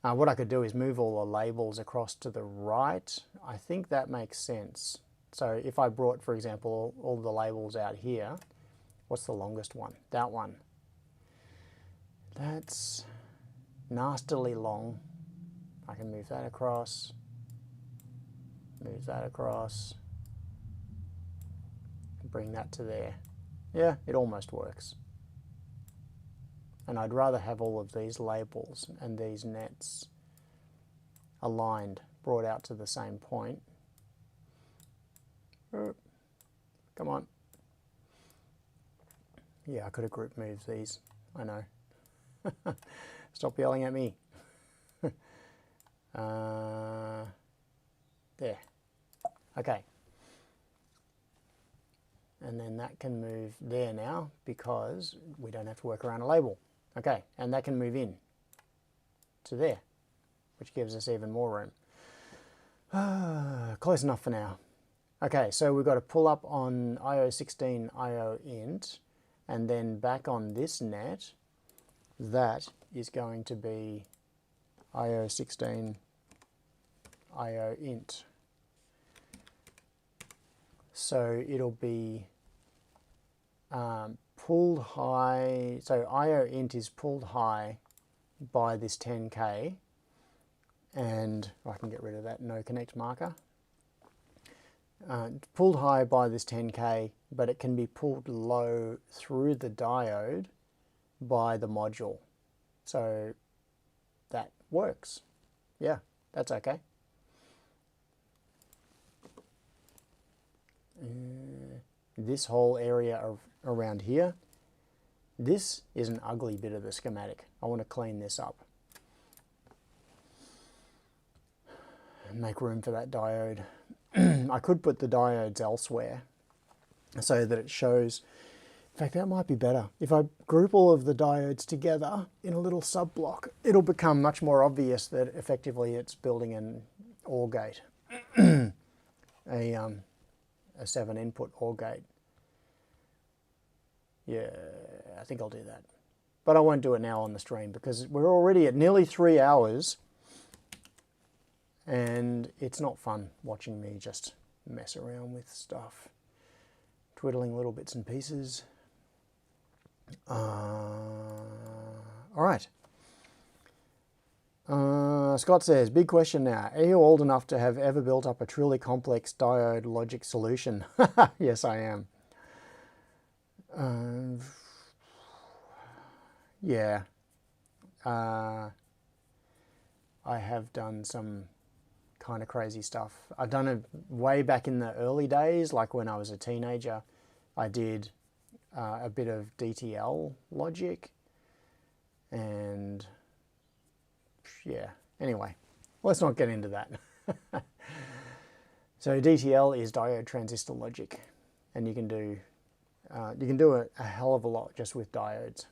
What I could do is move all the labels across to the right. I think that makes sense. So if I brought, for example, all the labels out here, what's the longest one? That one. That's nastily long. I can move that across, bring that to there. Yeah, it almost works. And I'd rather have all of these labels and these nets aligned, brought out to the same point. Come on. Yeah, I could have group moved these, I know. Stop yelling at me. There. Okay. And then that can move there now because we don't have to work around a label. Okay, and that can move in to there, which gives us even more room. Close enough for now. Okay, so we've got to pull up on IO16 IO int, and then back on this net, that is going to be IO16 IO int. So it'll be pulled high, so IO int is pulled high by this 10K, and I can get rid of that no connect marker. pulled high by this 10K, but it can be pulled low through the diode by the module. So that works. Yeah, that's okay. This whole area around here, this is an ugly bit of the schematic. I want to clean this up. Make room for that diode. I could put the diodes elsewhere so that it shows. In fact, that might be better. If I group all of the diodes together in a little sub-block, it'll become much more obvious that effectively it's building an OR gate, a 7 input OR gate. Yeah, I think I'll do that. But I won't do it now on the stream because we're already at nearly 3 hours and it's not fun watching me just mess around with stuff, twiddling little bits and pieces. All right. Scott says, big question now. Are you old enough to have ever built up a truly complex diode logic solution? Yes, I am. Yeah. I have done some kind of crazy stuff. I've done it way back in the early days, like when I was a teenager. I did a bit of DTL logic, and yeah, anyway, let's not get into that. So DTL is diode transistor logic, and you can do a hell of a lot just with diodes,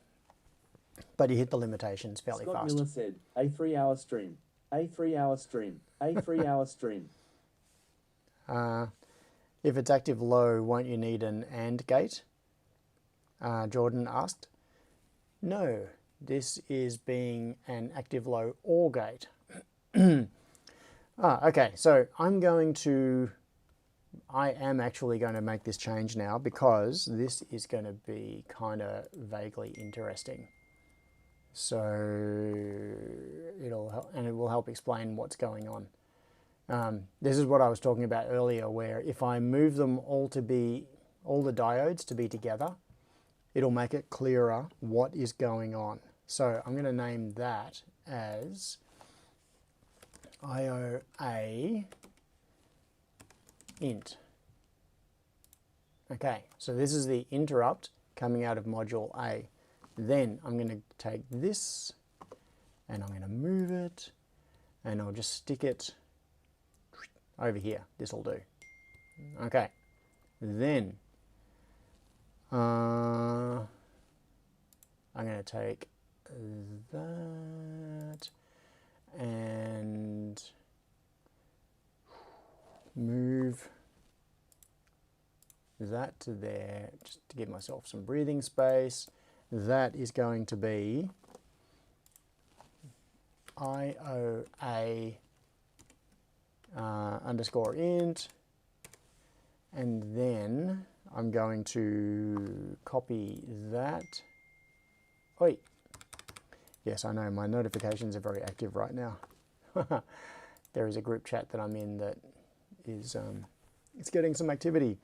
but you hit the limitations fairly Scott fast. Miller said, a 3-hour stream, a 3-hour stream, a 3-hour stream. If it's active low, won't you need an AND gate? Jordan asked. No, this is being an active low OR gate. Okay, so I am actually going to make this change now because this is going to be kind of vaguely interesting. So it will help explain what's going on. This is what I was talking about earlier, where if I move them all the diodes to be together, it'll make it clearer what is going on. So I'm going to name that as IOA int. Okay, so this is the interrupt coming out of module A. Then I'm going to take this and I'm going to move it and I'll just stick it over here. This will do. Okay, then I'm going to take that and move that to there, just to give myself some breathing space. That is going to be IOA underscore int, and then I'm going to copy that. Oi. Yes, I know my notifications are very active right now. There is a group chat that I'm in that is it's getting some activity.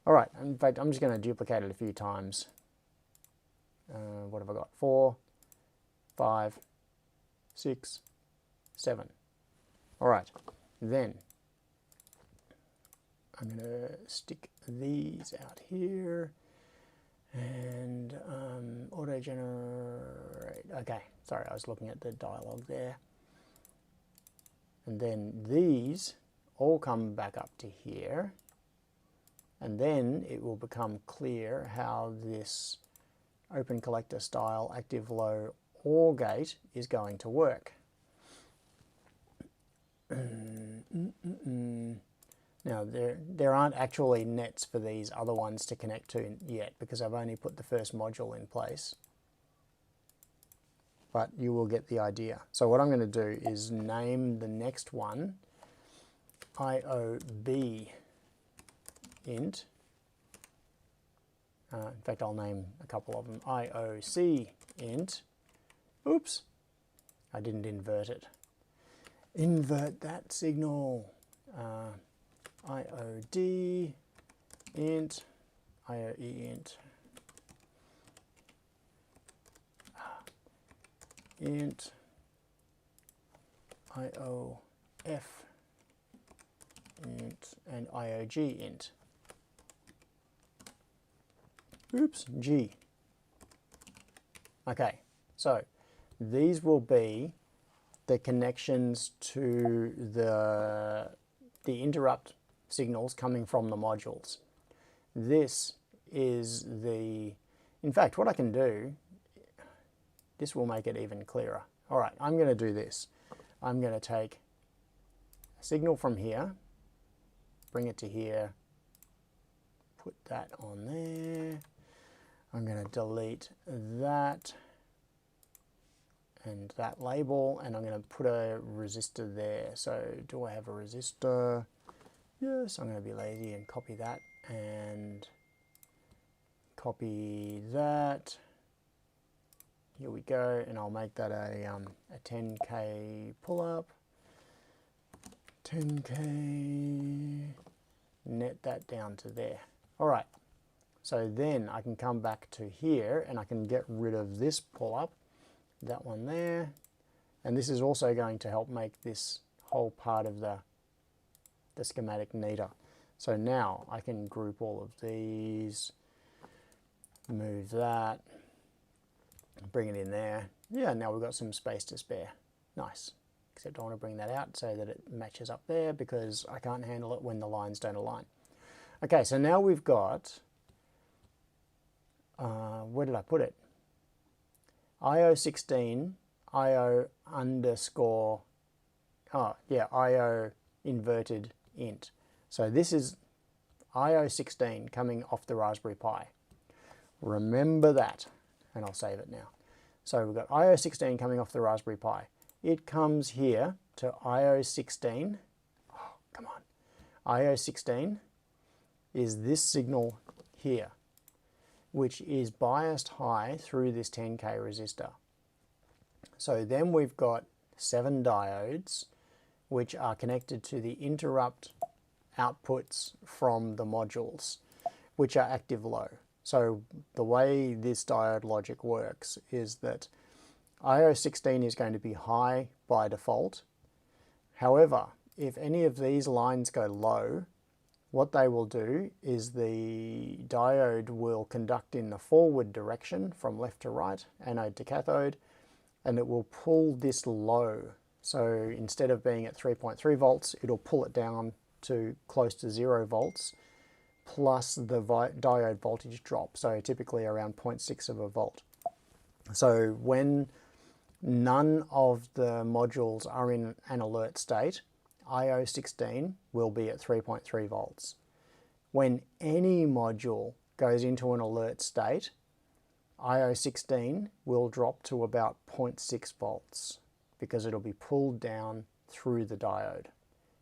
All right, in fact, I'm just going to duplicate it a few times. What have I got? 4, 5, 6, 7. All right, then I'm going to stick these out here and auto generate. Okay, sorry, I was looking at the dialogue there. And then these all come back up to here. And then it will become clear how this open collector style active low OR gate is going to work. Now there aren't actually nets for these other ones to connect to yet because I've only put the first module in place. But you will get the idea. So what I'm going to do is name the next one IOB int. In fact, I'll name a couple of them. IOC int. Oops, I didn't invert it. Invert that signal. IOD int, IOE int, int, IOF int, and IOG int. Oops, G. Okay, so these will be the connections to the interrupt signals coming from the modules. This is the, in fact, what I can do, this will make it even clearer. All right, I'm going to do this. I'm going to take a signal from here, bring it to here, put that on there. I'm going to delete that and that label, and I'm going to put a resistor there. So do I have a resistor? Yes, I'm going to be lazy and copy that and copy that. Here we go, and I'll make that a 10K pull-up. 10K, net that down to there. All right, so then I can come back to here and I can get rid of this pull-up, that one there, and this is also going to help make this whole part of the schematic neater. So now I can group all of these, move that, bring it in there. Yeah, now we've got some space to spare. Nice. Except I want to bring that out so that it matches up there because I can't handle it when the lines don't align. Okay, so now we've got, where did I put it? IO16, IO underscore, oh yeah, IO inverted int. So this is IO16 coming off the Raspberry Pi. Remember that, and I'll save it now. So we've got IO16 coming off the Raspberry Pi. It comes here to IO16. Oh, come on. IO16 is this signal here, which is biased high through this 10K resistor. So then we've got 7 diodes, which are connected to the interrupt outputs from the modules, which are active low. So the way this diode logic works is that IO16 is going to be high by default. However, if any of these lines go low, what they will do is the diode will conduct in the forward direction from left to right, anode to cathode, and it will pull this low. So instead of being at 3.3 volts, it'll pull it down to close to 0 volts, plus the diode voltage drop, so typically around 0.6 of a volt. So when none of the modules are in an alert state, IO16 will be at 3.3 volts. When any module goes into an alert state, IO16 will drop to about 0.6 volts because it'll be pulled down through the diode.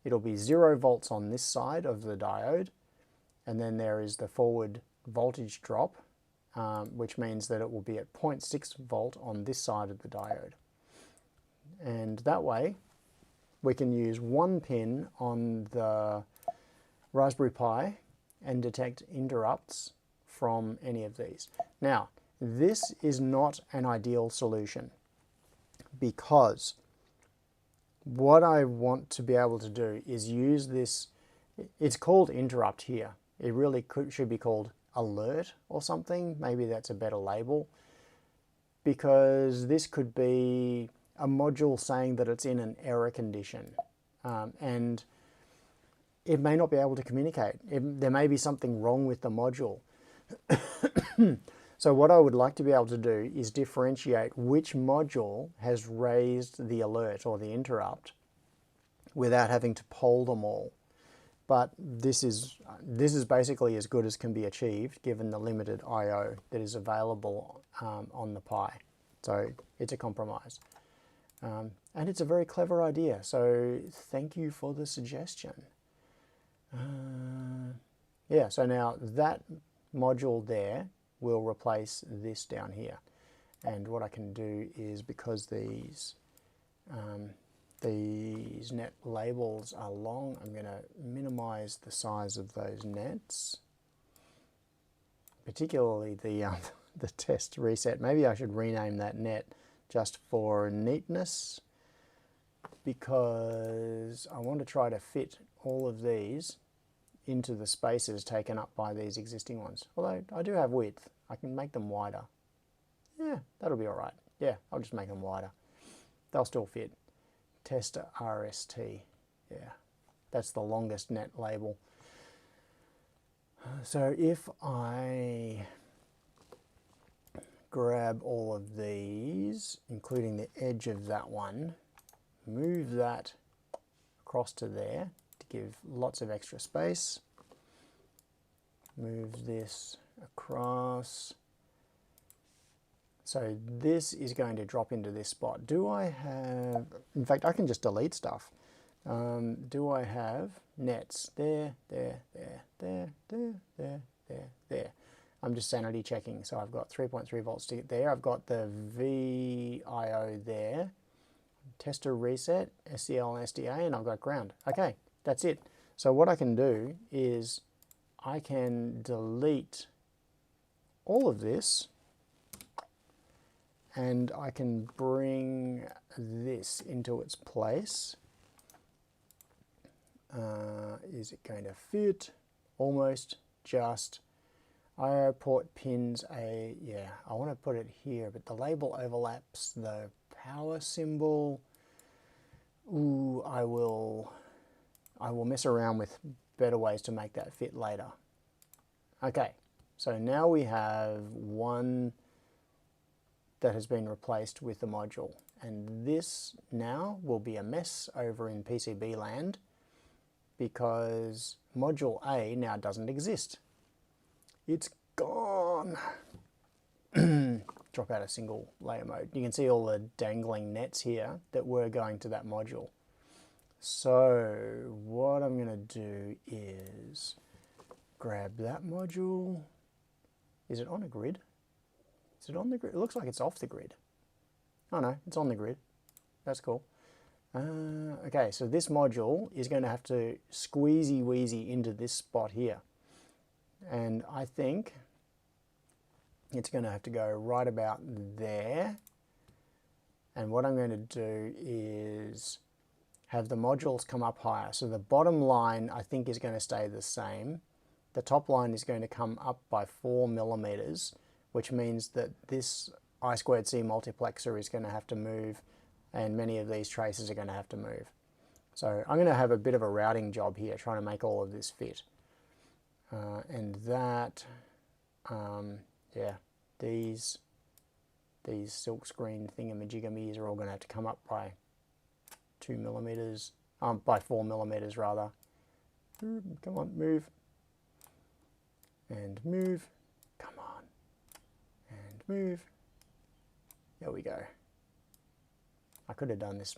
It'll be 0 volts on this side of the diode, and then there is the forward voltage drop, which means that it will be at 0.6 volt on this side of the diode. And that way, we can use one pin on the Raspberry Pi and detect interrupts from any of these. Now, this is not an ideal solution because what I want to be able to do is use this, it's called interrupt here. It really should be called alert or something. Maybe that's a better label, because this could be a module saying that it's in an error condition, and it may not be able to communicate. There may be something wrong with the module. So what I would like to be able to do is differentiate which module has raised the alert or the interrupt without having to poll them all. But this is basically as good as can be achieved given the limited I/O that is available on the Pi. So it's a compromise. And it's a very clever idea, so thank you for the suggestion. Yeah, so now that module there will replace this down here. And what I can do is, because these These net labels are long. I'm going to minimize the size of those nets, particularly the the test reset. Maybe I should rename that net just for neatness, because I want to try to fit all of these into the spaces taken up by these existing ones. Although I do have width, I can make them wider. Yeah, that'll be all right. Yeah, I'll just make them wider. They'll still fit. Test RST. Yeah, that's the longest net label. So if I grab all of these, including the edge of that one, move that across to there to give lots of extra space. Move this across. So this is going to drop into this spot. Do I have, in fact, I can just delete stuff. Do I have nets? There, there, there, there, there, there, there, there. I'm just sanity checking. So I've got 3.3 volts to get there. I've got the VIO there. Tester reset, SCL and SDA, and I've got ground. Okay, that's it. So what I can do is I can delete all of this, and I can bring this into its place. Is it going to fit? Almost. Just. IO port pins yeah, I want to put it here, but the label overlaps the power symbol. Ooh, I will mess around with better ways to make that fit later. Okay, so now we have one that has been replaced with the module, and this now will be a mess over in PCB land because module A now doesn't exist. It's gone. Drop out a single layer mode. You can see all the dangling nets here that were going to that module. So what I'm going to do is grab that module. Is it on a grid? Is it on the grid? It looks like it's off the grid. Oh no, it's on the grid. That's cool. Okay, so this module is going to have to squeezy wheezy into this spot here. And I think it's going to have to go right about there. And what I'm going to do is have the modules come up higher. So the bottom line I think is going to stay the same. The top line is going to come up by 4 millimeters, which means that this I2C multiplexer is going to have to move, and many of these traces are going to have to move. So I'm going to have a bit of a routing job here, trying to make all of this fit. And that, yeah, these silk screen thingamajiggamies are all going to have to come up by 2 millimeters, by 4 millimeters rather. Come on, move. And move. Come on. And move. There we go. I could have done this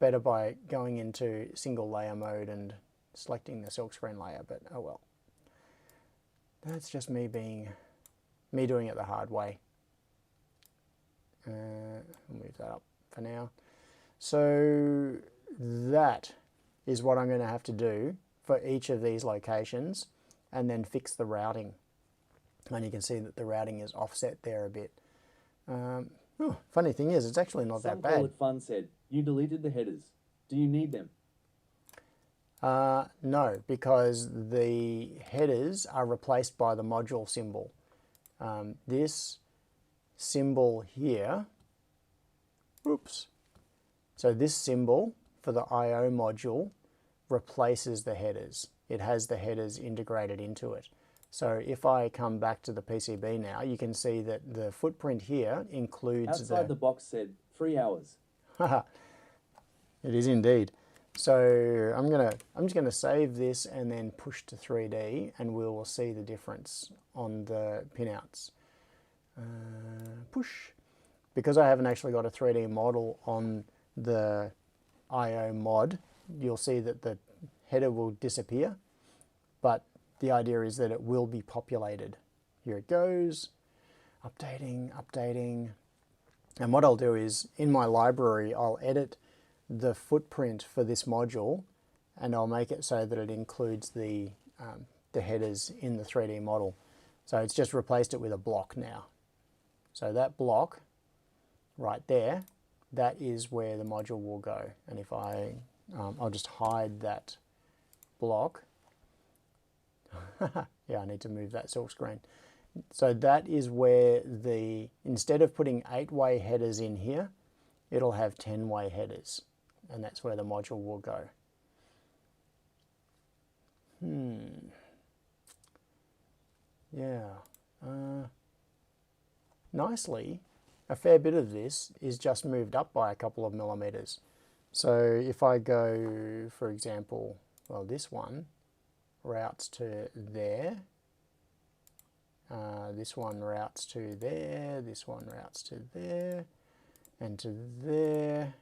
better by going into single layer mode and selecting the silkscreen layer, but oh well. That's just me doing it the hard way. I'll move that up for now. So that is what I'm going to have to do for each of these locations, and then fix the routing. And you can see that the routing is offset there a bit. Funny thing is, it's actually not that bad. Some Call It Fun said, you deleted the headers. Do you need them? No, because the headers are replaced by the module symbol. This symbol here, oops. So this symbol for the I/O module replaces the headers. It has the headers integrated into it. So if I come back to the PCB now, you can see that the footprint here includes Outside the box said 3 hours. It is indeed. So I'm just gonna save this and then push to 3D, and we will see the difference on the pinouts. Push. Because I haven't actually got a 3D model on the IOMOD, you'll see that the header will disappear, but the idea is that it will be populated. Here it goes, updating, updating. And what I'll do is, in my library, I'll edit the footprint for this module, and I'll make it so that it includes the headers in the 3D model. So it's just replaced it with a block now. So that block right there, that is where the module will go. And if I'll just hide that block. Yeah, I need to move that silk screen. So that is where instead of putting 8-way headers in here, it'll have 10-way headers. And that's where the module will go. Yeah. Nicely, a fair bit of this is just moved up by a couple of millimeters. So if I go, for example, well, this one routes to there, this one routes to there, this one routes to there, and to there.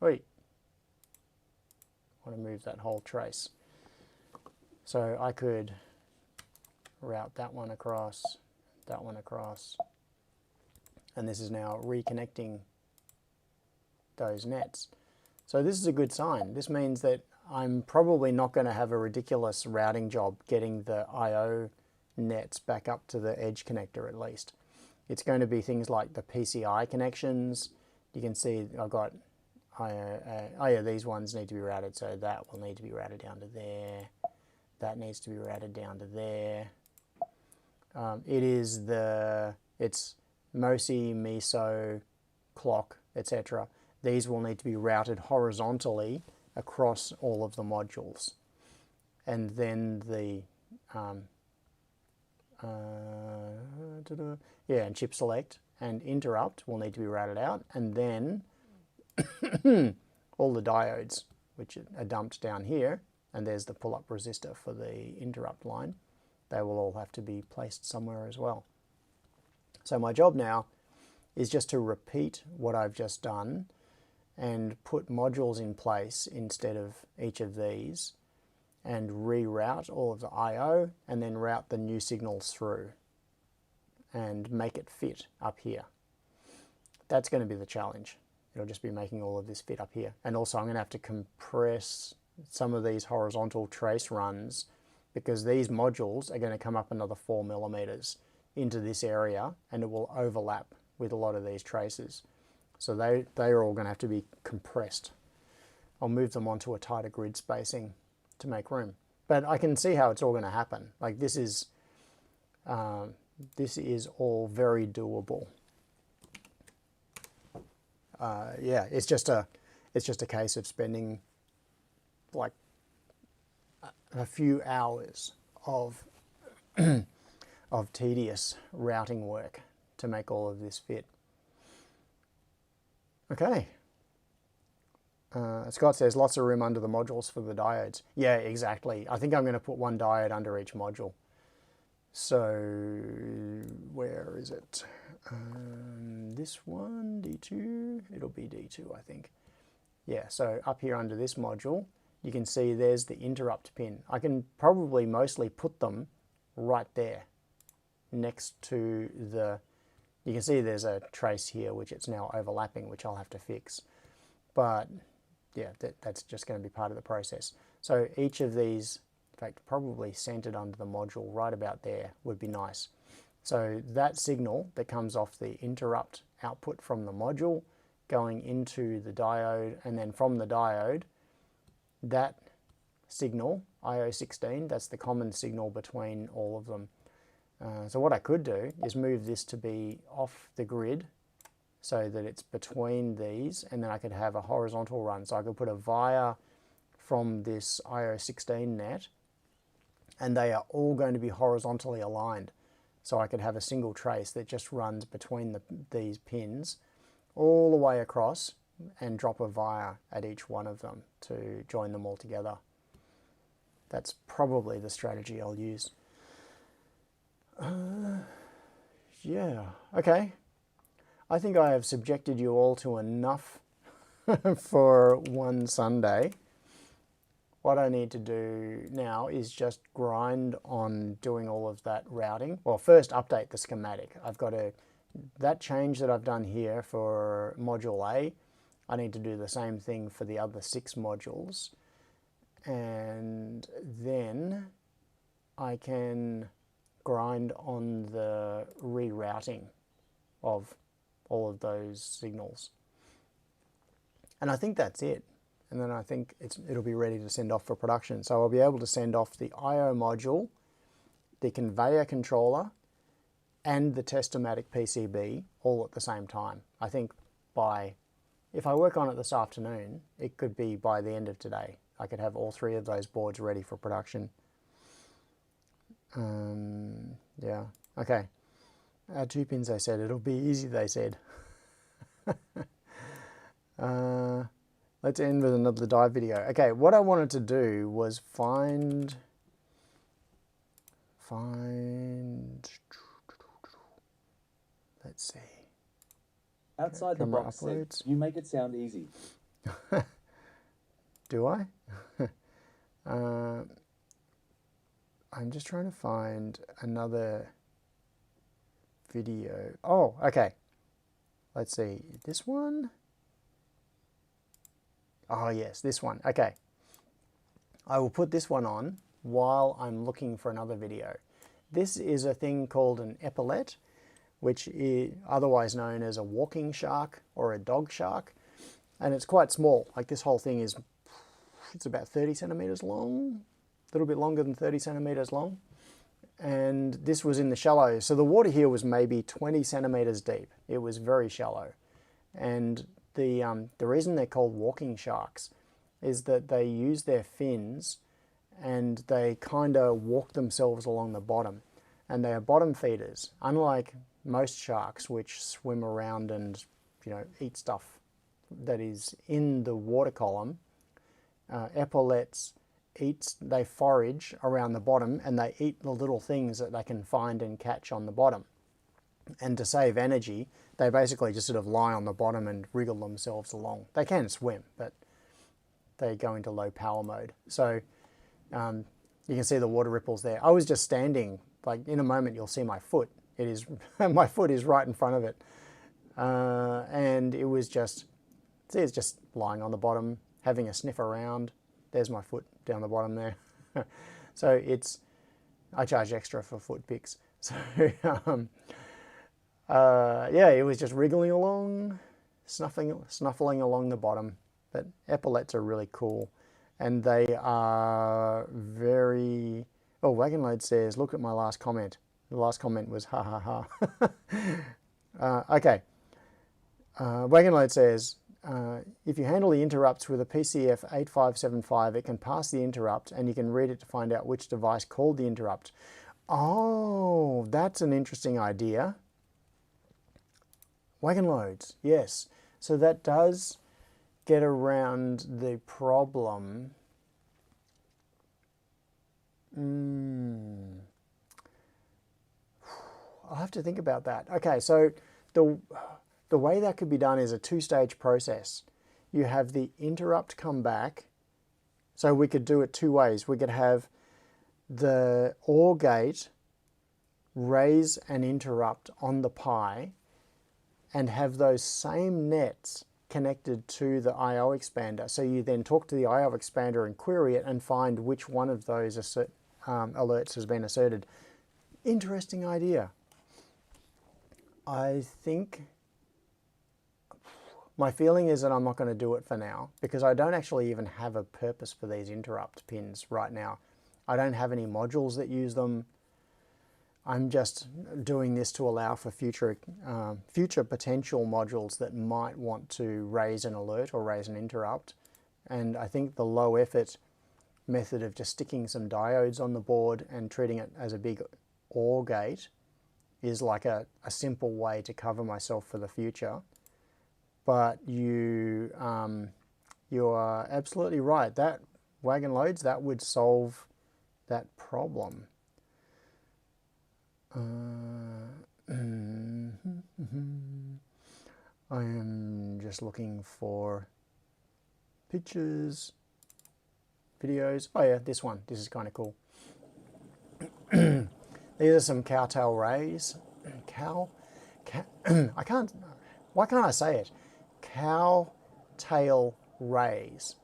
Wait, I want to move that whole trace. So I could route that one across, and this is now reconnecting those nets. So this is a good sign. This means that I'm probably not going to have a ridiculous routing job getting the IO nets back up to the edge connector at least. It's going to be things like the PCI connections. You can see I've got oh yeah, these ones need to be routed, so that will need to be routed down to there. That needs to be routed down to there. It's MOSI, MISO, clock, etc. These will need to be routed horizontally across all of the modules. And then the, and chip select and interrupt will need to be routed out. And then all the diodes, which are dumped down here, and there's the pull-up resistor for the interrupt line. They will all have to be placed somewhere as well. So my job now is just to repeat what I've just done and put modules in place instead of each of these, and reroute all of the I/O and then route the new signals through and make it fit up here. That's going to be the challenge. It'll just be making all of this fit up here. And also I'm going to have to compress some of these horizontal trace runs, because these modules are going to come up another 4 millimeters into this area, and it will overlap with a lot of these traces. So they are all going to have to be compressed. I'll move them onto a tighter grid spacing to make room. But I can see how it's all going to happen. Like this is all very doable. Yeah, it's just a case of spending like a few hours of of tedious routing work to make all of this fit. Okay. Scott says lots of room under the modules for the diodes. Yeah, exactly. I think I'm going to put one diode under each module. So where is it? This one, D2, it'll be D2, I think. Yeah, so up here under this module, you can see there's the interrupt pin. I can probably mostly put them right there next to the, you can see there's a trace here which it's now overlapping, which I'll have to fix. But yeah, that's just going to be part of the process. So each of these, in fact, probably centered under the module right about there would be nice. So that signal that comes off the interrupt output from the module going into the diode, and then from the diode, that signal, IO16, that's the common signal between all of them. So what I could do is move this to be off the grid so that it's between these, and then I could have a horizontal run. So I could put a via from this IO16 net, and they are all going to be horizontally aligned. So I could have a single trace that just runs between these pins all the way across and drop a via at each one of them to join them all together. That's probably the strategy I'll use. Yeah, okay. I think I have subjected you all to enough for one Sunday. What I need to do now is just grind on doing all of that routing. Well, first update the schematic. I've got that change that I've done here for module A, I need to do the same thing for the other 6 modules, and then I can grind on the rerouting of all of those signals. And I think that's it. And then I think it'll be ready to send off for production. So I'll be able to send off the I/O module, the conveyor controller, and the Testomatic PCB all at the same time. I think if I work on it this afternoon, it could be by the end of today. I could have all 3 of those boards ready for production. Yeah, okay. 2 pins, they said. It'll be easy, they said. Let's end with another dive video. Okay, what I wanted to do was find, let's see. Outside the box said, you make it sound easy. Do I? I'm just trying to find another video. Oh, okay. Let's see. This one? Oh, yes, this one. Okay. I will put this one on while I'm looking for another video. This is a thing called an epaulette, which is otherwise known as a walking shark or a dog shark. And it's quite small. Like this whole thing it's about 30 centimeters long, a little bit longer than 30 centimeters long. And this was in the shallow. So the water here was maybe 20 centimeters deep. It was very shallow. And the reason they're called walking sharks is that they use their fins and they kind of walk themselves along the bottom. And they are bottom feeders, unlike most sharks which swim around and eat stuff that is in the water column. Epaulettes they forage around the bottom and they eat the little things that they can find and catch on the bottom. And to save energy, they basically just sort of lie on the bottom and wriggle themselves along. They can swim, but they go into low power mode. So you can see the water ripples there. I was just standing, like in a moment you'll see my foot. It is my foot is right in front of it. And it was just, see, it's just lying on the bottom, having a sniff around. There's my foot down the bottom there. So I charge extra for foot pics. So yeah, it was just wriggling along, snuffling along the bottom. But epaulettes are really cool. And they are very... Oh, Wagon Load says, look at my last comment. The last comment was ha ha ha. Okay. Wagon Load says, if you handle the interrupts with a PCF 8575, it can pass the interrupt and you can read it to find out which device called the interrupt. Oh, that's an interesting idea. Wagon Loads, yes. So that does get around the problem. I'll have to think about that. Okay, so the way that could be done is a 2-stage process. You have the interrupt come back. So we could do it 2 ways. We could have the OR gate raise an interrupt on the Pi and have those same nets connected to the I/O expander. So you then talk to the I/O expander and query it and find which one of those alerts has been asserted. Interesting idea. I think my feeling is that I'm not going to do it for now because I don't actually even have a purpose for these interrupt pins right now. I don't have any modules that use them. I'm just doing this to allow for future potential modules that might want to raise an alert or raise an interrupt. And I think the low effort method of just sticking some diodes on the board and treating it as a big OR gate is like a simple way to cover myself for the future. But you are absolutely right. That Wagon Loads, that would solve that problem. I am just looking for pictures, videos. Oh yeah, this one. This is kind of cool. These are some cowtail rays. Why can't I say it? Cowtail tail rays.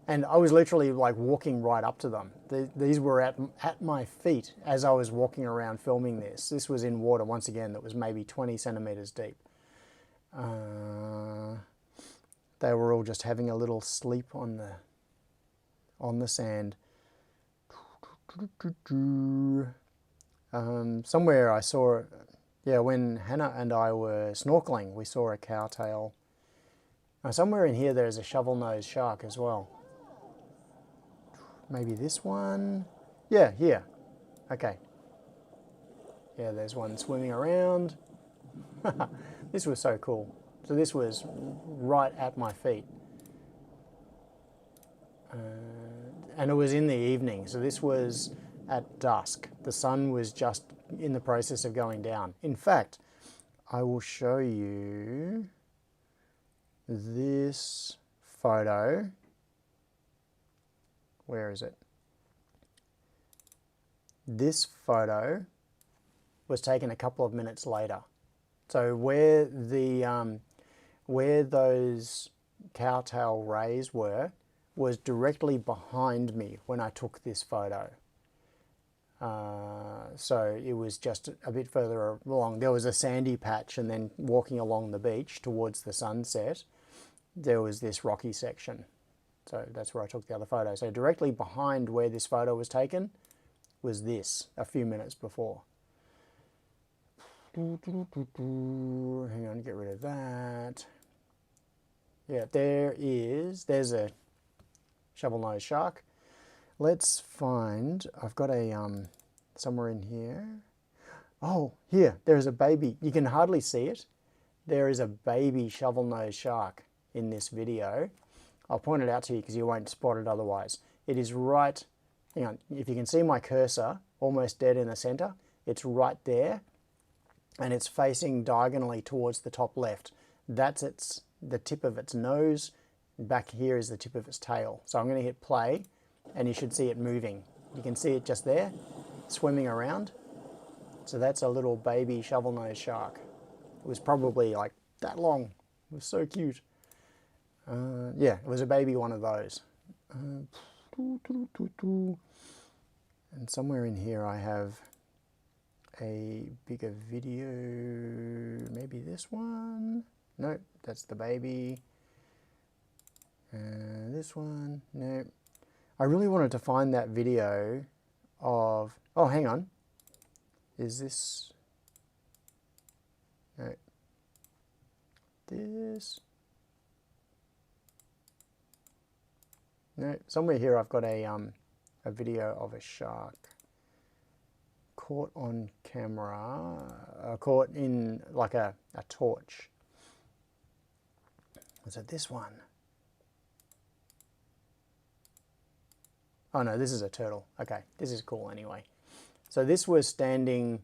And I was literally like walking right up to them. These were at my feet as I was walking around filming this. This was in water, once again, that was maybe 20 centimeters deep. They were all just having a little sleep on the sand. Somewhere I saw, yeah, when Hannah and I were snorkeling, we saw a cowtail. Somewhere in here there's a shovel-nosed shark as well. Maybe this one? Yeah, here. Okay. Yeah, there's one swimming around. This was so cool. So this was right at my feet. And it was in the evening, so this was at dusk. The sun was just in the process of going down. In fact, I will show you this photo. Where is it? This photo was taken a couple of minutes later. So where those cowtail rays were was directly behind me when I took this photo. So it was just a bit further along. There was a sandy patch, and then walking along the beach towards the sunset, there was this rocky section. So that's where I took the other photo. So directly behind where this photo was taken was this a few minutes before. Hang on, get rid of that. Yeah, there's a shovel-nosed shark. Let's find, I've got a, somewhere in here. Oh, here, there's a baby. You can hardly see it. There is a baby shovel-nosed shark in this video. I'll point it out to you because you won't spot it otherwise. It is right, hang on, if you can see my cursor, almost dead in the center, it's right there, and it's facing diagonally towards the top left. That's the tip of its nose. Back here is the tip of its tail. So I'm going to hit play, and you should see it moving. You can see it just there, swimming around. So that's a little baby shovel-nosed shark. It was probably like that long. It was so cute. Yeah, it was a baby one of those. And somewhere in here I have a bigger video. Maybe this one? No, that's the baby. This one? No. I really wanted to find that video of... Oh, hang on. Is this... No. This... No, somewhere here I've got a video of a shark caught on camera, caught in like a torch. Was it this one? Oh no, this is a turtle. Okay, this is cool anyway. So this was standing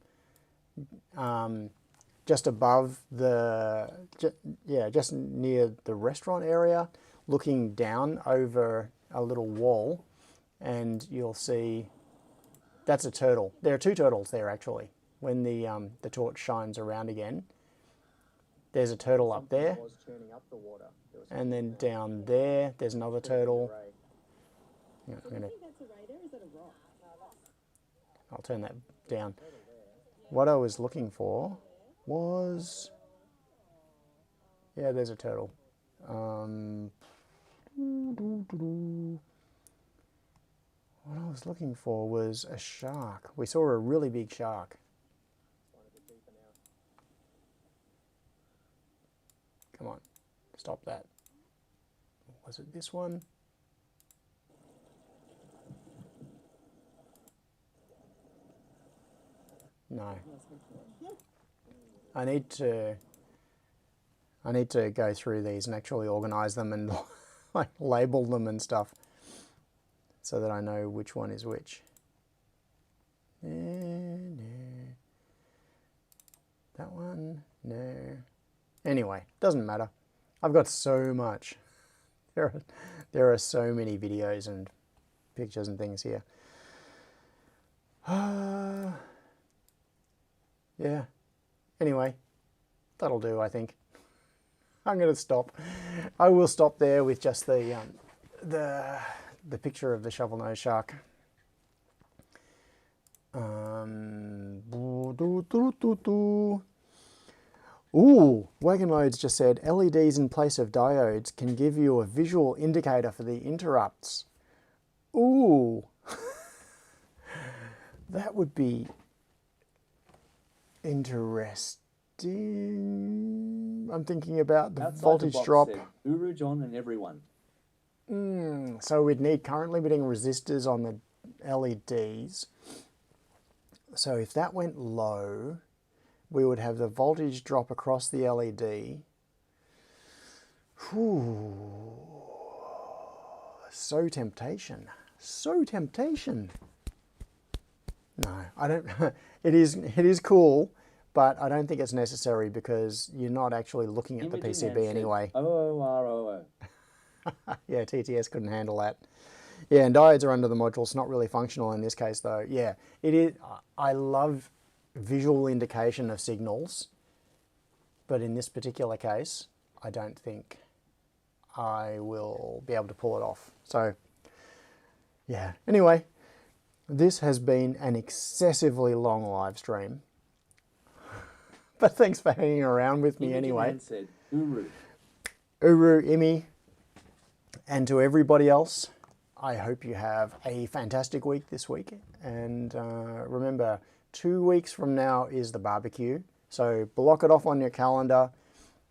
just above just near the restaurant area, looking down over a little wall, and you'll see that's a turtle. There are two turtles there actually. When the torch shines around again, there's a turtle up there, and then down there there's another turtle. Yeah, I'll turn that down. What I was looking for was, yeah, there's a turtle. What I was looking for was a shark. We saw a really big shark. Come on, stop that. Was it this one? No. I need to go through these and actually organize them and like label them and stuff so that I know which one is which. No. That one? No. Anyway, doesn't matter. I've got so much. There are so many videos and pictures and things here. Yeah. Anyway, that'll do, I think. I'm going to stop. I will stop there with just the picture of the shovel nose shark. Ooh, Wagon Loads just said LEDs in place of diodes can give you a visual indicator for the interrupts. Ooh, that would be interesting. I'm thinking about the Outside voltage the box drop. said, Uru, John and everyone. So we'd need current limiting resistors on the LEDs. So if that went low, we would have the voltage drop across the LED. Whew. So temptation. So temptation. No, I don't. It is cool, but I don't think it's necessary because you're not actually looking at the PCB anyway. OOROO. Yeah, TTS couldn't handle that. Yeah, and diodes are under the module. It's not really functional in this case, though. Yeah, it is. I love visual indication of signals, but in this particular case, I don't think I will be able to pull it off. So, yeah. Anyway, this has been an excessively long live stream, but thanks for hanging around with me anyway. Man said, Uru. Uru, Imi, and to everybody else, I hope you have a fantastic week this week. And remember, 2 weeks from now is the barbecue. So block it off on your calendar.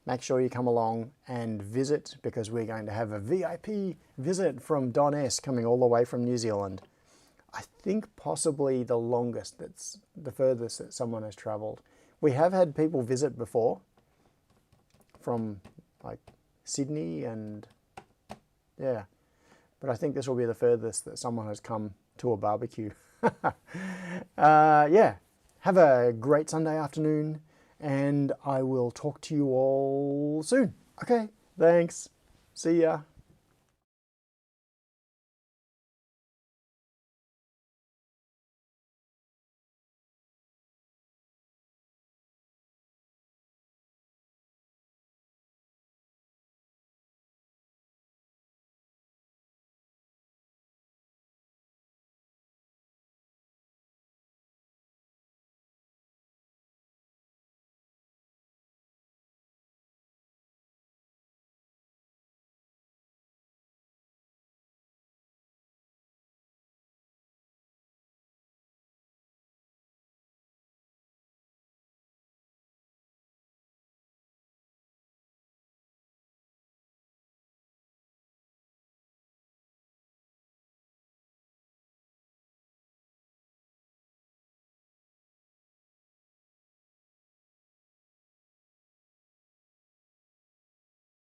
Make sure you come along and visit because we're going to have a VIP visit from Don S coming all the way from New Zealand. I think possibly the longest, that's the furthest that someone has traveled. We have had people visit before from like Sydney and yeah. But I think this will be the furthest that someone has come to a barbecue. Yeah, have a great Sunday afternoon, and I will talk to you all soon. Okay, thanks. See ya.